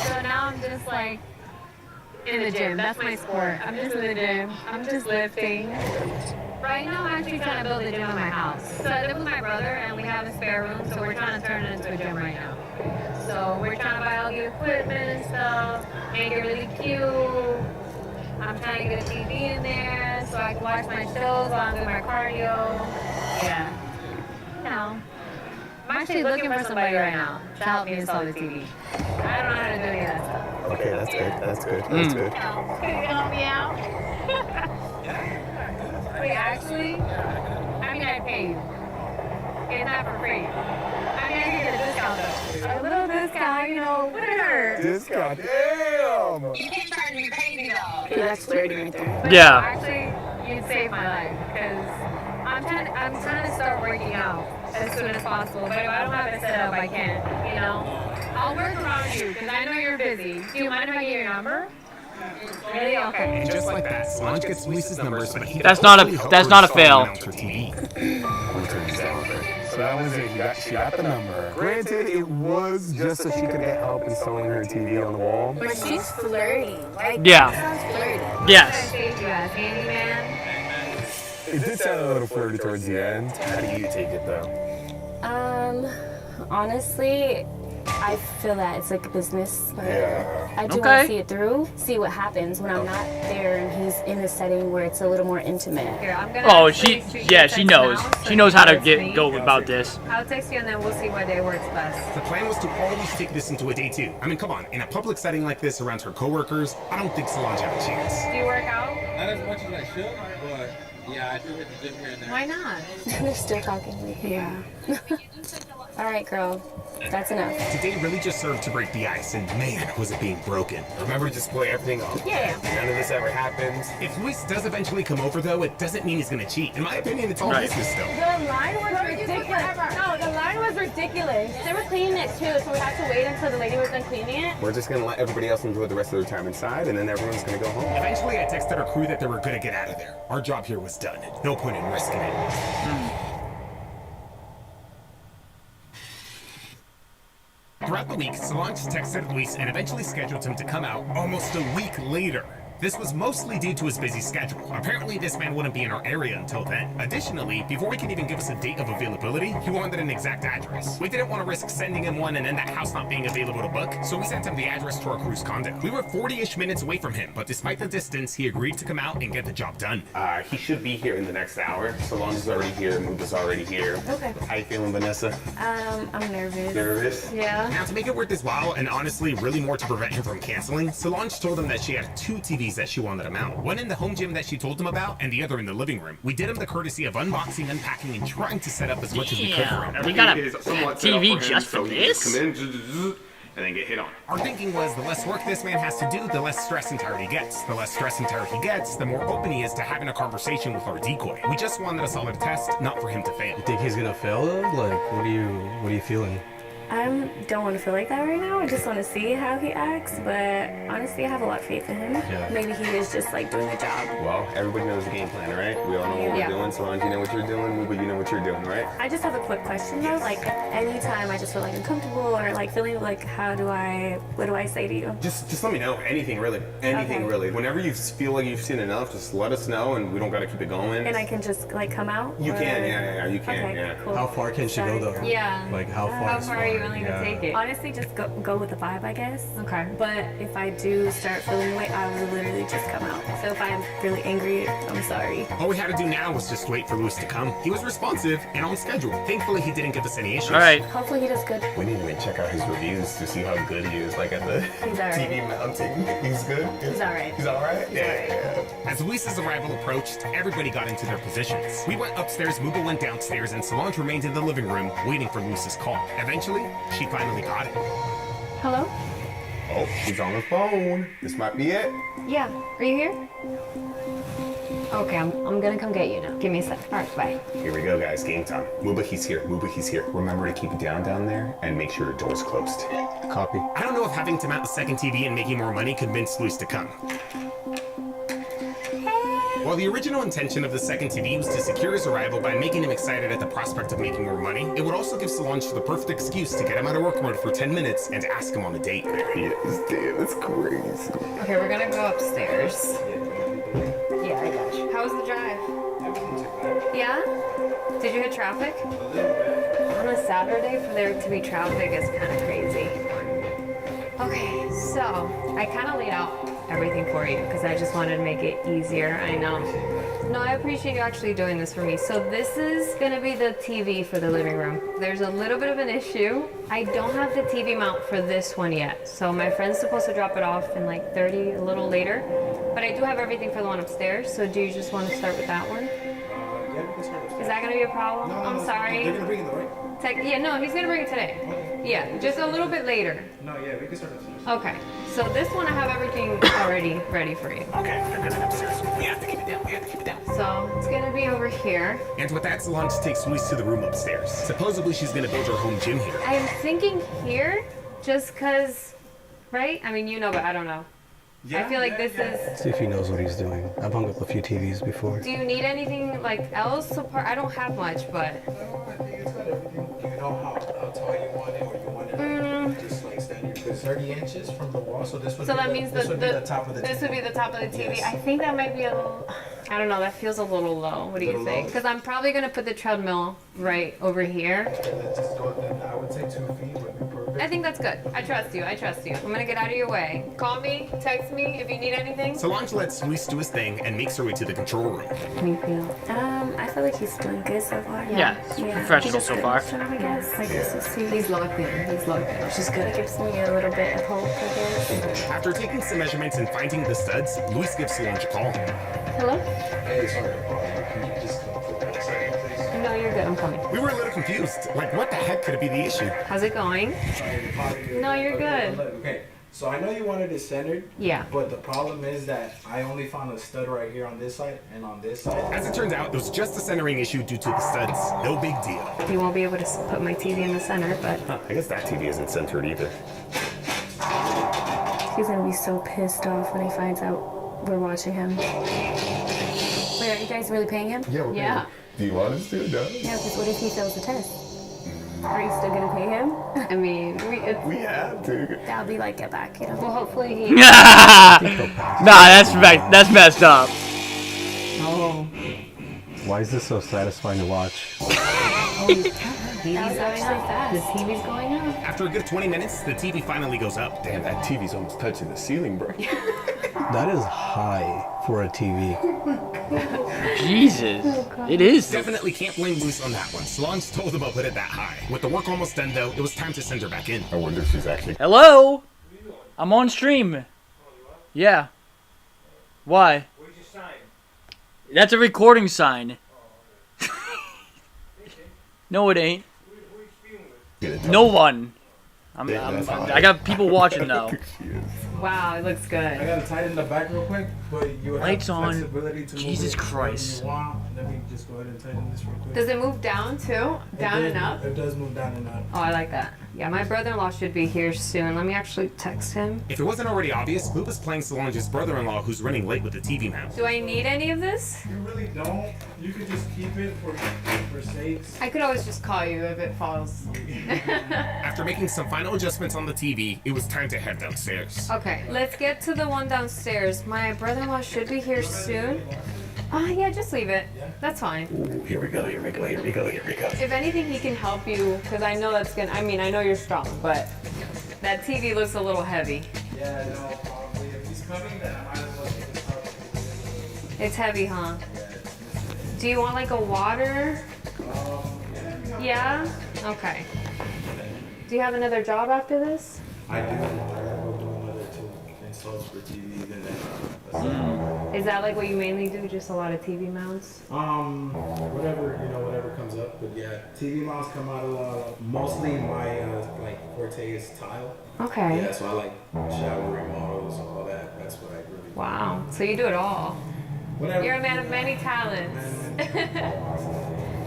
So now I'm just like in the gym. That's my sport. I'm just in the gym. I'm just lifting. Right now, I'm actually trying to build a gym in my house. So I live with my brother, and we have a spare room, so we're trying to turn it into a gym right now. So we're trying to buy all the equipment and stuff, make it really cute. I'm trying to get a TV in there so I can watch my shows while I'm doing my cardio. Yeah. No. I'm actually looking for somebody right now to help me install the TV. I don't know how to do any of that stuff. Okay, that's good. That's good. That's good. Can you help me out? Wait, actually, I mean, I pay you. It's not for free. I mean, I get a discount though. A little discount, you know, what it hurt? Discount. Damn! You can't charge me crazy though. Okay, that's flirty right there. But Yeah. Actually, you'd save my life because I'm trying to start working out as soon as possible. But if I don't have it set up, I can't. You know, I'll work around you because I know you're busy. Do you mind if I get your number? Really? Okay. And just like that, Solange gets Luis's numbers, but he That's not a fail. So that was it. She got the number. Granted, it was just so she could get help installing her TV on the wall. But she's flirty. Like, Yeah. that sounds flirty. Yes. It did sound a little flirty towards the end. How do you take it though? Honestly, I feel that it's like a business. But Yeah. I do want to see it through, see what happens when I'm not there and he's in a setting where it's a little more intimate. Here, I'm gonna Oh, actually she shoot you a she text knows. now, so She knows how to you go about this. I'll text you and then we'll see what day works best. The plan was to always take this into a day two. I mean, come on, in a public setting like this around her coworkers, I don't think Solange had a chance. Do you work out? Not as much as I should, but yeah, I do hit the gym here and there. Why not? They're still talking. Yeah. All right, girl. That's enough. Today really just served to break the ice, and man, was it being broken. Remember, just play everything off. Yeah. None of this ever happens. If Luis does eventually come over, though, it doesn't mean he's gonna cheat. In my opinion, it's all business still. The line was ridiculous. No, the line was ridiculous. They were cleaning it too, so we had to wait until the lady was done cleaning it. We're just gonna let everybody else enjoy the rest of their time inside, and then everyone's gonna go home. Eventually, I texted our crew that they were gonna get out of there. Our job here was done. No point in risking it. Throughout the week, Solange texted Luis and eventually scheduled him to come out almost a week later. This was mostly due to his busy schedule. Apparently, this man wouldn't be in our area until then. Additionally, before he could even give us a date of availability, he wanted an exact address. We didn't want to risk sending him one and then that house not being available to book, so we sent him the address to our crew's condo. We were 40-ish minutes away from him, but despite the distance, he agreed to come out and get the job done. He should be here in the next hour. Solange is already here, Muba's already here. Okay. How you feeling, Vanessa? I'm nervous. Nervous? Yeah. Now, to make it worth his while, and honestly, really more to prevent him from canceling, Solange told him that she had 2 TVs that she wanted him out. One in the home gym that she told him about, and the other in the living room. We did him the courtesy of unboxing, unpacking, and trying to set up as much as we could for him. We got a TV just for this? Come in, and then get hit on. Our thinking was the less work this man has to do, the less stress and tired he gets. The less stress and tired he gets, the more open he is to having a conversation with our decoy. We just wanted a solid test, not for him to fail. You think he's gonna fail though? Like, what are you feeling? I don't want to feel like that right now. I just want to see how he acts, but honestly, I have a lot of faith in him. Yeah. Maybe he is just like doing the job. Well, everybody knows the game plan, right? We all know what Yeah. we're doing. Solange, you know what you're doing. Muba, you know what you're doing, right? I just have a quick question though. Like, anytime I just feel like uncomfortable or like feeling like, what do I say to you? Just let me know. Anything, really. Anything, Okay. really. Whenever you feel like you've seen enough, just let us know, and we don't got to keep it going. And I can just like come out? You or- can, yeah, you can, Okay, yeah. cool. How far can she go though? Yeah. Like how far? How is far are you willing yeah. to take it? Honestly, just go with the vibe, I guess. Okay. But if I do start feeling the way, I will literally just come out. So if I'm really angry, I'm sorry. All we had to do now was just wait for Luis to come. He was responsive and on schedule. Thankfully, he didn't give us any issues. All right. Hopefully he does good. We need to check out his reviews to see how good he is, like at the He's all right. TV mounting. He's good? He's all right. He's all right? He's all right. As Luis's arrival approached, everybody got into their positions. We went upstairs, Muba went downstairs, and Solange remained in the living room waiting for Luis's call. Eventually, she finally got it. Hello? Oh, she's on the phone. This might be it. Yeah. Are you here? Okay, I'm gonna come get you now. Give me a sec. All right, bye. Here we go, guys. Game time. Muba, he's here. Muba, he's here. Remember to keep it down there and make sure your door's closed. Copy. I don't know if having to mount a second TV and making more money convinced Luis to come. While the original intention of the second TV was to secure his arrival by making him excited at the prospect of making more money, it would also give Solange the perfect excuse to get him out of work mode for 10 minutes and to ask him on a date. There he is. Damn, that's crazy. Okay, we're gonna go upstairs. Yeah, I got you. How was the drive? Yeah? Did you hit traffic? On a Saturday, for there to be traffic is kind of crazy. Okay, so I kind of laid out everything for you because I just wanted to make it easier. I know. No, I appreciate you actually doing this for me. So this is gonna be the TV for the living room. There's a little bit of an issue. I don't have the TV mount for this one yet. So my friend's supposed to drop it off in like 30, a little later. But I do have everything for the one upstairs. So do you just want to start with that one? Is that gonna be a problem? I'm sorry. They're gonna bring it, right? Yeah, no, he's gonna bring it today. Yeah, just a little bit later. No, yeah, we can start upstairs. Okay, so this one I have everything already ready for you. Okay, they're good upstairs. We have to keep it down. We have to keep it down. So it's gonna be over here. And with that, Solange takes Luis to the room upstairs. Supposedly, she's gonna build her home gym here. I'm thinking here, Just because, right? I mean, you know, but I don't know. I feel like this is... See if he knows what he's doing. I've hung up a few TVs before. Do you need anything, like, else support? I don't have much, but... You know how tall you want it, or you want it just like standard 30 inches from the wall. So this would So be that the, means this would be the top of the this TV. would be the top of the TV. Yes. I think that might be a little... I don't know, that feels a little low. What do you Little think? low? Because I'm probably going to put the treadmill right over here. Let's just go, I would say 2 feet would be perfect. I think that's good. I trust you. I trust you. I'm going to get out of your way. Call me, text me if you need anything. Solange lets Luis do his thing and makes her way to the control room. How do you feel? I feel like he's doing good so far. Yeah, professional so far. I guess. Like, this is He's locked in. He's locked in. which is good. It gives me a little bit of hope, I guess. After taking some measurements and finding the studs, Luis gives Solange a call. Hello? Hey, sorry. Can you just come for 1 second, please? No, you're good. I'm coming. We were a little confused. Like, what the heck could be the issue? How's it going? No, you're good. Okay, so I know you wanted it centered. Yeah. But the problem is that I only found a stud right here on this side and on this side. As it turns out, it was just a centering issue due to the studs. No big deal. You won't be able to put my TV in the center, but... I guess that TV isn't centered either. He's gonna be so pissed off when he finds out we're watching him. Wait, are you guys really paying him? Yeah, we're paying him. Do you want us to? No. Yeah, because what if he fails the test? Are you still gonna pay him? I mean, we have to. That'll be like, get back, you know? Well, hopefully he... Nah, that's messed up. Oh. Why is this so satisfying to watch? TV's going up. The TV's going up. After a good 20 minutes, the TV finally goes up. Damn, that TV's almost touching the ceiling, bro. That is high for a TV. Jesus. It is. Definitely can't blame Luis on that one. Solange told him I'll put it that high. With the work almost done, though, it was time to send her back in. I wonder if she's actually... Hello? I'm on stream. Yeah. Why? That's a recording sign. No, it ain't. No one. I got people watching though. Wow, it looks good. I gotta tighten the back real quick, but you have Lights on. flexibility to Jesus move it Christ. wherever you want. Let me just go ahead and tighten this real quick. Does it move down too? Down and up? It does move down and up. Oh, I like that. Yeah, my brother-in-law should be here soon. Let me actually text him. If it wasn't already obvious, Luke was playing Solange's brother-in-law who's running late with the TV mount. Do I need any of this? You really don't. You could just keep it for sakes. I could always just call you if it falls. After making some final adjustments on the TV, it was time to head downstairs. Okay, let's get to the one downstairs. My brother-in-law should be here soon. Yeah, just leave it. That's fine. Ooh, here we go, here we go, here we go, here we go. If anything, he can help you, because I know that's gonna, I mean, I know you're strong, but that TV looks a little heavy. Yeah, no, probably. If he's coming, then I might as well take this out. It's heavy, huh? Do you want like a water? Yeah? Okay. Do you have another job after this? I do. I will do another 2 installs for TVs and then. Is that like what you mainly do? Just a lot of TV mounts? Whatever comes up. But yeah, TV mounts come out a lot. Mostly my like forte is tile. Okay. Yeah, so I like shower remodels, all that. That's what I really. Wow. So you do it all. Whatever. You're a man of many talents.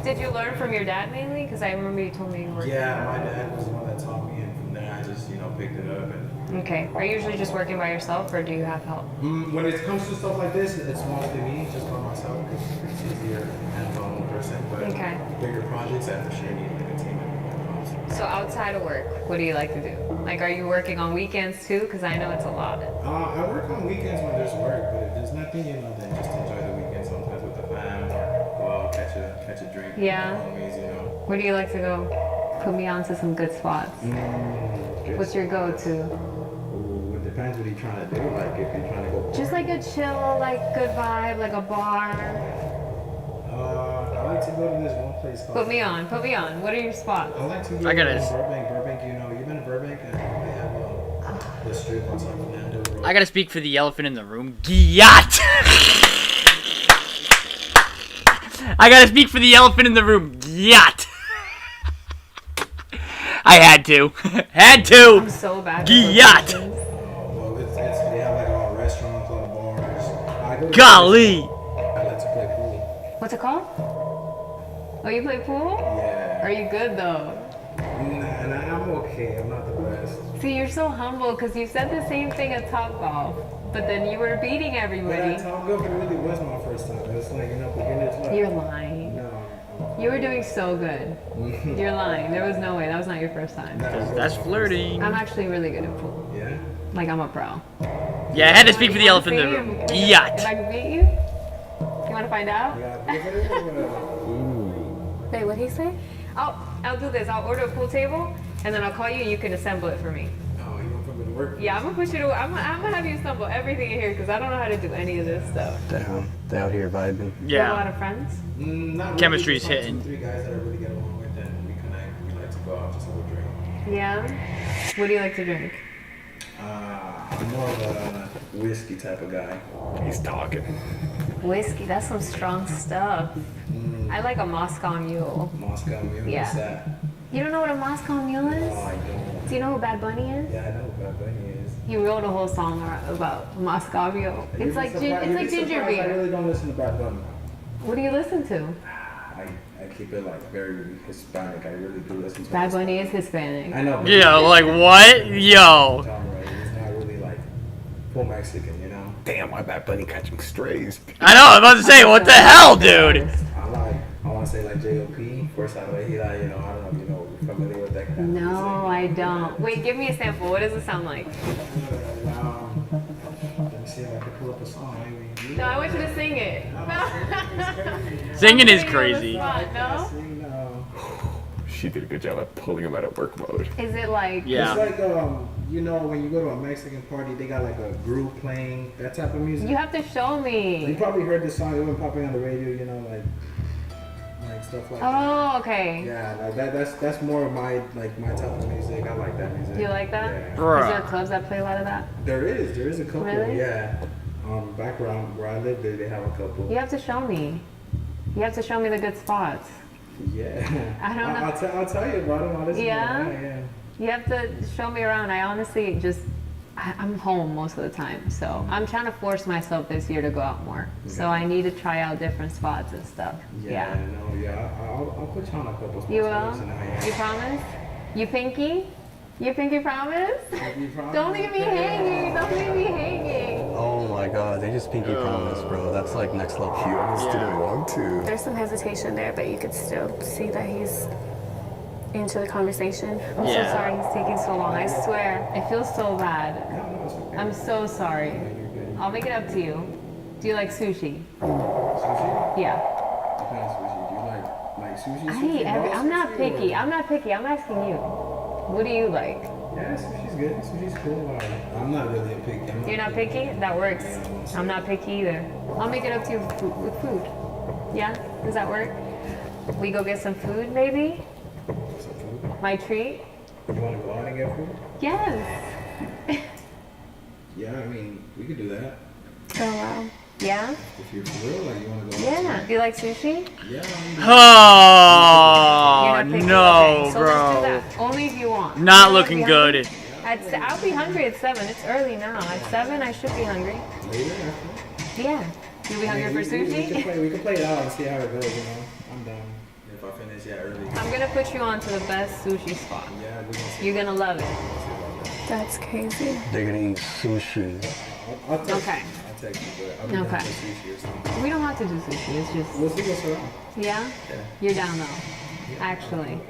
Did you learn from your dad mainly? Because I remember you told me you were. Yeah, my dad was the one that taught me, and from there I just picked it up and. Okay. Are you usually just working by yourself, or do you have help? When it comes to stuff like this, it's mostly me, just by myself. It's easier hands-on person, but Okay. bigger projects, I have to share need like a team. So outside of work, what do you like to do? Like, are you working on weekends too? Because I know it's a lot. I work on weekends when there's work, but if there's nothing, then just enjoy the weekend sometimes with the fam, or go out catch a drink. Yeah. With the homies, Where do you like to go? Put me on to some good spots. What's your go-to? Ooh, it depends what you're trying to do. Like if you're trying to go. Just like a chill, like good vibe, like a bar. I like to go to this one place called. Put me on. Put me on. What are your spots? I like to go I got to it. Burbank. Burbank, you've been to Burbank? They have the strip on San Fernando Road. I gotta speak for the elephant in the room. Gyat! I gotta speak for the elephant in the room. Gyat! I had to. Had to! I'm so bad. Gyat! Well, they have like all restaurants, all the bars. I go to Golly! I like to play pool. What's it called? Oh, you play pool? Yeah. Are you good though? And I'm okay. okay. I'm not the best. See, you're so humble because you said the same thing at Topgolf, but then you were beating But everybody. at Topgolf, it really was my first time. It was like, beginner's luck. You're lying. No. You were doing so good. You're lying. There was no way. That was not your first time. That's flirting. I'm actually really good at pool. Yeah? Like, I'm a pro. Yeah, I had to speak for the elephant in the room. If Yacht. I can beat you? You want to find out? Wait, what'd he say? I'll do this. I'll order a pool table, and then I'll call you, and you can assemble it for me. Oh, you want to put me to work? Yeah, I'm gonna push you to. I'm gonna have you assemble everything in here because I don't know how to do any of this stuff. Damn, they out here vibing. You have a lot of friends. Not Chemistry's really, hitting. 2, 3 guys that I really get along with, and we connect. We like to go out, just have a drink. Yeah. What do you like to drink? I'm more of a whiskey type of guy. He's talking. Whiskey. That's some strong stuff. I like a Moscow Mule. Moscow Mule. Yeah. What's that? You don't know what a Moscow Mule is? Oh, I don't. Do you know who Bad Bunny is? Yeah, I know who Bad Bunny is. He wrote a whole song about Moscow Mule. You'd It's be like surprised- it's you'd like be ginger surprised I beer. really don't listen to Bad Bunny. What do you listen to? I keep it like very Hispanic. I really do listen to Bad Bunny is Hispanic. I know. but Yeah, like what? Yo. He's not really like full Mexican, you know? Damn, why Bad Bunny catching strays? I know, I was about to say, what the hell, dude? I want to say like J.O.P. Forza Regida, I don't know if you're familiar with that kind of music. No, I don't. Wait, give me a sample. What does it sound like? Let me see if I can pull up a song. Maybe. No, I want you to sing it. Singing is I'm putting you on the crazy. spot, no? She did a good job at pulling him out of work mode. Is it like? Yeah. It's like when you go to a Mexican party, they got like a group playing that type of music. You have to show me. You probably heard this song. It been popping on the radio. Like stuff like that. Oh, okay. Yeah, like that's more of my type of music. I like that music. Do you like that? Yeah. Is there clubs that play a lot of that? There is a couple. Really? Yeah. Back around where I live, they have a couple. You have to show me. You have to show me the good spots. Yeah. I don't know. I'll tell you about them. Yeah? You have to show me around. I honestly I'm home most of the time, so I'm trying to force myself this year to go out more. Okay. So I need to try out different spots and stuff. Yeah. I'll put you on a couple spots. You will? You promise? You pinky? You pinky promise? Don't leave me hanging. Don't leave me hanging. Oh my god, they just pinky promise, bro. That's like next level. He almost didn't want to. There's some hesitation there, but you could still see that he's into the conversation. I'm so sorry he's taking so long. I swear. I feel so bad. I'm so sorry. I'll make it up to you. Do you like sushi? Sushi? Yeah. What kind of sushi? Do you like sushi? I eat every. I'm not picky. I'm not picky. I'm asking you. What do you like? Yeah, sushi's good. Sushi's cool. I'm not really a picky. You're not picky? That works. I'm not picky either. I'll make it up to you with food. Yeah? Does that work? We go get some food, maybe? Some food? My treat? You want to go out and get food? Yes. Yeah, I mean, we could do that. Oh, wow. Yeah? If you're for real, like you want to go Yeah. Do you like sushi? Yeah. Oh, no, So let's do bro. that. Only if you want. Not You looking wanna be good. hungry? I'll be hungry at 7. It's early now. At 7, I should be hungry. Later? Yeah. You'll be hungry for sushi? We can play it out and see how it goes, I'm down. If I finish, early. I'm gonna put you on to the best sushi spot. Yeah, we're gonna see. You're gonna love it. That's crazy. They're gonna eat sushi. I'll text Okay. I'll text you, but I'll be down Okay. for sushi or something. We don't have to do sushi. It's just. We'll see what's around. Yeah? Yeah. You're down though. Actually.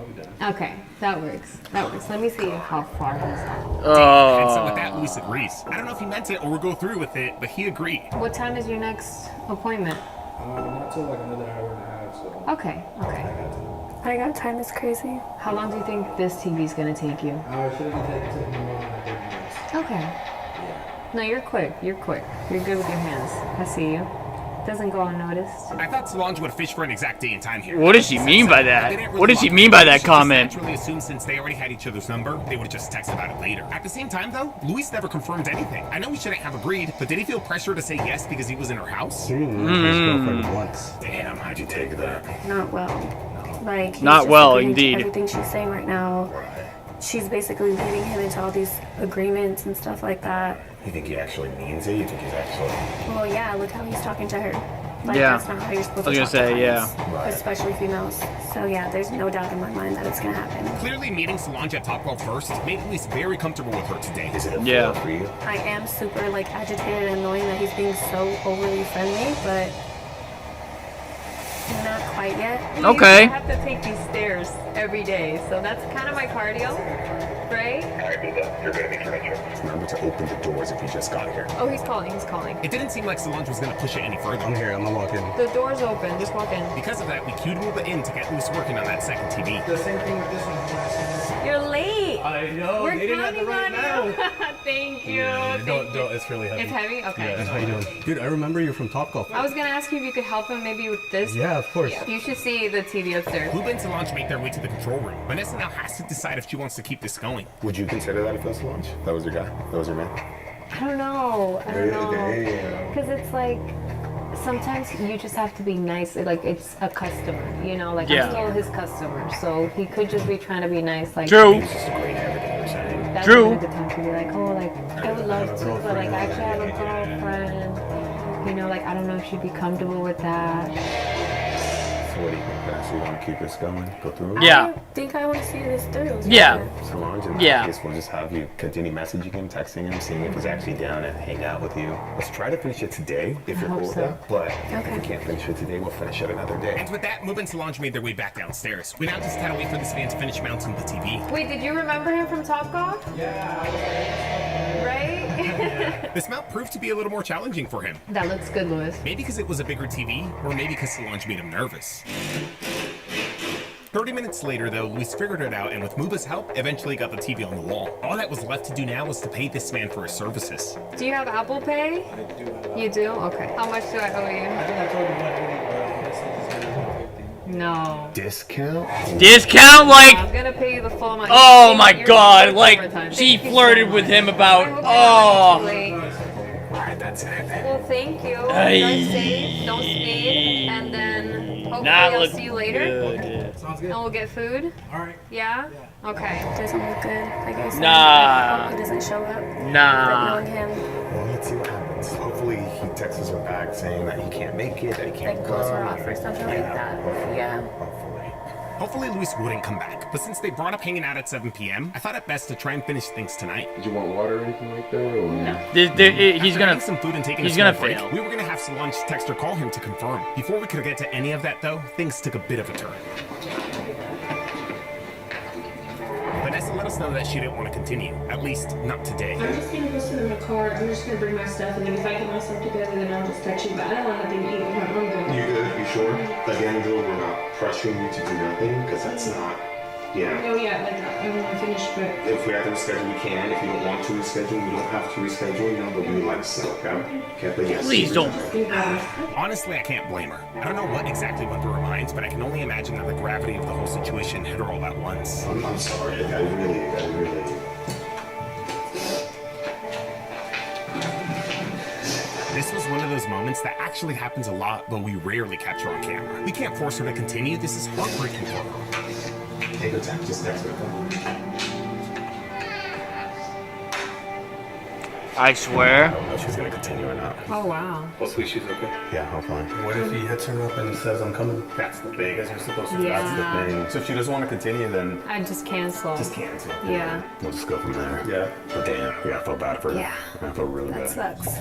Okay, that works. That works. Let me see how far he's on. And so with that, Luis agrees. I don't know if he meant it or would go through with it, but he agreed. What time is your next appointment? Not till like another hour and a half, so. Okay, okay. I got time is crazy. How long do you think this TV is gonna take you? I should have been taking more than like 30 minutes. Okay. No, you're quick. You're quick. You're good with your hands. I see you. Doesn't go unnoticed. I thought Solange would fish for an exact day and time here. What does she mean by that? They didn't really What does she want mean to. by that She just comment? naturally assumed since they already had each other's number, they would have just texted about it later. At the same time, though, Luis never confirmed anything. I know he shouldn't have agreed, but did he feel pressure to say yes because he was in her house? He didn't even know his girlfriend once. Damn, how'd you take that? Not well. Like he's Not just well, agreeing to indeed. Everything she's saying right now, she's basically leading him into all these agreements and stuff like that. You think he actually means it? You think he's actually... Well, yeah, look how he's talking to her. Like, Yeah. that's not how you're supposed I was to gonna talk to say, yeah. clients, especially females. So yeah, there's no doubt in my mind that it's gonna happen. Clearly, meeting Solange at Topgolf first made Luis very comfortable with her today. Is it Yeah. for you? I am super like agitated and annoying that he's being so overly friendly, but not quite yet. Okay. I have to take these stairs every day, so that's kind of my cardio, right? You're gonna make your entrance. Remember to open the doors if you just got here. Oh, he's calling. He's calling. It didn't seem like Solange was gonna push it any further. I'm here. I'm gonna walk in. The door's open. Just walk in. Because of that, we queued Muba in to get Luis working on that second TV. The same thing with this one. You're late. I know. We're They didn't have the counting right on you. now. Thank you. Don't, Thank you. it's really heavy. It's heavy? Okay. Yeah, how you doing? Dude, I remember you from Topgolf. I was gonna ask you if you could help him maybe with this. Yeah, of course. You should see the TV upstairs. Muba and Solange make their way to the control room. Vanessa now has to decide if she wants to keep this going. Would you consider that if it was Solange? That was your guy? That was your man? I don't know. I don't know. Damn. Because it's like sometimes you just have to be nice. Like it's a customer, you know. Like Yeah. I'm still his customer, so he could just be trying to be nice. Like True. That's True. a good time to be like, oh, like I would love to, but like I actually have a girlfriend. You know, like I don't know if she'd be comfortable with that. So what do you think, Vanessa? You want to keep this going? Go through it? Yeah. I think I want to see this through. Yeah. Solange, in Yeah. that case, we'll just have you continue messaging him, texting him, seeing if he's actually down and hang out with you. Let's try to finish it today, if you're hope cool with so. that. But if we can't finish it today, we'll finish it another day. And with that, Muba and Solange made their way back downstairs. We now just had to wait for this fan to finish mounting the TV. Wait, did you remember him from Topgolf? Yeah. Right? This mount proved to be a little more challenging for him. That looks good, Louis. Maybe because it was a bigger TV, or maybe because Solange made him nervous. 30 minutes later, though, Luis figured it out, and with Muba's help, eventually got the TV on the wall. All that was left to do now was to pay this man for his services. Do you have Apple Pay? I do. You do? Okay. How much do I owe I you? think I told you 180, but this is gonna be 50. No. Discount? Discount like. I'm gonna pay you the full amount. Oh You're my gonna God! work Like overtime. she Thank you flirted so with much. him I about. hope you're not too Oh. late. Alright, that's it. Well, thank you. Ay. Drive safe. Don't speed. And then hopefully Not I'll look see you later. good. Sounds And good. we'll get food. All right. Yeah? Okay. Doesn't look good. Like I said, Nah. I hope he doesn't show up. But Nah. knowing him, Well, let's see what happens. Hopefully, he texts her back saying that he can't make it, that he can't like go. close her off or something like that. Yeah. Hopefully, Luis wouldn't come back. But since they brought up hanging out at 7 p.m., I thought it best to try and finish things tonight. Did you want water or anything like that? Or? No. He's After gonna. getting some food and taking He's a small gonna break, fail. we were gonna have Solange text or call him to confirm. Before we could get to any of that, though, things took a bit of a turn. Vanessa let us know that she didn't want to continue, at least not today. I'm just gonna go sit in the car. I'm just gonna bring my stuff, and then if I get my stuff together, then I'll just text you. But I don't want nothing to eat. I'm good. You good? You sure? Again, Joe, we're not pressuring you to do nothing, because that's not, Oh yeah, like I want to finish, but If we have to reschedule, we can. If you don't want to reschedule, we don't have to reschedule, but we would like to know, okay? Okay, but yes. Please don't. Honestly, I can't blame her. I don't know what exactly went through her mind, but I can only imagine that the gravity of the whole situation hit her all at once. I'm sorry. I really. This was one of those moments that actually happens a lot, but we rarely capture on camera. We can't force her to continue. This is heartbreaking for her. Take her time. Just text her. I swear. I don't know if she's gonna continue or not. Oh, wow. Hopefully she's okay. Yeah, hopefully. What if he hits her up and says I'm coming? That's the thing. As you're supposed to. Yeah. That's the thing. So if she doesn't want to continue, then I just cancel. just cancel. Yeah. We'll just go from there. Yeah. But damn, yeah, I felt bad for her. Yeah. I felt really That bad. sucks.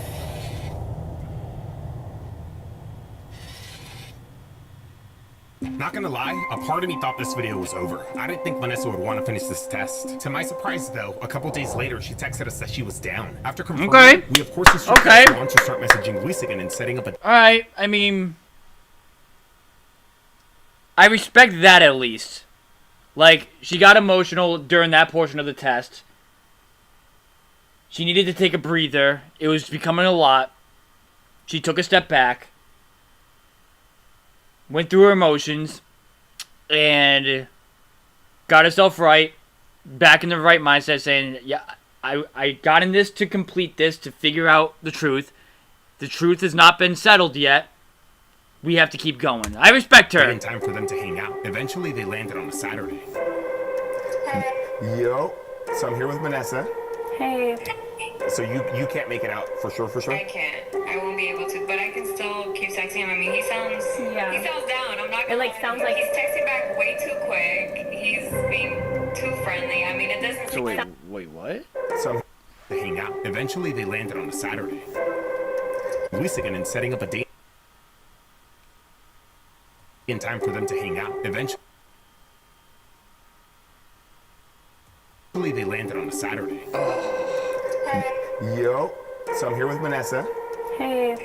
Not gonna lie, a part of me thought this video was over. I didn't think Vanessa would want to finish this test. To my surprise, though, a couple days later, she texted us that she was down. After confirming, Okay. we of course instructed Okay. Solange to start messaging Luis again and setting up a. Alright, I mean. I respect that at least. Like, she got emotional during that portion of the test. She needed to take a breather. It was becoming a lot. She took a step back. Went through her emotions. And got herself right. Back in the right mindset, saying, yeah, I got in this to complete this, to figure out the truth. The truth has not been settled yet. We have to keep going. I respect her. In time for them to hang out. Eventually, they landed on a Saturday. Yo, so I'm here with Vanessa. Hey. So you can't make it out for sure? I can't. I won't be able to, but I can still keep texting him. I mean, he sounds down. I'm not gonna It like sounds like he's texting back way too quick. He's being too friendly. I mean, it doesn't. So wait, what? So they hang out. Eventually, they landed on a Saturday. Luis again and setting up a date in time for them to hang out. Eventually, they landed on a Saturday. Yo, so I'm here with Vanessa. Hey.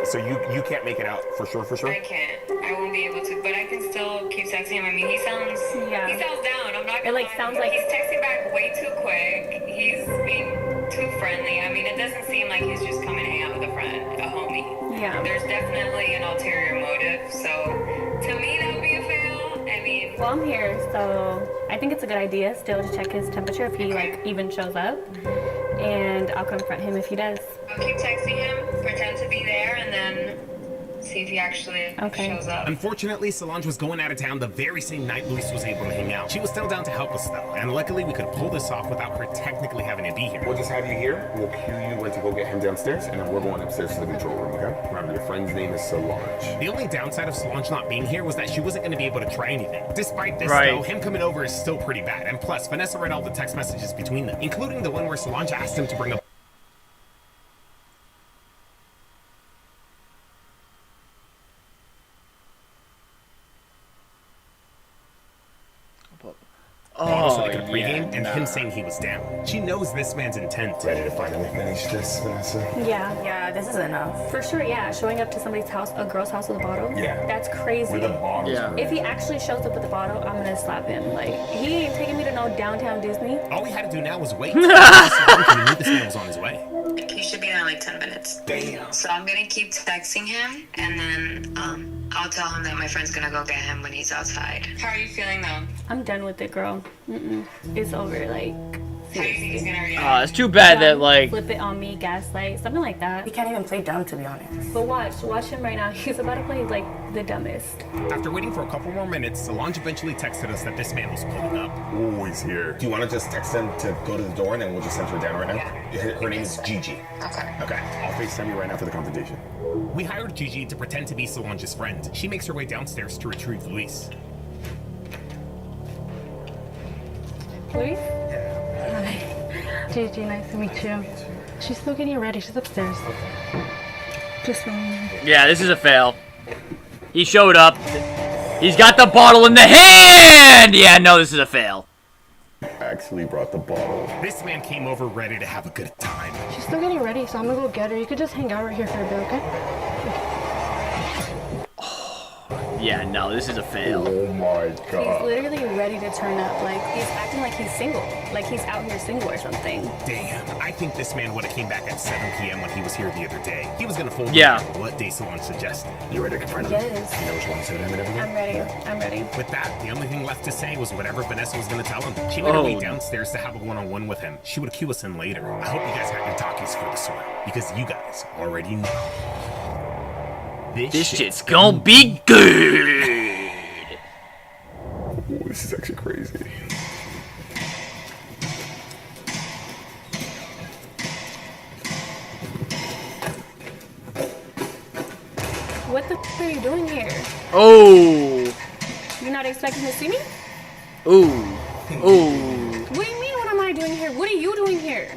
So you can't make it out for sure. I can't. I won't be able to, but I can still keep texting him. I mean, he sounds down. I'm not gonna It like sounds like he's texting back way too quick. He's being too friendly. I mean, it doesn't seem like he's just coming to hang out with a friend, a homie. Yeah. There's definitely an ulterior motive. So to me, that would be a fail. I mean, well, I'm here, so I think it's a good idea still to check his temperature if he like even shows up, and I'll confront him if he does. I'll keep texting him, pretend to be there, and then see if he actually shows up. Unfortunately, Solange was going out of town the very same night Luis was able to hang out. She was still down to help us though, and luckily we could pull this off without her technically having to be here. We'll just have you here. We'll cue you when to go get him downstairs, and then we're going upstairs to the control room, okay? Remember, your friend's name is Solange. The only downside of Solange not being here was that she wasn't going to be able to try anything. Despite this, Right. though, him coming over is still pretty bad. And plus, Vanessa read all the text messages between them, including the one where Solange asked him to bring a bottle so they could pregame, and him saying he was down. She knows this man's intent. Ready to finally finish this, Vanessa? Yeah, this is enough. For sure, yeah. Showing up to somebody's house, a girl's house with a bottle. Yeah. That's crazy. With a bottle. Yeah. If he actually shows up with a bottle, I'm gonna slap him. Like, he ain't taking me to no downtown Disney. All we had to do now was wait. This man was on his way. He should be there in like 10 minutes. Damn. So I'm gonna keep texting him, and then I'll tell him that my friend's gonna go get him when he's outside. How are you feeling though? I'm done with it, girl. It's over, like. How do you think he's gonna react? It's too bad that like. Flip it on me, gaslight, something like that. He can't even play dumb, to be honest. But watch him right now. He's about to play like the dumbest. After waiting for a couple more minutes, Solange eventually texted us that this man was pulling up. Oh, he's here. Do you want to just text him to go to the door, and then we'll just send her down right now? Her name is Gigi. Okay. Okay. I'll FaceTime you right now for the confrontation. We hired Gigi to pretend to be Solange's friend. She makes her way downstairs to retrieve Luis. Luis? Hi. Gigi, nice to meet you. She's still getting ready. She's upstairs. Just Yeah, this is a fail. He showed up. He's got the bottle in the hand! Yeah, no, this is a fail. Actually brought the bottle. This man came over ready to have a good time. She's still getting ready, so I'm gonna go get her. You could just hang out right here for a bit, okay? Yeah, no, this is a fail. Oh my He's literally ready to turn up. Like, he's acting like he's single. Like he's out here single or something. Damn, I think this man would have came back at 7 p.m. when he was here the other day. He was gonna fold Yeah. no matter what day Solange suggested. You ready to confront him? Yes. You know which one to say to him and everything? I'm ready. With that, the only thing left to say was whatever Vanessa was gonna tell him. She made her way downstairs to have a one-on-one with him. She would cue us in later. I hope you guys got your talkies for this one, because you guys already know. This shit's gonna be good! Oh, this is actually crazy. What the are you doing here? Oh! You're not expecting to see me? Ooh. Ooh. What do you mean, what am I doing here? What are you doing here?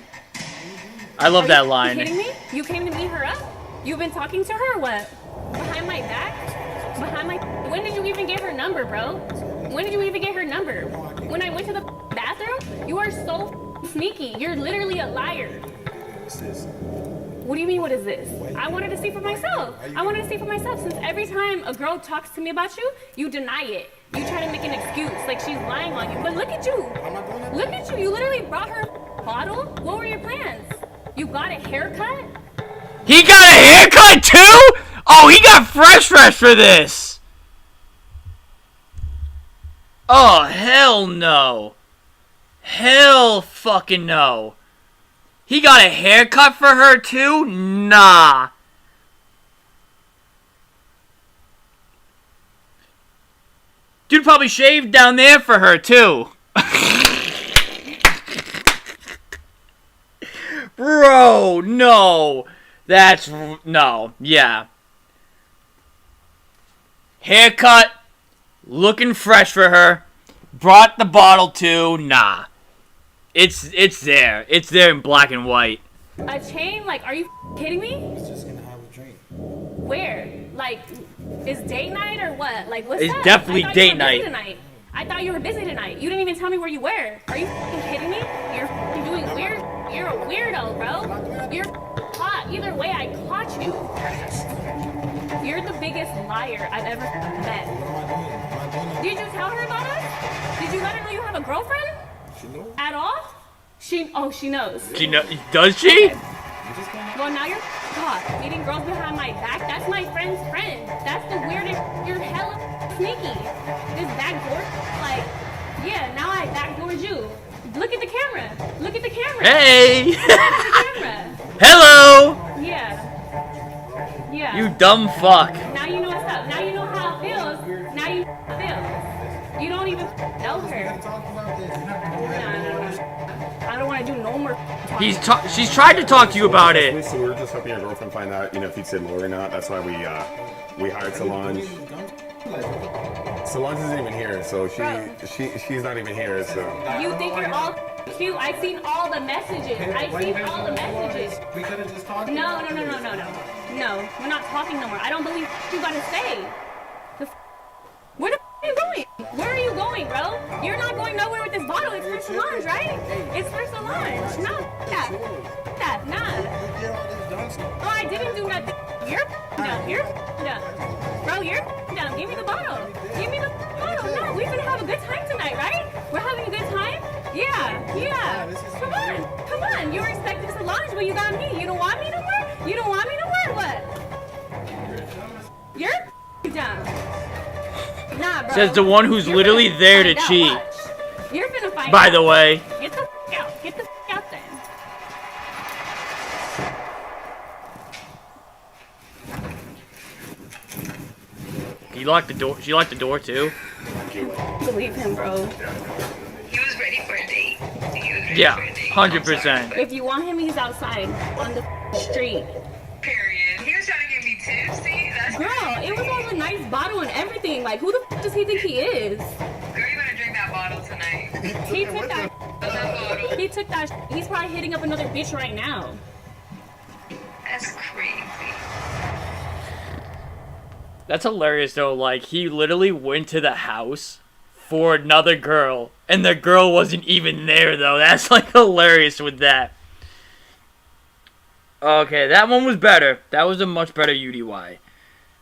I love that Are line. you kidding me? You came to meet her up? You've been talking to her or what? Behind my back? Behind my... When did you even get her number, bro? When did you even get her number? When I went to the bathroom? You are so sneaky. You're literally a liar. What do you mean, what is this? I wanted to see for myself. I wanted to see for myself. Since every time a girl talks to me about you, you deny it. You try to make an excuse, like she's lying on you. But look at you. Look at you. You literally brought her a bottle. What were your plans? You got a haircut? He got a haircut too? Oh, he got fresh for this. Oh, hell no. Hell fucking no. He got a haircut for her too? Nah. Dude probably shaved down there for her too. Bro, no. That's no, yeah. Haircut, looking fresh for her. Brought the bottle too. Nah, it's there. It's there in black and white. A chain? Like, are you kidding me? Just gonna have a drink. Where? Like, is date night or what? Like, what's It's up? definitely I thought you date were busy night. Tonight. I thought you were busy tonight. You didn't even tell me where you were. Are you kidding me? You're doing weird. You're a weirdo, bro. You're hot. Either way, I caught you. You're the biggest liar I've ever met. Did you tell her about us? Did you let her know you have a girlfriend? She knows. At all? She knows. She does she? Okay. Well, now you're caught meeting girls behind my back. That's my friend's friend. That's the weirdest. You're hella sneaky. This backdoor, like, yeah. Now I backdoored you. Look at the camera. Look at the camera. Hey. Look at the camera. Hello. Yeah. Yeah. You dumb fuck. Now you know what's up. Now you know how it feels. Now you know how it feels. You don't even know her. No. I don't want to do no more. She's tried to talk to you about it. So we were just helping your girlfriend find out, if you'd said more or not. That's why we hired Solange. Solange isn't even here, so she's not even here. So you think you're all cute? I've seen all the messages. I've seen all the messages. We could have just talked. No. No, we're not talking no more. I don't believe you gotta say. Where the are you going? Where are you going, bro? You're not going nowhere with this bottle. It's for Solange, right? It's for Solange. No, nah. Oh, I didn't do nothing. You're dumb. Bro, you're dumb. Give me the bottle. Give me the bottle. No, we're gonna have a good time tonight, right? We're having a good time? Yeah. Come on. You were expecting Solange, but you got me. You don't want me no more? You don't want me no more? What? You're dumb. Nah, bro. Says the one who's literally there to cheat. You're finna find By out. the way. Get the out. Get the out then. He locked the door. She locked the door too. Believe him, bro. He was ready for a date. Yeah, 100%. If you want him, he's outside on the street. Period. He was trying to give me tips. See, that's Girl, it was on a nice bottle and everything. Like, who the f does he think he is? Girl, you better drink that bottle tonight. He took that. He took that. He's probably hitting up another bitch right now. That's crazy. That's hilarious though. Like, he literally went to the house for another girl, and the girl wasn't even there though. That's like hilarious with that. Okay, that one was better. That was a much better UDY.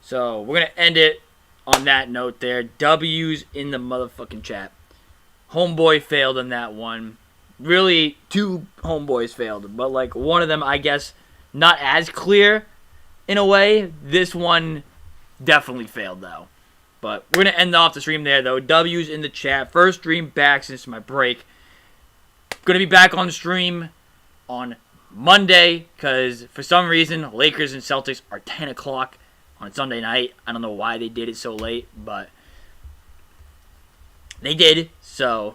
So we're gonna end it on that note there. W's in the motherfucking chat. Homeboy failed on that one. Really, two homeboys failed, but like one of them, I guess, not as clear in a way. This one definitely failed though. But we're gonna end off the stream there though. W's in the chat. First stream back since my break. Gonna be back on the stream on Monday because for some reason Lakers and Celtics are 10 o'clock on Sunday night. I don't know why they did it so late, but they did. So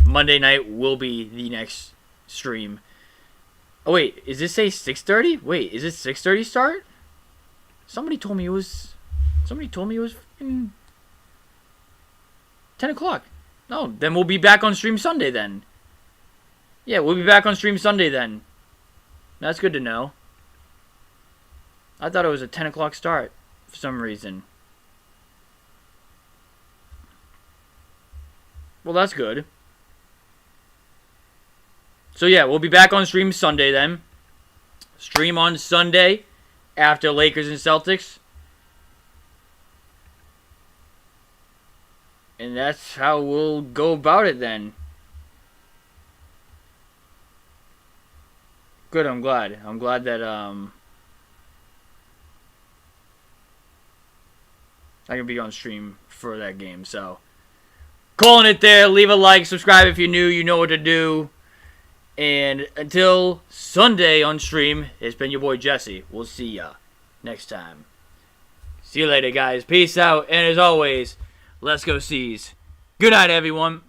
Monday night will be the next stream. Oh wait, is this say 6:30? Wait, is it 6:30 start? Somebody told me it was 10 o'clock. No, then we'll be back on stream Sunday then. Yeah, we'll be back on stream Sunday then. That's good to know. I thought it was a 10 o'clock start for some reason. Well, that's good. So yeah, we'll be back on stream Sunday then. Stream on Sunday after Lakers and Celtics. And that's how we'll go about it then. Good, I'm glad. I'm glad that I can be on stream for that game. So calling it there. Leave a like, subscribe if you're new, you know what to do. And until Sunday on stream, it's been your boy Jesse. We'll see ya next time. See you later, guys. Peace out. And as always, let's go C's. Good night, everyone.